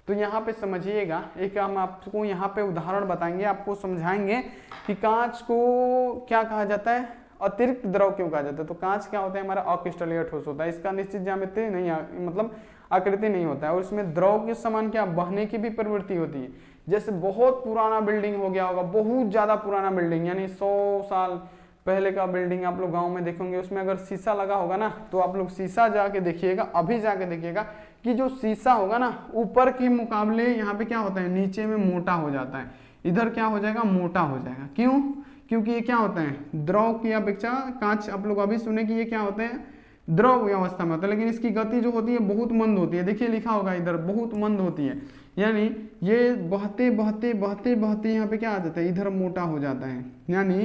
तो यहाँ पे समझिएगा, एक हम आपको यहाँ पे उदाहरण बताएंगे, आपको समझाएंगे कि कांच को क्या कहा जाता है, अतिरिक्त द्रव क्यों कहा जाता है। तो कांच क्या होता है, हमारा अक्रिस्टलीय ठोस होता है, इसका निश्चित ज्यामिति नहीं मतलब आकृति नहीं होता है और इसमें द्रव के समान क्या बहने की भी प्रवृत्ति होती है। जैसे बहुत पुराना बिल्डिंग हो गया होगा, बहुत ज्यादा पुराना बिल्डिंग यानी 100 साल पहले का बिल्डिंग आप लोग गांव में देखेंगे, उसमें अगर शीशा लगा होगा ना, तो आप लोग शीशा जाके देखिएगा, अभी जाके देखिएगा कि जो शीशा होगा ना ऊपर के मुकाबले यहाँ पे क्या होता है, नीचे में मोटा हो जाता है, इधर क्या हो जाएगा, मोटा हो जाएगा। क्यों, क्योंकि ये क्या होता है, द्रव की अपेक्षा कांच, आप लोग अभी सुने कि ये क्या होते हैं, द्रव अवस्था में होता है, लेकिन इसकी गति जो होती है बहुत मंद होती है। देखिए लिखा होगा इधर, बहुत मंद होती है, यानी ये बहते बहते बहते बहते यहाँ पे क्या आ जाता है, इधर मोटा हो जाता है। यानी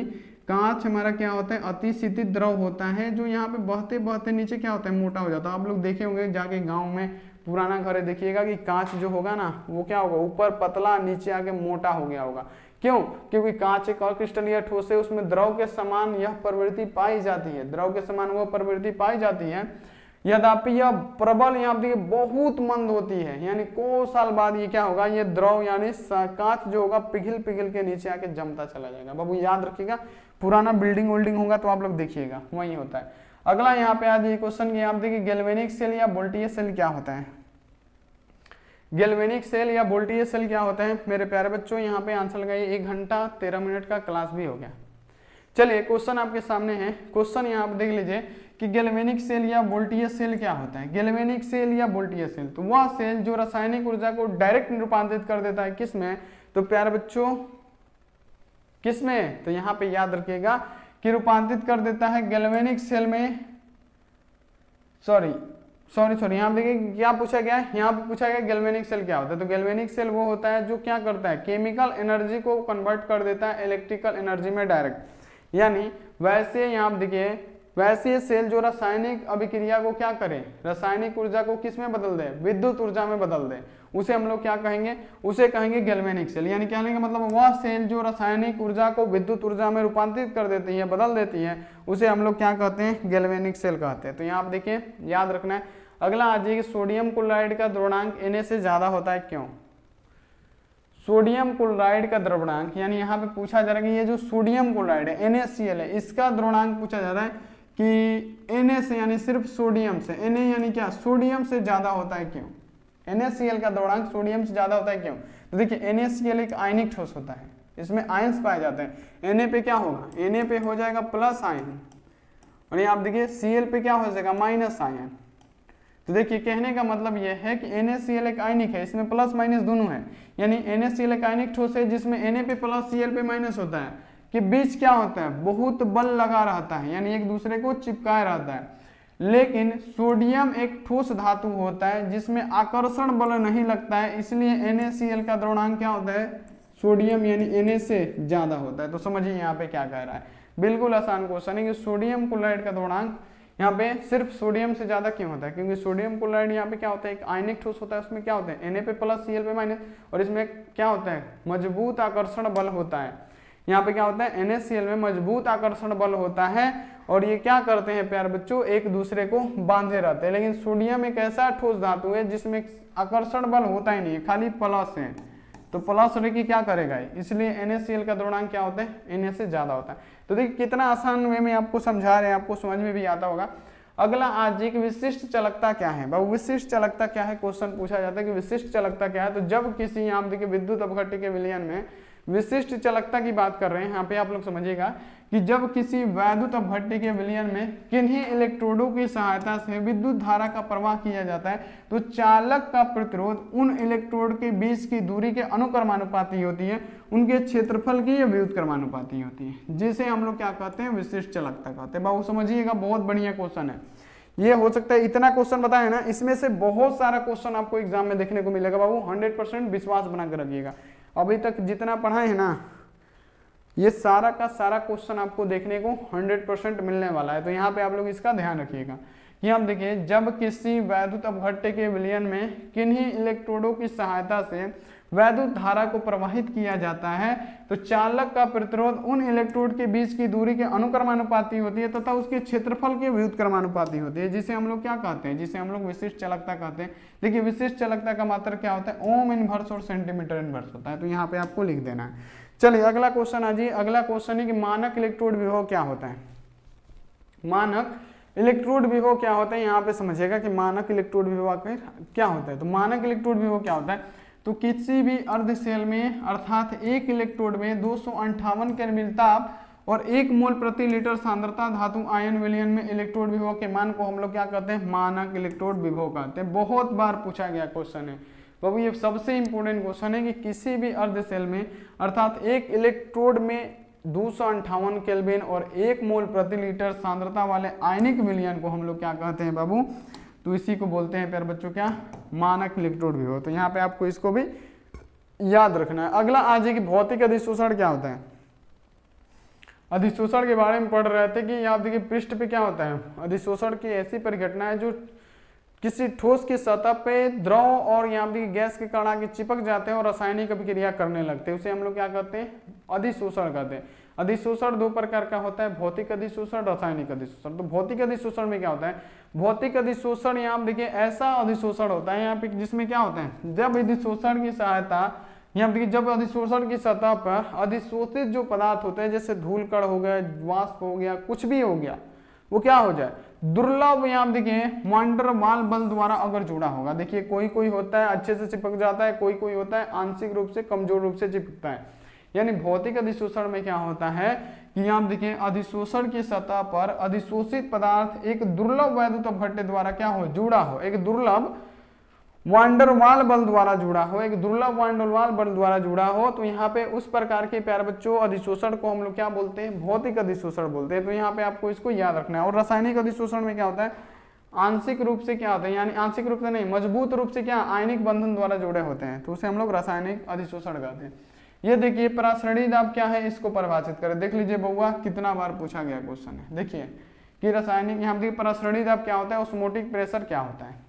कांच हमारा क्या होता है, अतिशीतित द्रव होता है, जो यहाँ पे बहते बहते नीचे क्या होता है, मोटा हो जाता है। आप लोग देखे होंगे जाके गाँव में पुराना घर है, देखिएगा कि कांच जो होगा ना वो क्या होगा, ऊपर पतला नीचे आके मोटा हो गया होगा। क्यों, क्योंकि कांच एक अक्रिस्टलीय ठोस है, उसमें द्रव के समान यह प्रवृत्ति पाई जाती है, द्रव के समान वह प्रवृत्ति पाई जाती है, यद्यपि यह प्रबल यहाँ देखिए बहुत मंद होती है। यानी कुछ साल बाद ये क्या होगा, ये द्रव यानी कांच जो होगा पिघल पिघल के नीचे आके जमता चला जाएगा। बाबू याद रखिएगा, पुराना बिल्डिंग वोल्डिंग होगा तो आप लोग देखिएगा वही होता है। अगला यहाँ पे आज ये क्वेश्चन की आप देखिए गैल्वेनिक सेल या वोल्टेज सेल क्या होता है। गैल्वेनिक सेल या वोल्टेज सेल क्या होता है मेरे प्यारे बच्चों, यहाँ पे आंसर लगाइए। 1 घंटा 13 मिनट का क्लास भी हो गया। चलिए क्वेश्चन आपके सामने है, क्वेश्चन यहाँ पे देख लीजिए कि गैल्वेनिक सेल या वोल्टेज सेल क्या होता है। गैल्वेनिक सेल या वोल्टेज सेल, तो वह सेल जो रासायनिक ऊर्जा को डायरेक्ट रूपांतरित कर देता है, किसमें, तो प्यारे बच्चों किसमें, तो यहाँ पे याद रखिएगा कि रूपांतरित कर देता है गैल्वेनिक सेल में, सॉरी यहाँ देखिए क्या पूछा गया है, यहाँ पे पूछा गया गैल्वेनिक सेल क्या होता है। तो गैल्वेनिक सेल वो होता है जो क्या करता है, केमिकल एनर्जी को कन्वर्ट कर देता है इलेक्ट्रिकल एनर्जी में डायरेक्ट। यानी वैसे यहाँ देखिए वैसे सेल जो रासायनिक अभिक्रिया को क्या करे, रासायनिक ऊर्जा को किस में बदल दे, विद्युत ऊर्जा में बदल दे, उसे हम लोग क्या कहेंगे, उसे कहेंगे गैल्वेनिक सेल। यानी क्या लेंगे, मतलब वह सेल जो रासायनिक ऊर्जा को विद्युत ऊर्जा में रूपांतरित कर देती है, बदल देती है, उसे हम लोग क्या कहते हैं, गैल्वेनिक सेल कहते हैं। तो यहाँ आप देखिए याद रखना है। अगला आ जाइए सोडियम क्लोराइड का द्रव्यमान Na से ज्यादा होता है, क्यों। सोडियम क्लोराइड का द्रवणांक, यानी यहाँ पे पूछा जा रहा है कि ये जो सोडियम क्लोराइड है NaCl है, इसका द्रवणांक पूछा जा रहा है कि Na से यानी सिर्फ सोडियम से, Na यानी क्या सोडियम से ज्यादा होता है क्यों? NaCl का द्रवणांक सोडियम से ज्यादा होता है क्यों? तो देखिए NaCl एक आयनिक ठोस होता है, इसमें आयंस पाए जाते हैं। Na पे क्या होगा? Na पे हो जाएगा प्लस आयन, और यहाँ आप देखिए Cl पे क्या हो जाएगा? Minus ion. तो देखिए कहने का मतलब यह है कि NaCl एक आयनिक है, इसमें प्लस माइनस दोनों है, यानी NaCl एक आयनिक ठोस है जिसमें Na पे प्लस Cl पे माइनस होता है, कि बीच क्या होता है? बहुत बल लगा रहता है, यानी एक दूसरे को चिपकाए रहता है। लेकिन सोडियम एक ठोस धातु होता है जिसमें आकर्षण बल नहीं लगता है, इसलिए NaCl का द्रवणांक क्या होता है? सोडियम यानी Na से ज्यादा होता है। तो समझिए यहाँ पे क्या कह रहा है, बिल्कुल आसान क्वेश्चन है कि सोडियम क्लोराइड का द्रवणांक यहाँ पे सिर्फ सोडियम से ज्यादा क्यों होता है? क्योंकि सोडियम क्लोराइड यहाँ पे क्या होता है? एक आयनिक ठोस होता है, उसमें क्या होता है? Na पे प्लस Cl पे माइनस, और इसमें क्या होता है? मजबूत आकर्षण बल होता है। यहाँ पे क्या होता है? NaCl में मजबूत आकर्षण बल होता है, और ये क्या करते हैं प्यारे बच्चों? एक दूसरे को बांधे रहते हैं। लेकिन सोडियम एक ऐसा ठोस धातु है जिसमें आकर्षण बल होता ही नहीं है, खाली प्लस है, तो प्लस की क्या करेगा? इसलिए NaCl का द्रवणांक क्या होता है? Na से ज्यादा होता है। तो देखिए कितना आसान वे में आपको समझा रहे हैं, आपको समझ में भी आता होगा। अगला आज एक विशिष्ट चालकता क्या है? बाबू विशिष्ट चालकता क्या है? क्वेश्चन पूछा जाता है कि विशिष्ट चालकता क्या है। तो जब किसी यहाँ देखिए विद्युत अपघट्य के विलयन में विशिष्ट चालकता की बात कर रहे हैं, यहाँ पे आप लोग समझिएगा कि जब किसी वैद्युत अपघट्य के विलयन में किन्हीं इलेक्ट्रोडों की सहायता से विद्युत धारा का प्रवाह किया जाता है, तो चालक का प्रतिरोध उन इलेक्ट्रोड के बीच की दूरी के अनुक्रमानुपाती होती है, उनके क्षेत्रफल की या व्युत्क्रमानुपाती होती है, जिसे हम लोग क्या कहते हैं? विशिष्ट चालकता कहते हैं। बाबू समझिएगा, बहुत बढ़िया क्वेश्चन है ये। हो सकता है इतना क्वेश्चन बताया ना, इसमें से बहुत सारा क्वेश्चन आपको एग्जाम में देखने को मिलेगा। बाबू 100% विश्वास बना कर रखिएगा, अभी तक जितना पढ़ा है ना, ये सारा का सारा क्वेश्चन आपको देखने को 100% मिलने वाला है। तो यहाँ पे आप लोग इसका ध्यान रखिएगा कि आप देखिए जब किसी वैद्युत अपघट्य के विलयन में किन्हीं इलेक्ट्रोडों की सहायता से वैद्युत धारा को प्रवाहित किया जाता है, तो चालक का प्रतिरोध उन इलेक्ट्रोड के बीच की दूरी के अनुक्रमानुपाती होती है तथा उसके क्षेत्रफल के व्युत्क्रमानुपाती होती है, जिसे हम लोग क्या कहते हैं? जिसे हम लोग विशिष्ट चालकता कहते हैं। देखिए विशिष्ट चालकता का मात्रक क्या होता है? ओम इनवर्स और सेंटीमीटर इनवर्स होता है। तो यहाँ पे आपको लिख देना है। चलिए अगला क्वेश्चन आ जाइए। अगला क्वेश्चन है कि मानक इलेक्ट्रोड विभव क्या होता है? मानक इलेक्ट्रोड विभव क्या होता है? यहाँ पे समझिएगा कि मानक इलेक्ट्रोड विभव क्या होता है। तो मानक इलेक्ट्रोड विभव क्या होता है? तो किसी भी अर्ध सेल में अर्थात एक इलेक्ट्रोड में 258 केल्विन ताप और 1 मोल प्रति लीटर सांद्रता धातु आयन विलयन में इलेक्ट्रोड विभव के मान को हम लोग क्या कहते हैं? मानक इलेक्ट्रोड विभव कहते हैं। बहुत बार पूछा गया क्वेश्चन है बाबू, ये सबसे इंपॉर्टेंट क्वेश्चन है कि किसी भी अर्ध सेल में अर्थात एक इलेक्ट्रोड में 258 केल्विन और 1 मोल प्रति लीटर सांद्रता वाले आयनिक विलयन को हम लोग क्या कहते हैं बाबू? तो इसी को बोलते हैं प्यारे बच्चों क्या? मानक इलेक्ट्रोड विभव। तो यहाँ पे आपको इसको भी याद रखना है। अगला आज है कि भौतिक अधिशोषण क्या होता है? अधिशोषण के बारे में पढ़ रहे थे कि यहाँ देखिए पृष्ठ पे क्या होता है? अधिशोषण की ऐसी परिघटना है जो किसी ठोस की सतह पे द्रव और यहाँ पे गैस के कण आके चिपक जाते हैं और रासायनिक अभिक्रिया करने लगते हैं, उसे हम लोग क्या कहते हैं? अधिशोषण कहते हैं। अधिशोषण दो प्रकार का होता है, भौतिक अधिशोषण, रासायनिक अधिशोषण। तो भौतिक अधिशोषण में क्या होता है? भौतिक अधिशोषण यहाँ देखिए ऐसा अधिशोषण होता है यहाँ पे जिसमें क्या होता है? जब अधिशोषण की सहायता यहाँ देखिए जब अधिशोषण की सतह पर अधिशोषित जो पदार्थ होते हैं जैसे धूल कण हो गया, वाष्प हो गया, कुछ भी हो गया, वो क्या हो जाए? दुर्लभ यहाँ देखिए वान डर वाल बल द्वारा अगर जुड़ा होगा। देखिए कोई कोई होता है अच्छे से चिपक जाता है, कोई कोई होता है आंशिक रूप से कमजोर रूप से चिपकता है। यानी भौतिक अधिशोषण में क्या होता है कि यहाँ देखिए अधिशोषण की सतह पर अधिशोषित पदार्थ एक दुर्लभ वैद्युत अपघट्य द्वारा क्या हो? जुड़ा हो, एक दुर्लभ वान डर वाल बल द्वारा जुड़ा हो, एक दुर्लभ वान डर वाल बल द्वारा जुड़ा हो। तो यहाँ पे उस प्रकार के प्यारे बच्चों अधिशोषण को हम लोग क्या बोलते हैं? भौतिक अधिशोषण बोलते हैं। तो यहाँ पे आपको इसको याद रखना है। और रासायनिक अधिशोषण में क्या होता है? आंशिक रूप से क्या होता है? यानी आंशिक रूप से नहीं, मजबूत रूप से क्या आयनिक बंधन द्वारा जुड़े होते हैं, तो उसे हम लोग रासायनिक अधिशोषण कहते हैं। ये देखिए पराश्रेणी दाब क्या है, इसको परिभाषित करें। देख लीजिए बउआ कितना बार पूछा गया क्वेश्चन है। देखिए कि रासायनिक यहाँ देखिए पराश्रेणी दाब क्या होता है, ऑस्मोटिक प्रेशर क्या होता है।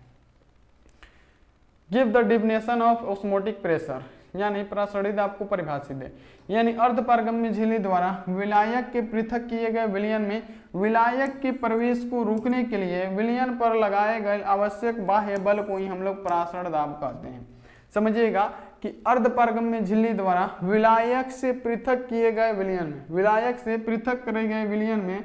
Give the definition of osmotic pressure, यानी पराश्रेणी दाब को परिभाषित है। यानी अर्धपारगम्य झिल्ली द्वारा विलायक के पृथक किए गए विलयन में विलायक के प्रवेश को रोकने के लिए विलयन पर लगाए गए आवश्यक बाह्य बल को ही हम लोग पराश्रण दाब कहते हैं। समझिएगा कि अर्धपारगम्य झिल्ली द्वारा विलायक से पृथक किए गए विलयन में, विलायक से पृथक करे गए विलयन में,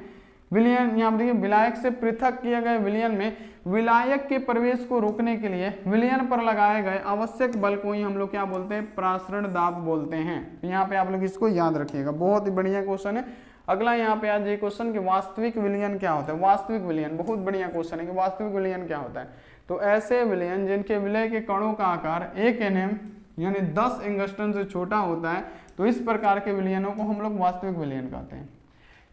विलयन यहाँ देखिए विलायक से पृथक किए गए विलयन में विलायक के प्रवेश को रोकने के लिए विलयन पर लगाए गए आवश्यक बल को ही हम लोग क्या बोलते हैं, प्रासरण दाब बोलते हैं। तो यहाँ पे आप लोग इसको याद रखिएगा, बहुत ही बढ़िया क्वेश्चन है। अगला यहाँ पे आज ये क्वेश्चन कि वास्तविक विलयन क्या होता है। वास्तविक विलयन बहुत बढ़िया क्वेश्चन है कि वास्तविक विलयन क्या होता है। तो ऐसे विलयन जिनके विलय के कणों का आकार 1 nm यानी 10 एंगस्ट्रम से छोटा होता है, तो इस प्रकार के विलयनों को हम लोग वास्तविक विलयन कहते हैं।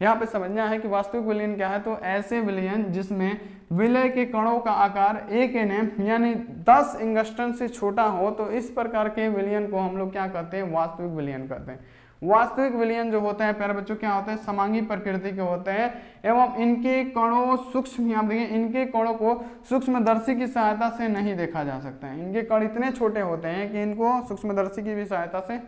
यहाँ पे समझना है कि वास्तविक विलयन क्या है। तो ऐसे विलयन जिसमें विलय के कणों का आकार 1 nm यानी 10 एंगस्ट्रम से छोटा हो, तो इस प्रकार के विलयन को हम लोग क्या कहते हैं, वास्तविक विलयन कहते हैं। वास्तविक विलयन जो होते हैं प्यारे बच्चों क्या होते हैं, समांगी प्रकृति के होते हैं एवं इनके कणों सूक्ष्म, यहाँ देखिए इनके कणों को सूक्ष्मदर्शी की सहायता से नहीं देखा जा सकता है। इनके कण इतने छोटे होते हैं कि इनको सूक्ष्मदर्शी की भी सहायता से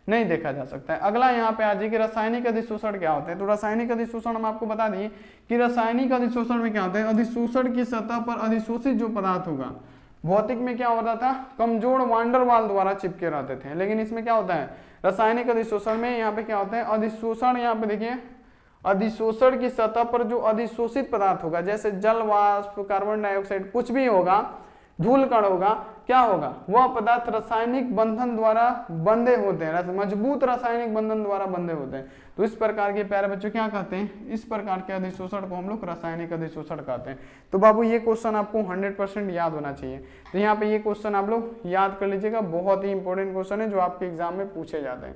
नहीं देखा जा सकता है। अगला यहाँ पे आ जाए कि रासायनिक अधिशोषण क्या होते हैं। तो रासायनिक अधिशोषण हम आपको बता दिए कि रासायनिक अधिशोषण में क्या होता है, अधिशोषण की सतह पर अधिशोषित जो पदार्थ होगा, भौतिक में क्या होता था, कमजोर वांडर वाल द्वारा चिपके रहते थे, लेकिन इसमें क्या होता है, रासायनिक अधिशोषण में यहाँ पे क्या होता है, अधिशोषण, यहाँ पे देखिए अधिशोषण की सतह पर जो अधिशोषित पदार्थ होगा, जैसे जल वाष्प, कार्बन डाइऑक्साइड, कुछ भी होगा, धूल कण होगा, क्या होगा, वह पदार्थ रासायनिक बंधन द्वारा बंधे होते हैं, मजबूत रासायनिक बंधन द्वारा बंधे होते हैं। तो इस प्रकार के प्यारे बच्चों क्या कहते हैं, इस प्रकार के अधिशोषण को हम लोग रासायनिक अधिशोषण कहते हैं। तो बाबू ये क्वेश्चन आपको 100% याद होना चाहिए। तो यहाँ पे ये क्वेश्चन आप लोग याद कर लीजिएगा, बहुत ही इंपॉर्टेंट क्वेश्चन है जो आपके एग्जाम में पूछे जाते हैं।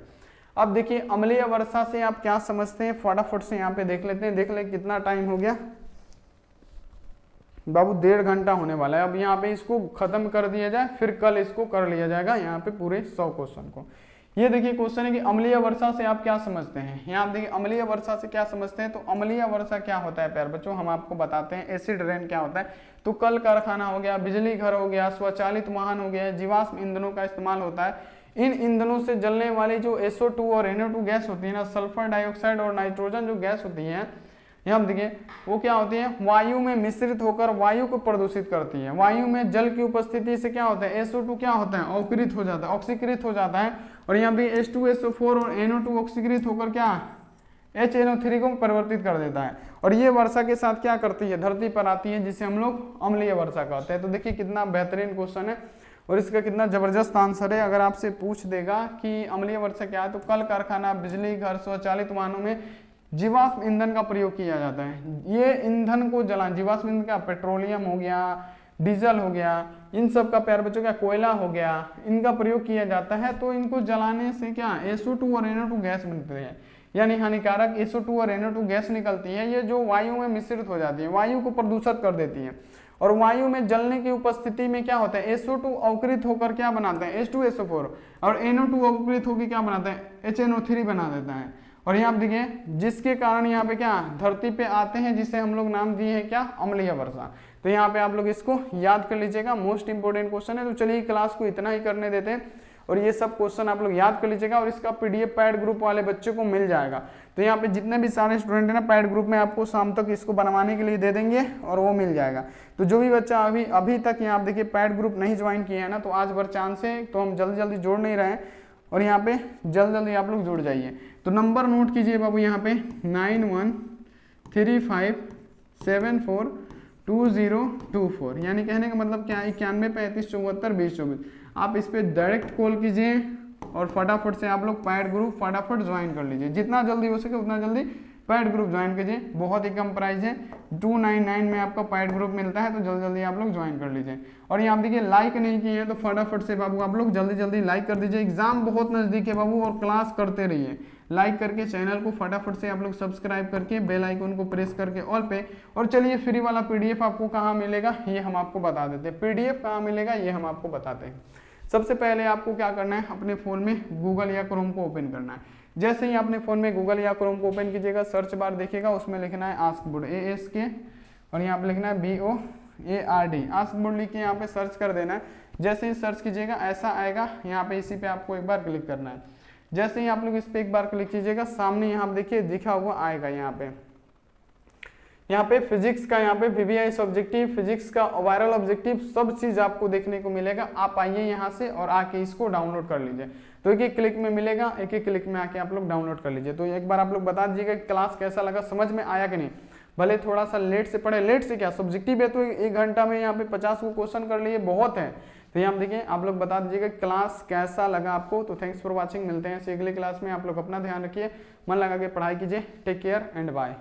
अब देखिए अम्लीय वर्षा से आप क्या समझते हैं, फटाफट से यहाँ पे देख लेते हैं। देख ले कितना टाइम हो गया बाबू, 1.5 घंटा होने वाला है। अब यहाँ पे इसको खत्म कर दिया जाए, फिर कल इसको कर लिया जाएगा यहाँ पे पूरे 100 क्वेश्चन को। ये देखिए क्वेश्चन है कि अम्लीय वर्षा से आप क्या समझते हैं। यहाँ आप देखिए अम्लीय वर्षा से क्या समझते हैं। तो अम्लीय वर्षा क्या होता है प्यारे बच्चों, हम आपको बताते हैं। एसिड रेन क्या होता है, तो कल कारखाना हो गया, बिजली घर हो गया, स्वचालित वाहन हो गया, जीवाश्म ईंधनों का इस्तेमाल होता है। इन ईंधनों से जलने वाली जो SO2 और NO2 गैस होती है ना, सल्फर डाइऑक्साइड और नाइट्रोजन जो गैस होती है, यहाँ देखिए वो क्या होती है, वायु में मिश्रित होकर वायु को प्रदूषित करती है। वायु में जल की उपस्थिति से क्या होता है, SO2 क्या होता है, ऑक्सीकृत हो जाता है, ऑक्सीकृत हो जाता है। और यहाँ भी H2SO4 और NO2 ऑक्सीकृत होकर क्या HNO3 को परिवर्तित कर देता है। और ये वर्षा के साथ क्या करती है, धरती पर आती है, जिसे हम लोग अम्लीय वर्षा कहते हैं। तो देखिए कितना बेहतरीन क्वेश्चन है और इसका कितना जबरदस्त आंसर है। अगर आपसे पूछ देगा कि अम्लीय वर्षा क्या है, तो कल कारखाना, बिजली घर, स्वचालित वाहनों में जीवाश्म ईंधन का प्रयोग किया जाता है। ये ईंधन को जला, जीवाश्म ईंधन का पेट्रोलियम हो गया, डीजल हो गया, इन सब का प्यारे बच्चों का कोयला हो गया, इनका प्रयोग किया जाता है। तो इनको जलाने से क्या SO2 और NO2 गैस बनते हैं, यानी हानिकारक SO2 और NO2 गैस निकलती है। ये जो वायु में मिश्रित हो जाती है, वायु को प्रदूषित कर देती है। और वायु में जलने की उपस्थिति में क्या होता है, SO2 अवकृत होकर क्या बनाते हैं, H2SO4, और NO2 अवकृत होकर क्या बनाते हैं, HNO3 बना देता है। और यहाँ आप देखिए जिसके कारण यहाँ पे क्या धरती पे आते हैं, जिसे हम लोग नाम दिए हैं क्या, अम्लीय वर्षा। तो यहाँ पे आप लोग इसको याद कर लीजिएगा, मोस्ट इंपोर्टेंट क्वेश्चन है। तो चलिए क्लास को इतना ही करने देते हैं और ये सब क्वेश्चन आप लोग याद कर लीजिएगा और इसका PDF पैड ग्रुप वाले बच्चों को मिल जाएगा। तो यहाँ पे जितने भी सारे स्टूडेंट हैं ना, पैड ग्रुप में आपको शाम तक इसको बनवाने के लिए दे देंगे और वो मिल जाएगा। तो जो भी बच्चा अभी तक यहाँ आप देखिए पैड ग्रुप नहीं ज्वाइन किया है ना, तो आज भर चांस है, तो हम जल्दी जल्दी जोड़ नहीं रहे हैं और यहाँ पे जल्दी जल्दी आप लोग जुड़ जाइए। तो नंबर नोट कीजिए बाबू, यहाँ पे 9135742024, यानी कहने का मतलब क्या, 91 35 74 20 24। आप इस पे डायरेक्ट कॉल कीजिए और फटाफट से आप लोग पैड ग्रुप फटाफट ज्वाइन कर लीजिए। जितना जल्दी हो सके उतना जल्दी पैड ग्रुप ज्वाइन कीजिए। बहुत ही कम प्राइस है, 299 में आपका पैड ग्रुप मिलता है। तो जल्दी जल्दी आप लोग ज्वाइन कर लीजिए। और यहाँ देखिए लाइक नहीं किए हैं तो फटाफट से बाबू आप लोग जल्दी जल्दी लाइक कर दीजिए। एग्जाम बहुत नज़दीक है बाबू और क्लास करते रहिए। लाइक करके चैनल को फटाफट से आप लोग सब्सक्राइब करके बेल आइकन को प्रेस करके ऑल पे। और चलिए फ्री वाला PDF आपको कहाँ मिलेगा ये हम आपको बता देते हैं। PDF कहाँ मिलेगा ये हम आपको बताते हैं। सबसे पहले आपको क्या करना है, अपने फ़ोन में गूगल या क्रोम को ओपन करना है। जैसे ही अपने फ़ोन में गूगल या क्रोम को ओपन कीजिएगा, सर्च बार देखिएगा, उसमें लिखना है आस्क बोर्ड, ASK, और यहाँ पे लिखना है BOARD, आस्क बोर्ड लिख के यहाँ पे सर्च कर देना है। जैसे ही सर्च कीजिएगा ऐसा आएगा, यहाँ पे इसी पे आपको एक बार क्लिक करना है। जैसे ही आप लोग इस पर एक बार क्लिक कीजिएगा, सामने यहाँ देखिए दिखा हुआ आएगा, यहाँ पे यहाँ पे फिजिक्स का, यहाँ पे वीवीआईएस ऑब्जेक्टिव, फिजिक्स का वायरल ऑब्जेक्टिव, सब चीज आपको देखने को मिलेगा। आप आइए यहाँ से और आके इसको डाउनलोड कर लीजिए, तो एक एक क्लिक में मिलेगा, एक एक क्लिक में आके आप लोग डाउनलोड कर लीजिए। तो एक बार आप लोग बता दीजिएगा क्लास कैसा लगा, समझ में आया कि नहीं। भले थोड़ा सा लेट से पढ़े, लेट से क्या, सब्जेक्टिव है तो 1 घंटा में यहाँ पे 50 को क्वेश्चन कर लिए, बहुत है। तो यहाँ देखिए आप लोग बता दीजिएगा क्लास कैसा लगा आपको। तो थैंक्स फॉर वॉचिंग, मिलते हैं अगली क्लास में। आप लोग अपना ध्यान रखिए, मन लगा के पढ़ाई कीजिए। Take care and bye.